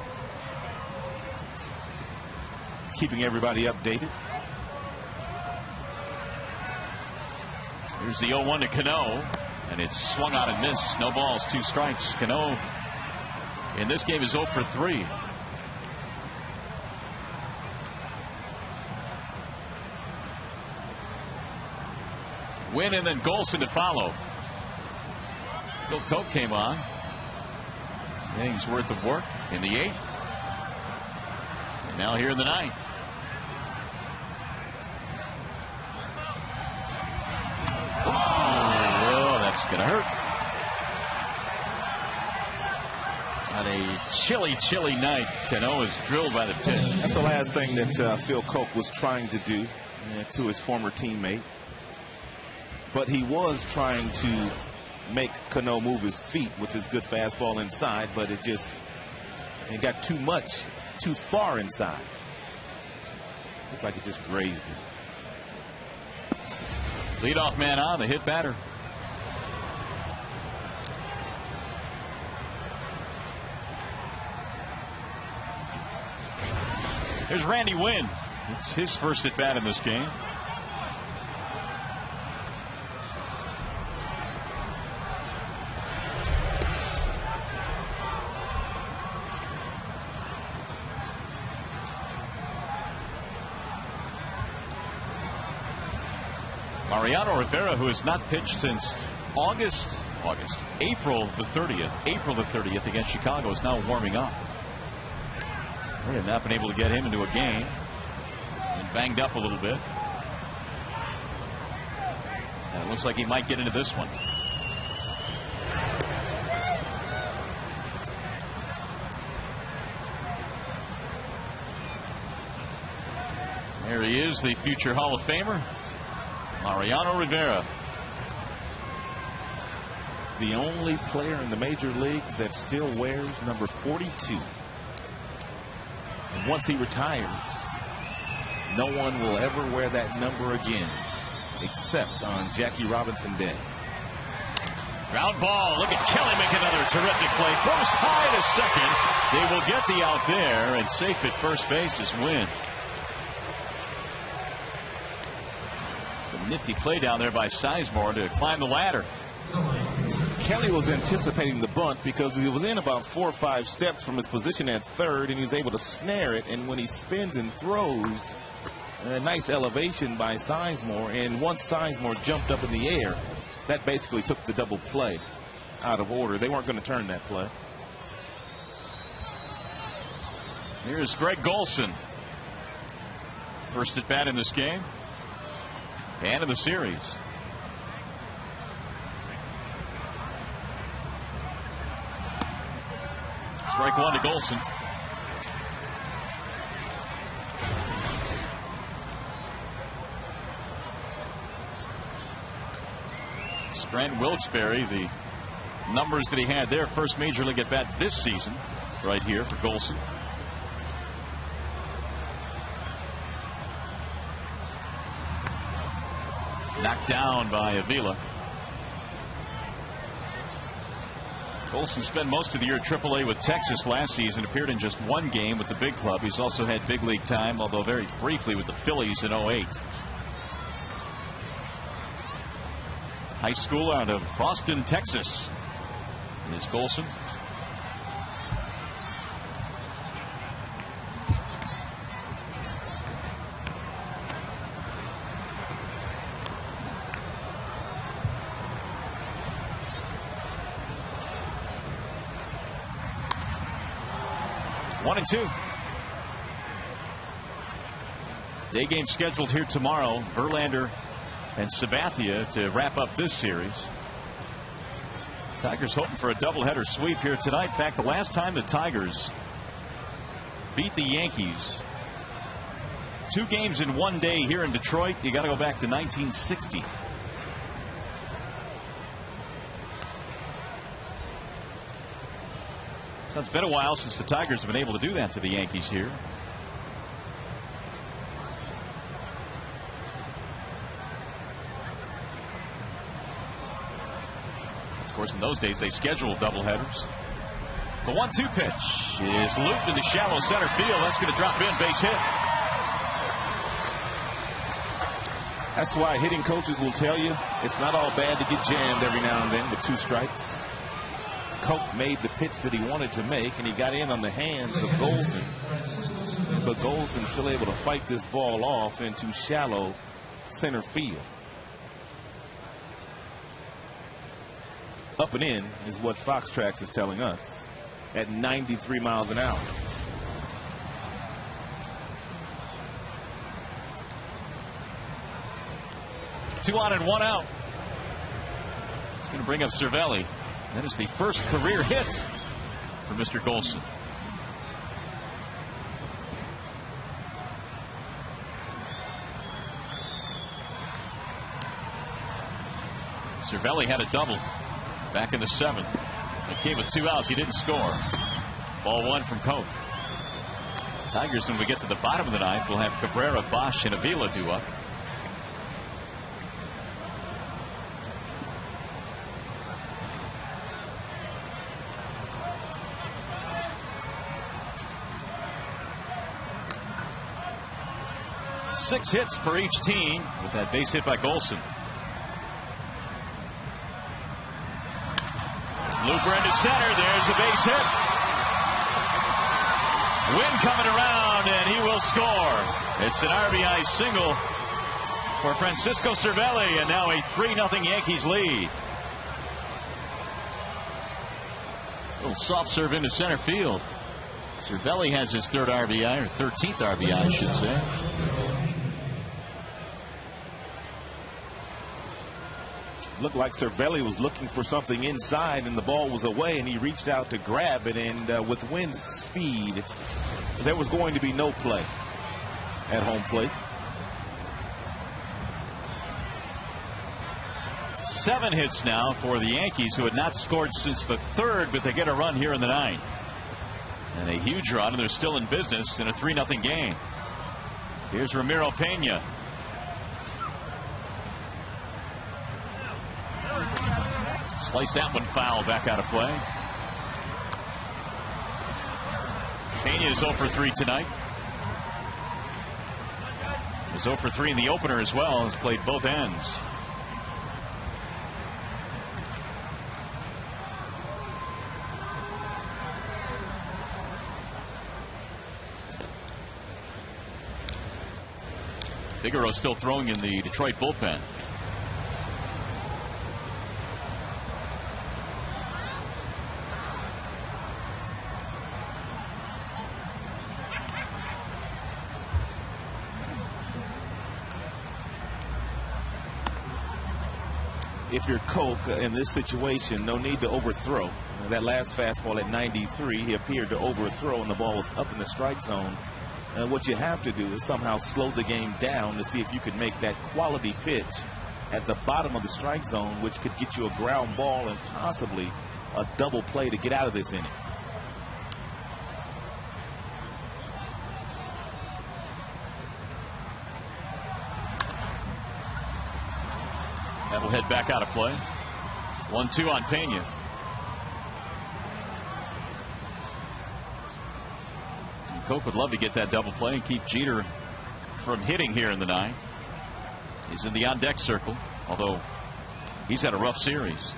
Keeping everybody updated. Here's the 0-1 to Cano, and it's swung out and missed. No balls, 2 strikes. Cano in this game is 0 for 3. Win and then Golson to follow. Phil Coke came on. Innings worth of work in the 8th. And now here in the 9th. to hurt. On a chilly, chilly night, Cano is drilled by the pitch. That's the last thing that Phil Koch was trying to do to his former teammate. But he was trying to make Cano move his feet with his good fastball inside, but it got too far inside. Looked like it just grazed him. Leadoff man on, the hit batter. Here's Randy Wynn. It's his first at bat in this game. Mariano Rivera, who has not pitched since April the 30th against Chicago, is now warming up. They have not been able to get him into a game. And banged up a little bit. And it looks like he might get into this one. There he is, the future Hall of Famer, Mariano Rivera. The only player in the major leagues that still wears number 42. And once he retires, no one will ever wear that number again, except on Jackie Robinson Day. Ground ball. Look at Kelly make another terrific play. Throws high to second. They will get the out there, and safe at first base is Wynn. A nifty play down there by Sizemore to climb the ladder. Kelly was anticipating the bunt because he was in about 4 or 5 steps from his position at third, and he was able to snare it. And when he spins and throws, a nice elevation by Sizemore, and once Sizemore jumped up in the air, that basically took the double play out of order. They weren't going to turn that play. Here's Greg Golson. First at bat in this game and in the series. Strike one to Golson. Grant Wilkes-Barre, the numbers that he had there, first major league at bat this season, right here for Golson. Knocked down by Avila. Golson spent most of the year at AAA with Texas last season, appeared in just one game with the big club. He's also had big league time, although very briefly with the Phillies in 08. High school out of Austin, Texas. Is Golson. One and two. Day game scheduled here tomorrow. Verlander and Sabathia to wrap up this series. Tigers hoping for a doubleheader sweep here tonight. In fact, the last time the Tigers beat the Yankees 2 games in one day here in Detroit, you got to go back to 1960. So it's been a while since the Tigers have been able to do that to the Yankees here. Of course, in those days, they scheduled doubleheaders. The 1-2 pitch is looped into shallow center field. That's going to drop in, base hit. That's why hitting coaches will tell you it's not all bad to get jammed every now and then with 2 strikes. Koch made the pitch that he wanted to make, and he got in on the hands of Golson. But Golson still able to fight this ball off into shallow center field. Up and in is what Fox Tracks is telling us at 93 miles an hour. Two on and one out. going to bring up Cervelli. That is the first career hit for Mr. Golson. Cervelli had a double back in the 7th. It came with 2 outs. He didn't score. Ball 1 from Cope. Tigers, when we get to the bottom of the 9th, will have Cabrera, Bosch, and Avila due up. Six hits for each team with that base hit by Golson. Looper into center. There's a base hit. Wynn coming around, and he will score. It's an RBI single for Francisco Cervelli, and now a 3-0 Yankees lead. A little soft serve into center field. Cervelli has his 3rd RBI, or 13th RBI, I should say. Looked like Cervelli was looking for something inside, and the ball was away, and he reached out to grab it, and with Wynn's speed, there was going to be no play at home plate. 7 hits now for the Yankees, who had not scored since the 3rd, but they get a run here in the 9th. And a huge run, and they're still in business in a 3-0 game. Here's Ramiro Pena. Slice that one foul, back out of play. Pena is 0 for 3 tonight. He was 0 for 3 in the opener as well. Has played both ends. Figueroa still throwing in the Detroit bullpen. If you're Coke in this situation, no need to overthrow. That last fastball at 93, he appeared to overthrow, and the ball was up in the strike zone. And what you have to do is somehow slow the game down to see if you could make that quality pitch at the bottom of the strike zone, which could get you a ground ball and possibly a double play to get out of this inning. That will head back out of play. 1-2 on Pena. And Coke would love to get that double play and keep Jeter from hitting here in the 9th. He's in the on-deck circle, although he's had a rough series.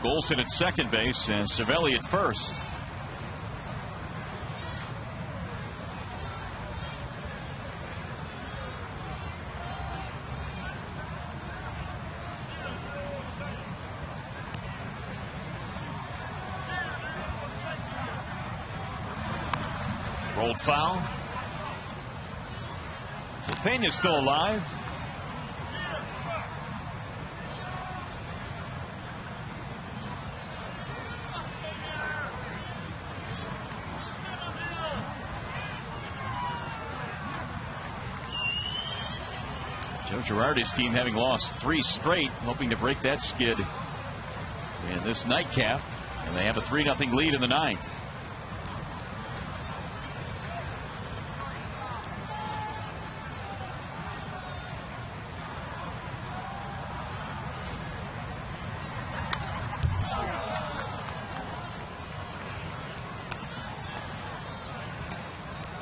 Golson at second base and Cervelli at first. Rolled foul. So Pena's still alive. Joe Girardi's team having lost 3 straight, hoping to break that skid in this nightcap, and they have a 3-0 lead in the 9th.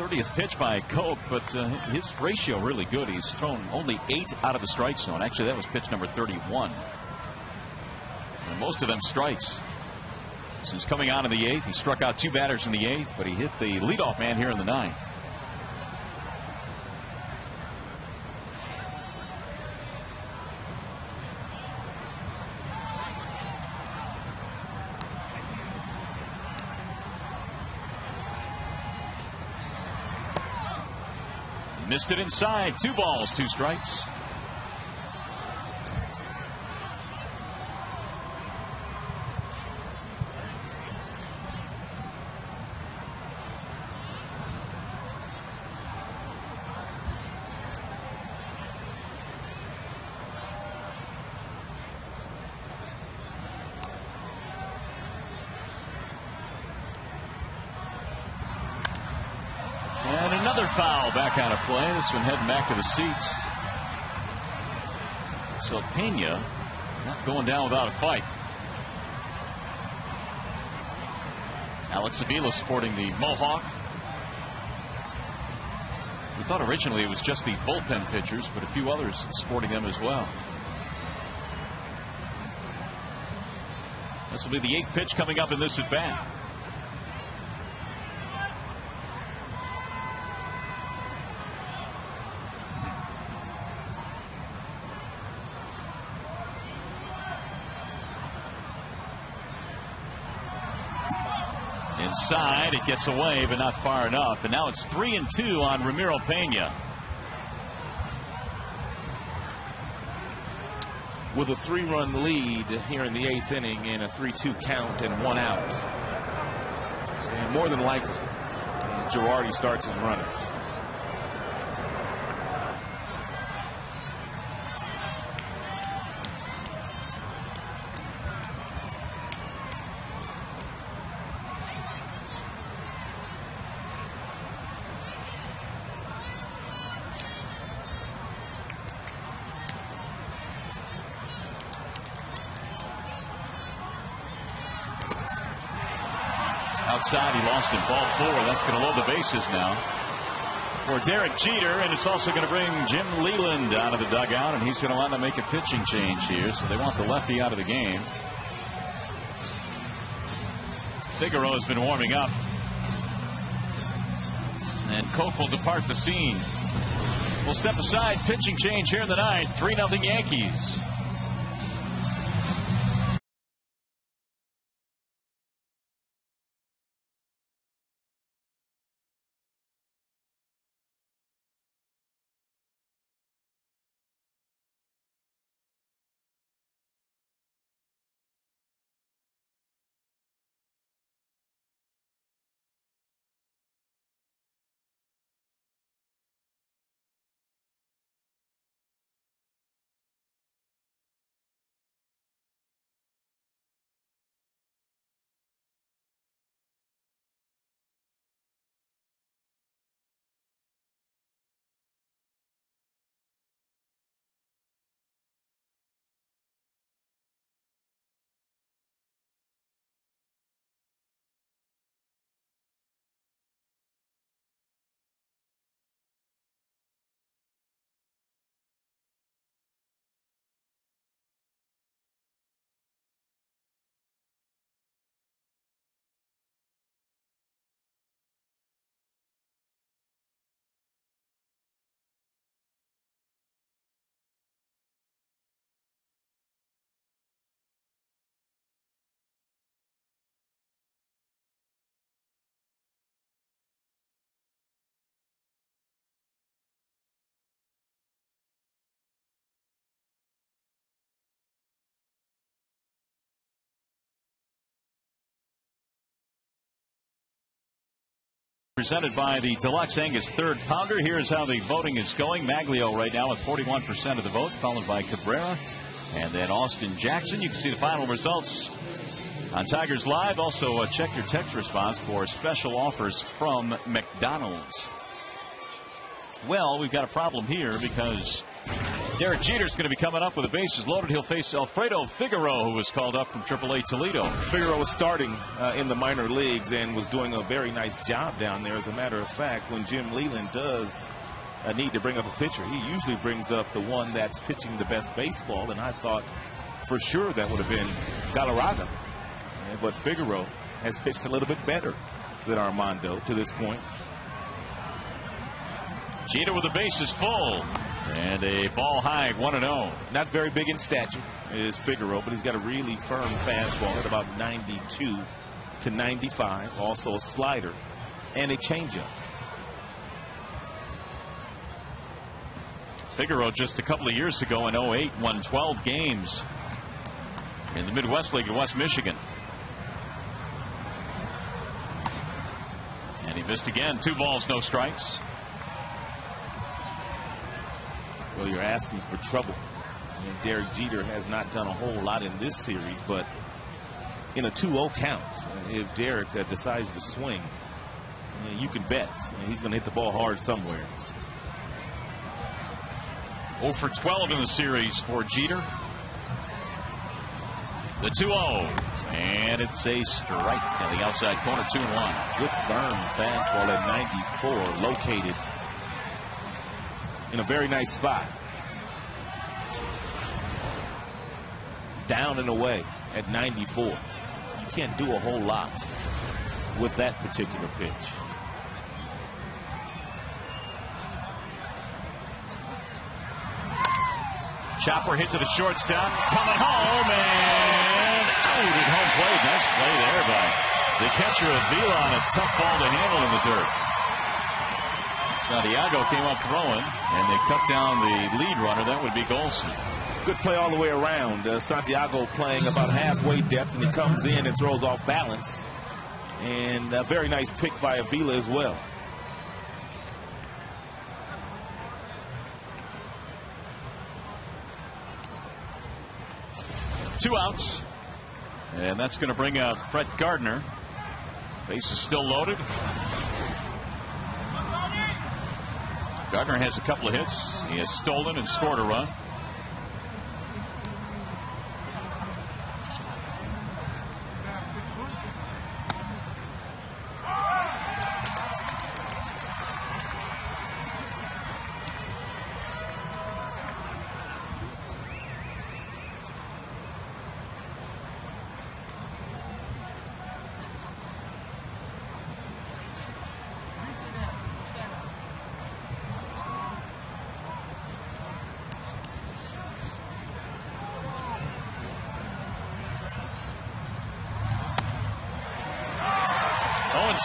30th pitch by Cope, but his ratio really good. He's thrown only 8 out of the strike zone. Actually, that was pitch number 31. And most of them strikes. Since coming on in the 8th, he struck out 2 batters in the 8th, but he hit the leadoff man here in the 9th. Missed it inside. 2 balls, 2 strikes. And another foul back out of play. This one heading back to the seats. So Pena not going down without a fight. Alex Avila sporting the mohawk. We thought originally it was just the bullpen pitchers, but a few others sporting them as well. This will be the 8th pitch coming up in this at bat. Inside, it gets away, but not far enough. And now it's 3-2 on Ramiro Pena. With a 3-run lead here in the 8th inning and a 3-2 count and 1 out. And more than likely, Girardi starts his runners. Outside, he lost in ball 4. That's going to load the bases now for Derek Jeter, and it's also going to bring Jim Leland out of the dugout, and he's going to want to make a pitching change here. So they want the lefty out of the game. Figueroa has been warming up, and Cope will depart the scene. We'll step aside. Pitching change here in the 9th. 3-0 Yankees. Presented by the Deluxe Angus Third Pounder. Here's how the voting is going. Maglio right now with 41% of the vote, followed by Cabrera and then Austin Jackson. You can see the final results on Tigers Live. Also, check your text response for special offers from McDonald's. Well, we've got a problem here because Derek Jeter's going to be coming up with the bases loaded. He'll face Alfredo Figueroa, who was called up from AAA Toledo. Figueroa was starting in the minor leagues and was doing a very nice job down there. As a matter of fact, when Jim Leland does need to bring up a pitcher, he usually brings up the one that's pitching the best baseball, and I thought for sure that would have been Galarraga. But Figueroa has pitched a little bit better than Armando to this point. Jeter with the bases full. And a ball high, 1-0. Not very big in stature is Figueroa, but he's got a really firm fastball at about 92 to 95. Also a slider and a changeup. Figueroa just a couple of years ago in 08 won 12 games in the Midwest League in West Michigan. And he missed again. 2 balls, no strikes. Well, you're asking for trouble. And Derek Jeter has not done a whole lot in this series, but in a 2-0 count, if Derek decides to swing, you can bet he's going to hit the ball hard somewhere. 0 for 12 in the series for Jeter. The 2-0. And it's a strike on the outside corner, 2-1. Good firm fastball at 94, located in a very nice spot. Down and away at 94. You can't do a whole lot with that particular pitch. Chopper hit to the shortstop, coming home, and out at home plate. Nice play there by the catcher Avila on a tough ball to handle in the dirt. Santiago came up throwing, and they cut down the lead runner. That would be Golson. Good play all the way around. Santiago playing about halfway depth, and he comes in and throws off balance. And a very nice pick by Avila as well. Two outs. And that's going to bring out Brett Gardner. Base is still loaded. Gardner has a couple of hits. He has stolen and scored a run.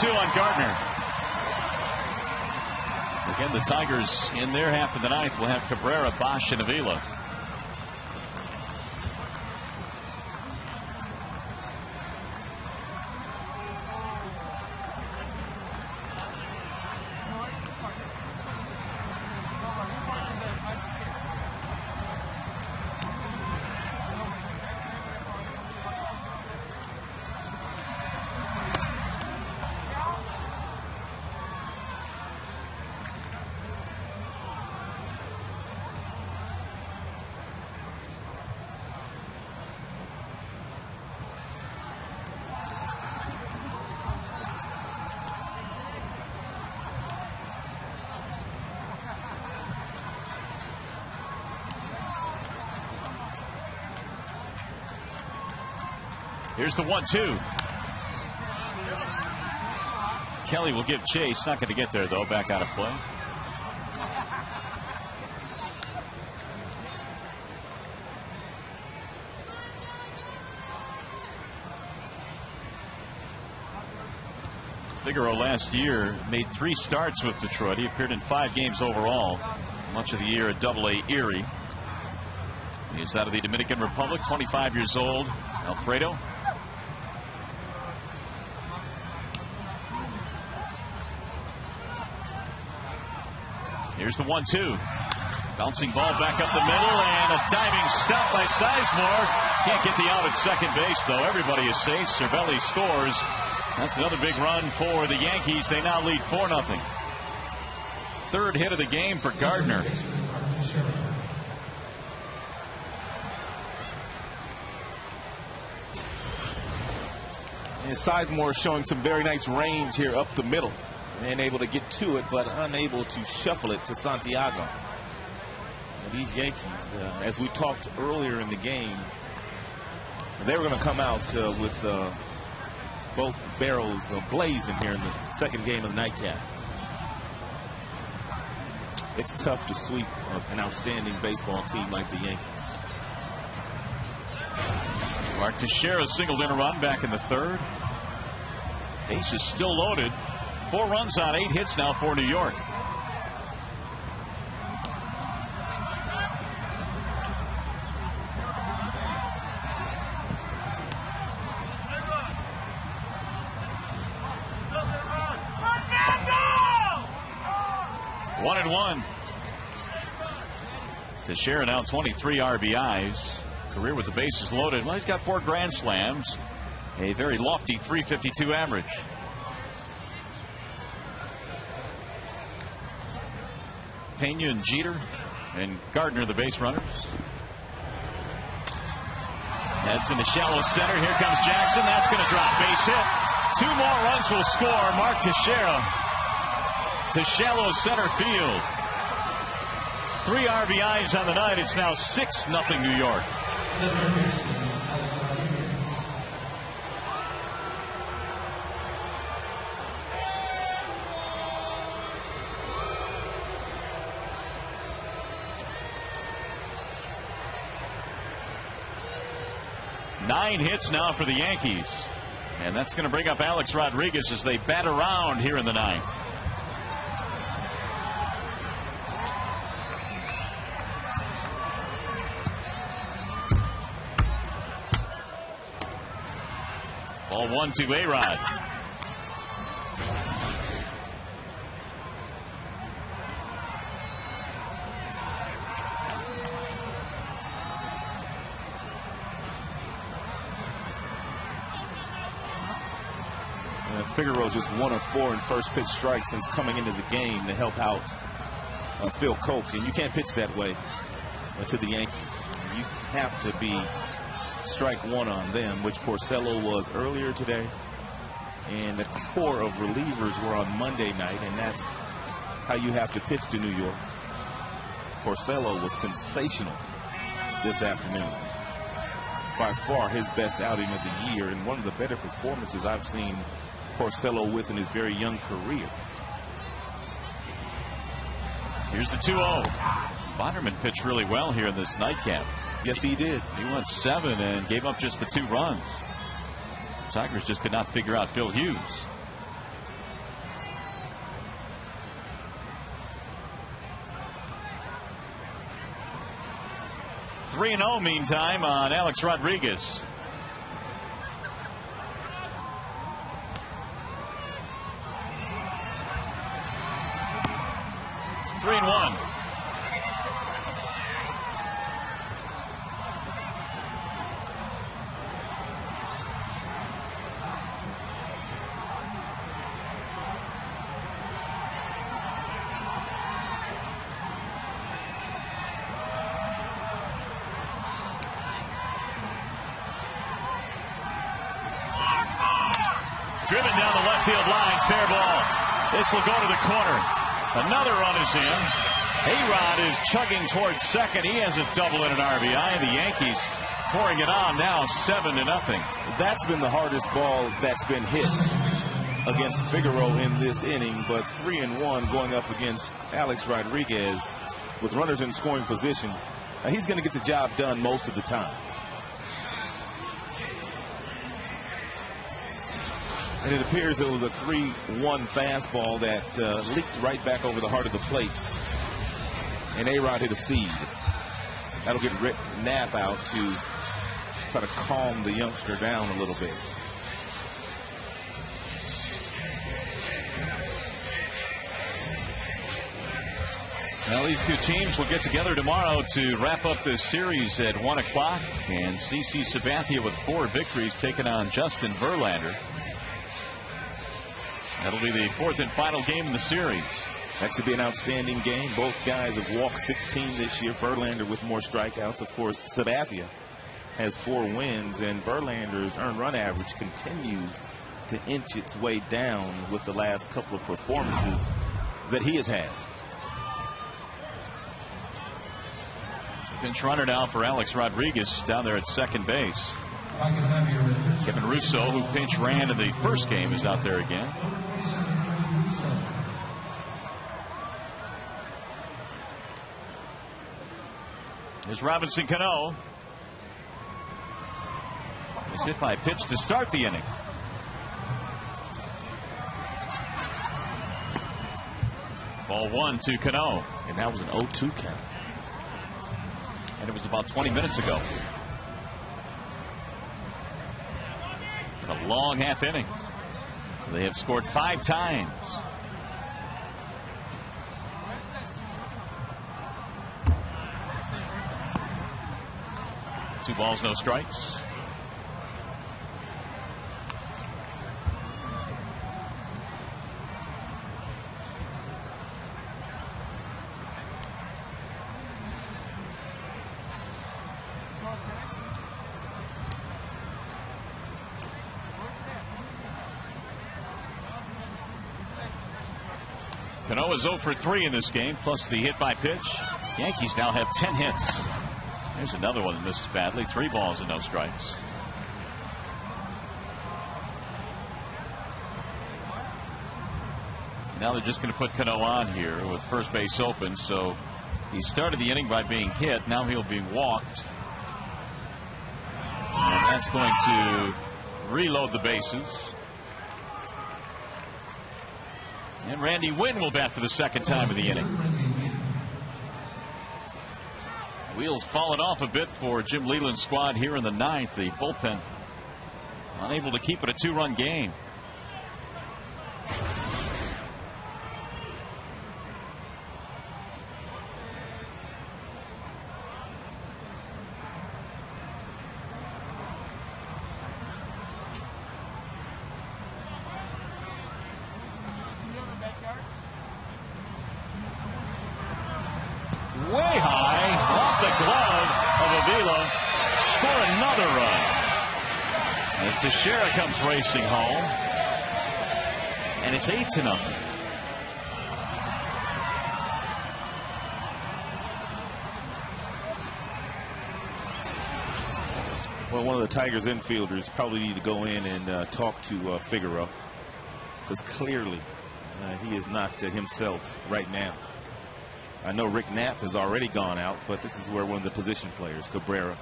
Two on Gardner. Again, the Tigers in their half of the ninth will have Cabrera, Bosch, and Avila. Here's the 1-2. Kelly will give chase. Not going to get there, though. Back out of play. Figueroa last year made 3 starts with Detroit. He appeared in 5 games overall. Much of the year at AA Erie. He is out of the Dominican Republic, 25 years old. Alfredo. Here's the 1-2. Bouncing ball back up the middle, and a diving stop by Sizemore. Can't get the out at second base, though. Everybody is safe. Cervelli scores. That's another big run for the Yankees. They now lead 4-0. Third hit of the game for Gardner. And Sizemore is showing some very nice range here up the middle. And able to get to it, but unable to shuffle it to Santiago. And these Yankees, as we talked earlier in the game, they were going to come out with both barrels blazing here in the second game of the nightcap. It's tough to sweep an outstanding baseball team like the Yankees. Mark Teixeira singled in a run back in the third. Base is still loaded. 4 runs on 8 hits now for New York. One and one. Teixeira now 23 RBIs. Career with the bases loaded. Well, he's got 4 grand slams. A very lofty 352 average. Pena and Jeter and Gardner, the base runners. That's in the shallow center. Here comes Jackson. That's going to drop. Base hit. 2 more runs will score. Mark Teixeira to shallow center field. 3 RBIs on the night. It's now 6-0 New York. 9 hits now for the Yankees. And that's going to bring up Alex Rodriguez as they bat around here in the 9th. Ball 1 to A-Rod. Figueroa just 1 of 4 in first pitch strikes since coming into the game to help out Phil Koch. And you can't pitch that way to the Yankees. You have to be strike 1 on them, which Porcello was earlier today. And the core of relievers were on Monday night, and that's how you have to pitch to New York. Porcello was sensational this afternoon. By far his best outing of the year, and one of the better performances I've seen Porcello with in his very young career. Here's the 2-0. Bonderman pitched really well here in this nightcap. Yes, he did. He went 7 and gave up just the 2 runs. Tigers just could not figure out Phil Hughes. (3-0) meantime on Alex Rodriguez. Three and one. Driven down the left field line, fair ball. This will go to the corner. Another run is in. A-Rod is chugging towards second. He has a double and an RBI. The Yankees pouring it on now 7-0. That's been the hardest ball that's been hit against Figueroa in this inning, but 3-1 going up against Alex Rodriguez with runners in scoring position. He's going to get the job done most of the time. And it appears it was a 3-1 fastball that leaked right back over the heart of the plate. And A-Rod hit a seed. That'll get Rick Knapp out to try to calm the youngster down a little bit. Well, these 2 teams will get together tomorrow to wrap up this series at 1 o'clock. And CC Sabathia with 4 victories taking on Justin Verlander. That'll be the 4th and final game in the series. That should be an outstanding game. Both guys have walked 16 this year. Verlander with more strikeouts. Of course, Sabathia has 4 wins, and Verlander's earned run average continues to inch its way down with the last couple of performances that he has had. Pinch runner now for Alex Rodriguez down there at second base. Kevin Russo, who pinch ran in the first game, is out there again. Here's Robinson Cano. He's hit by a pitch to start the inning. Ball 1 to Cano. And that was an 0-2 count. And it was about 20 minutes ago. A long half inning. They have scored 5 times. Two balls, no strikes. Cano is 0 for 3 in this game, plus the hit by pitch. Yankees now have 10 hits. There's another one that misses badly. 3 balls and no strikes. Now they're just going to put Cano on here with first base open. So he started the inning by being hit. Now he'll be walked. And that's going to reload the bases. And Randy Wynn will bat for the second time of the inning. Wheels falling off a bit for Jim Leland's squad here in the 9th. The bullpen unable to keep it a 2-run game. Way high, off the glove of Avila, score another run. As Teixeira comes racing home, and it's 8-0. Well, one of the Tigers infielders probably need to go in and talk to Figueroa, because clearly he is not himself right now. I know Rick Knapp has already gone out, but this is where one of the position players, Cabrera,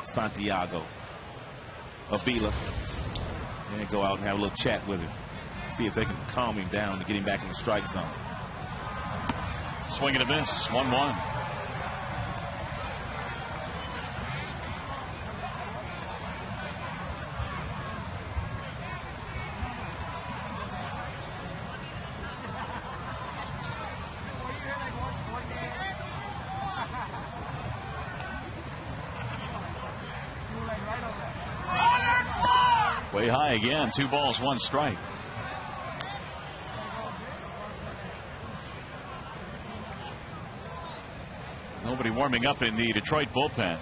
Santiago, Avila, and go out and have a little chat with him. See if they can calm him down to get him back in the strike zone. Swing and a miss, 1-1. Way high again, 2 balls, 1 strike. Nobody warming up in the Detroit bullpen.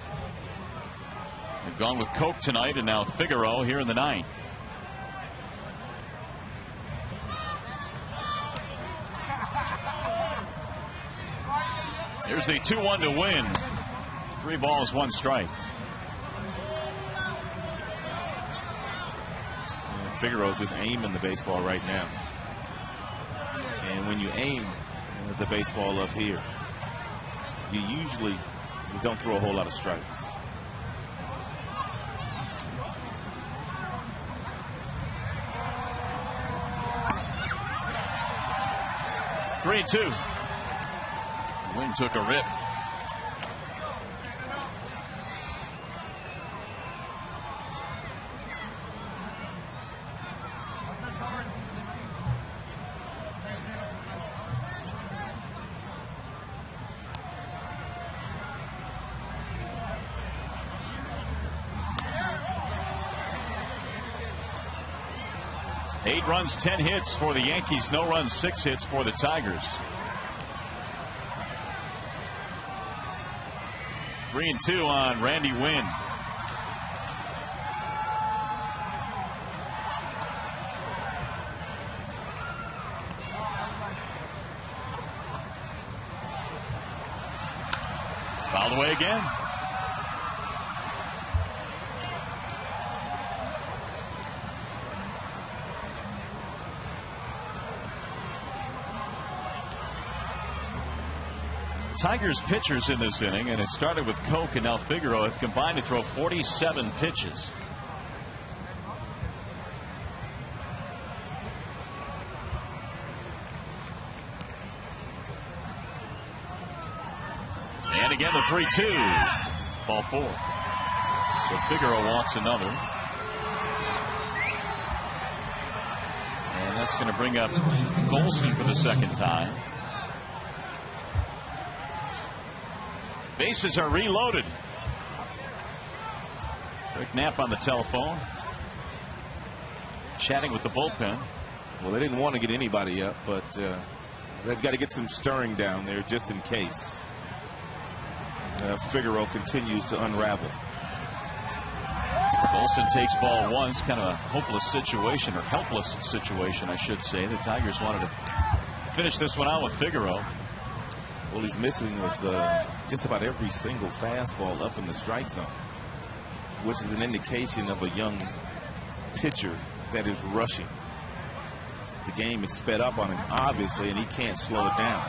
They've gone with Coke tonight, and now Figueroa here in the 9th. Here's the 2-1 to win. 3 balls, 1 strike. Figueroa's just aiming the baseball right now. And when you aim the baseball up here, you usually don't throw a whole lot of strikes. Three, 2. Wynn took a rip. Eight runs, 10 hits for the Yankees. No runs, 6 hits for the Tigers. 3-2 on Randy Wynn. All the way again. Tigers pitchers in this inning, and it started with Koch and now Figueroa, have combined to throw 47 pitches. And again the 3-2. Ball 4. So Figueroa walks another. And that's going to bring up Golson for the second time. Bases are reloaded. Rick Knapp on the telephone, chatting with the bullpen. Well, they didn't want to get anybody up, but they've got to get some stirring down there just in case. Figueroa continues to unravel. Golson takes ball 1. It's kind of a hopeless situation, or helpless situation, I should say. The Tigers wanted to finish this one out with Figueroa. Well, he's missing with just about every single fastball up in the strike zone, which is an indication of a young pitcher that is rushing. The game is sped up on him, obviously, and he can't slow it down.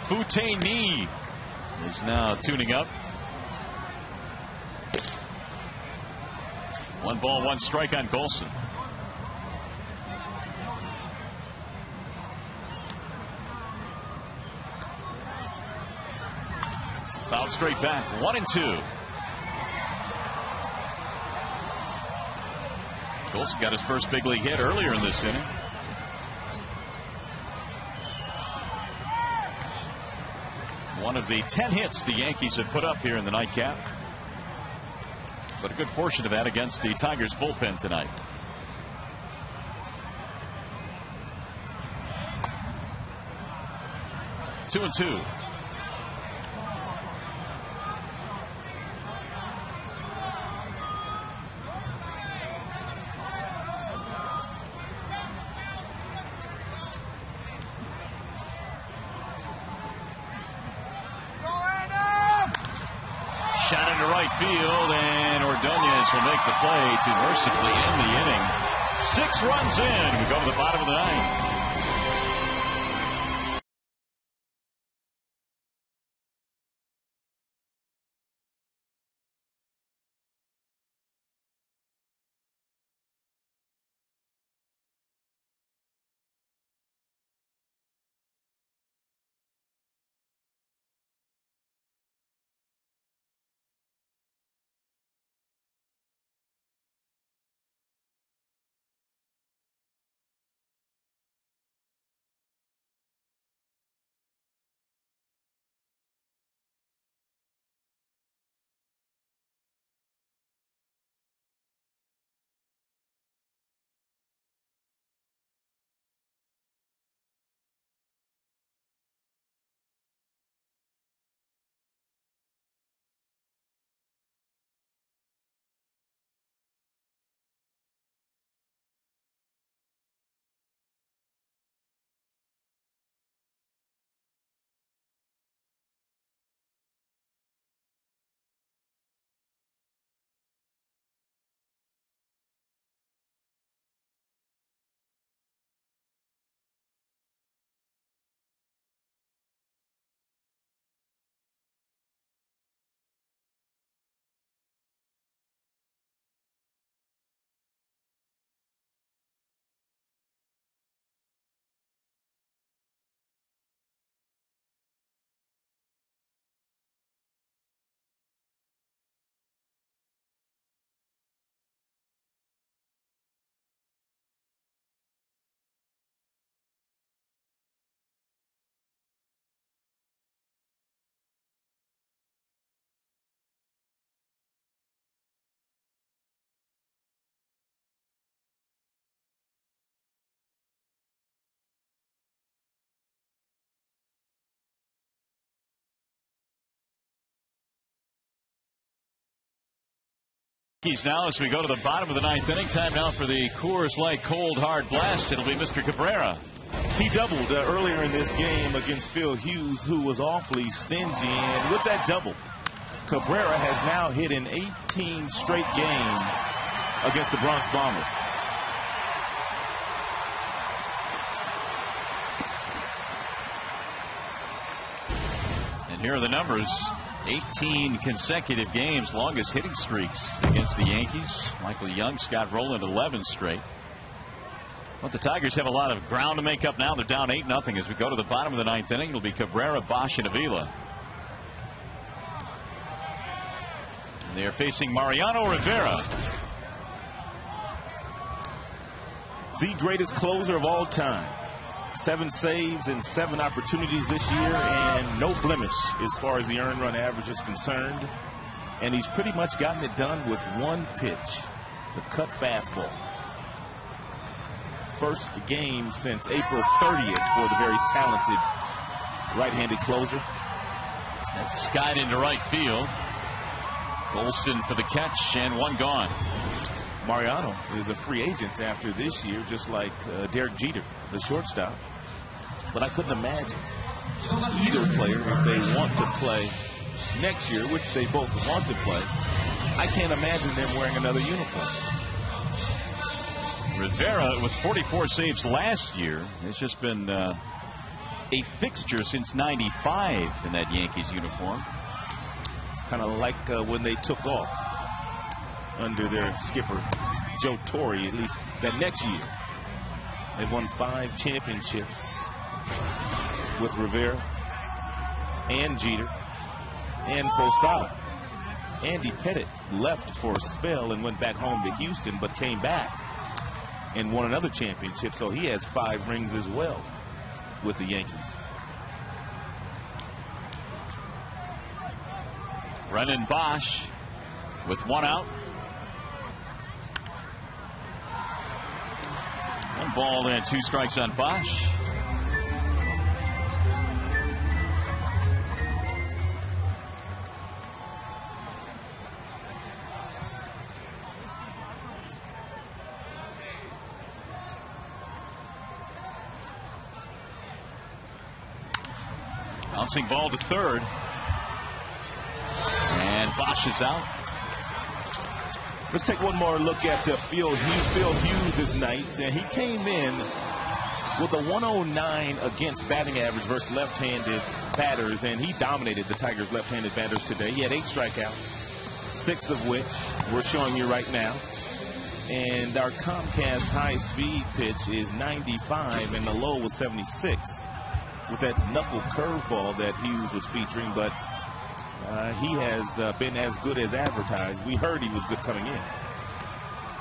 Foutini is now tuning up. 1 ball, 1 strike on Golson. Fouled straight back. 1-2. Golson got his first big league hit earlier in this inning. One of the 10 hits the Yankees have put up here in the nightcap. But a good portion of that against the Tigers bullpen tonight. Two and 2. Shot into right field, and Ordonez will make the play to mercifully end the inning. 6 runs in. We go to the bottom of the 9th. Now as we go to the bottom of the 9th inning. Time now for the Coors Light Cold Hard Blast. It'll be Mr. Cabrera. He doubled earlier in this game against Phil Hughes, who was awfully stingy. And with that double, Cabrera has now hit in 18 straight games against the Bronx Bombers. And here are the numbers. 18 consecutive games, longest hitting streaks against the Yankees. Michael Young, Scott Rowland, 11 straight. But the Tigers have a lot of ground to make up now. They're down 8-0 as we go to the bottom of the ninth inning. It'll be Cabrera, Bosch, and Avila. And they're facing Mariano Rivera. The greatest closer of all time. 7 saves and 7 opportunities this year, and no blemish as far as the earned run average is concerned. And he's pretty much gotten it done with one pitch, the cut fastball. First game since April 30th for the very talented right-handed closer. That's skied into right field. Golston for the catch, and one gone. Mariano is a free agent after this year, just like Derek Jeter, the shortstop. But I couldn't imagine either player, if they want to play next year, which they both want to play, I can't imagine them wearing another uniform. Rivera with 44 saves last year. It's just been a fixture since '95 in that Yankees uniform. It's kind of like when they took off under their skipper, Joe Torre, at least that next year. They won 5 championships with Rivera and Jeter and Posada. Andy Pettit left for a spell and went back home to Houston, but came back and won another championship, so he has 5 rings as well with the Yankees. Brennan Bosch with 1 out. 1 ball and 2 strikes on Bosch. Bouncing ball to third. And Bosch is out. Let's take one more look at Phil Hughes this night. He came in with a 109 against batting average versus left-handed batters, and he dominated the Tigers' left-handed batters today. He had 8 strikeouts, 6 of which we're showing you right now. And our Comcast high-speed pitch is 95, and the low was 76. With that knuckle curveball that Hughes was featuring, but he has been as good as advertised. We heard he was good coming in.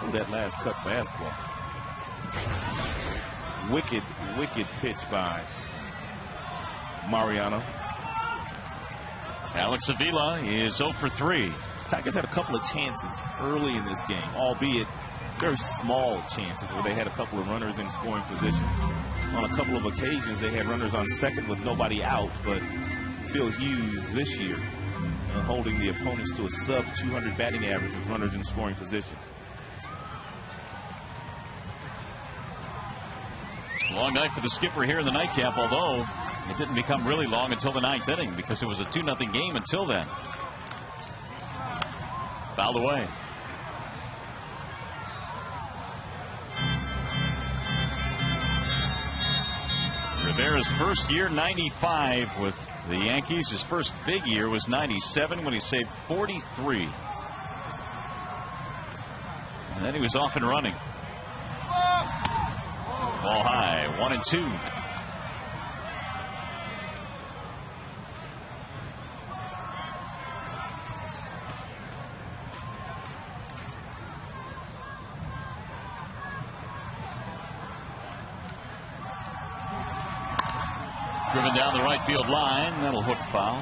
Oh, that last cut fastball. Wicked pitch by Mariano. Alex Avila is 0 for 3. Tigers had a couple of chances early in this game, albeit very small chances where they had a couple of runners in scoring position. On a couple of occasions, they had runners on second with nobody out, but Phil Hughes this year holding the opponents to a sub-200 batting average with runners in scoring position. Long night for the skipper here in the nightcap, although it didn't become really long until the 9th inning because it was a 2-0 game until then. Fouled away. Rivera's first year, 95 with the Yankees. His first big year was 97 when he saved 43. And then he was off and running. Ball high, 1-2. Driven down the right field line. That'll hook foul.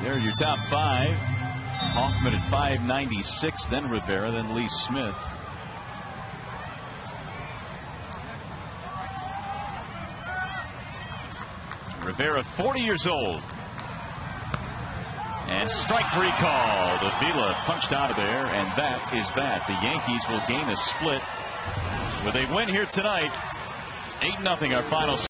There are your top 5. Hoffman at 596, then Rivera, then Lee Smith. Rivera, 40 years old. And strike 3 called. Avila punched out of there, and that is that. The Yankees will gain a split. With a win here tonight, 8-0 our final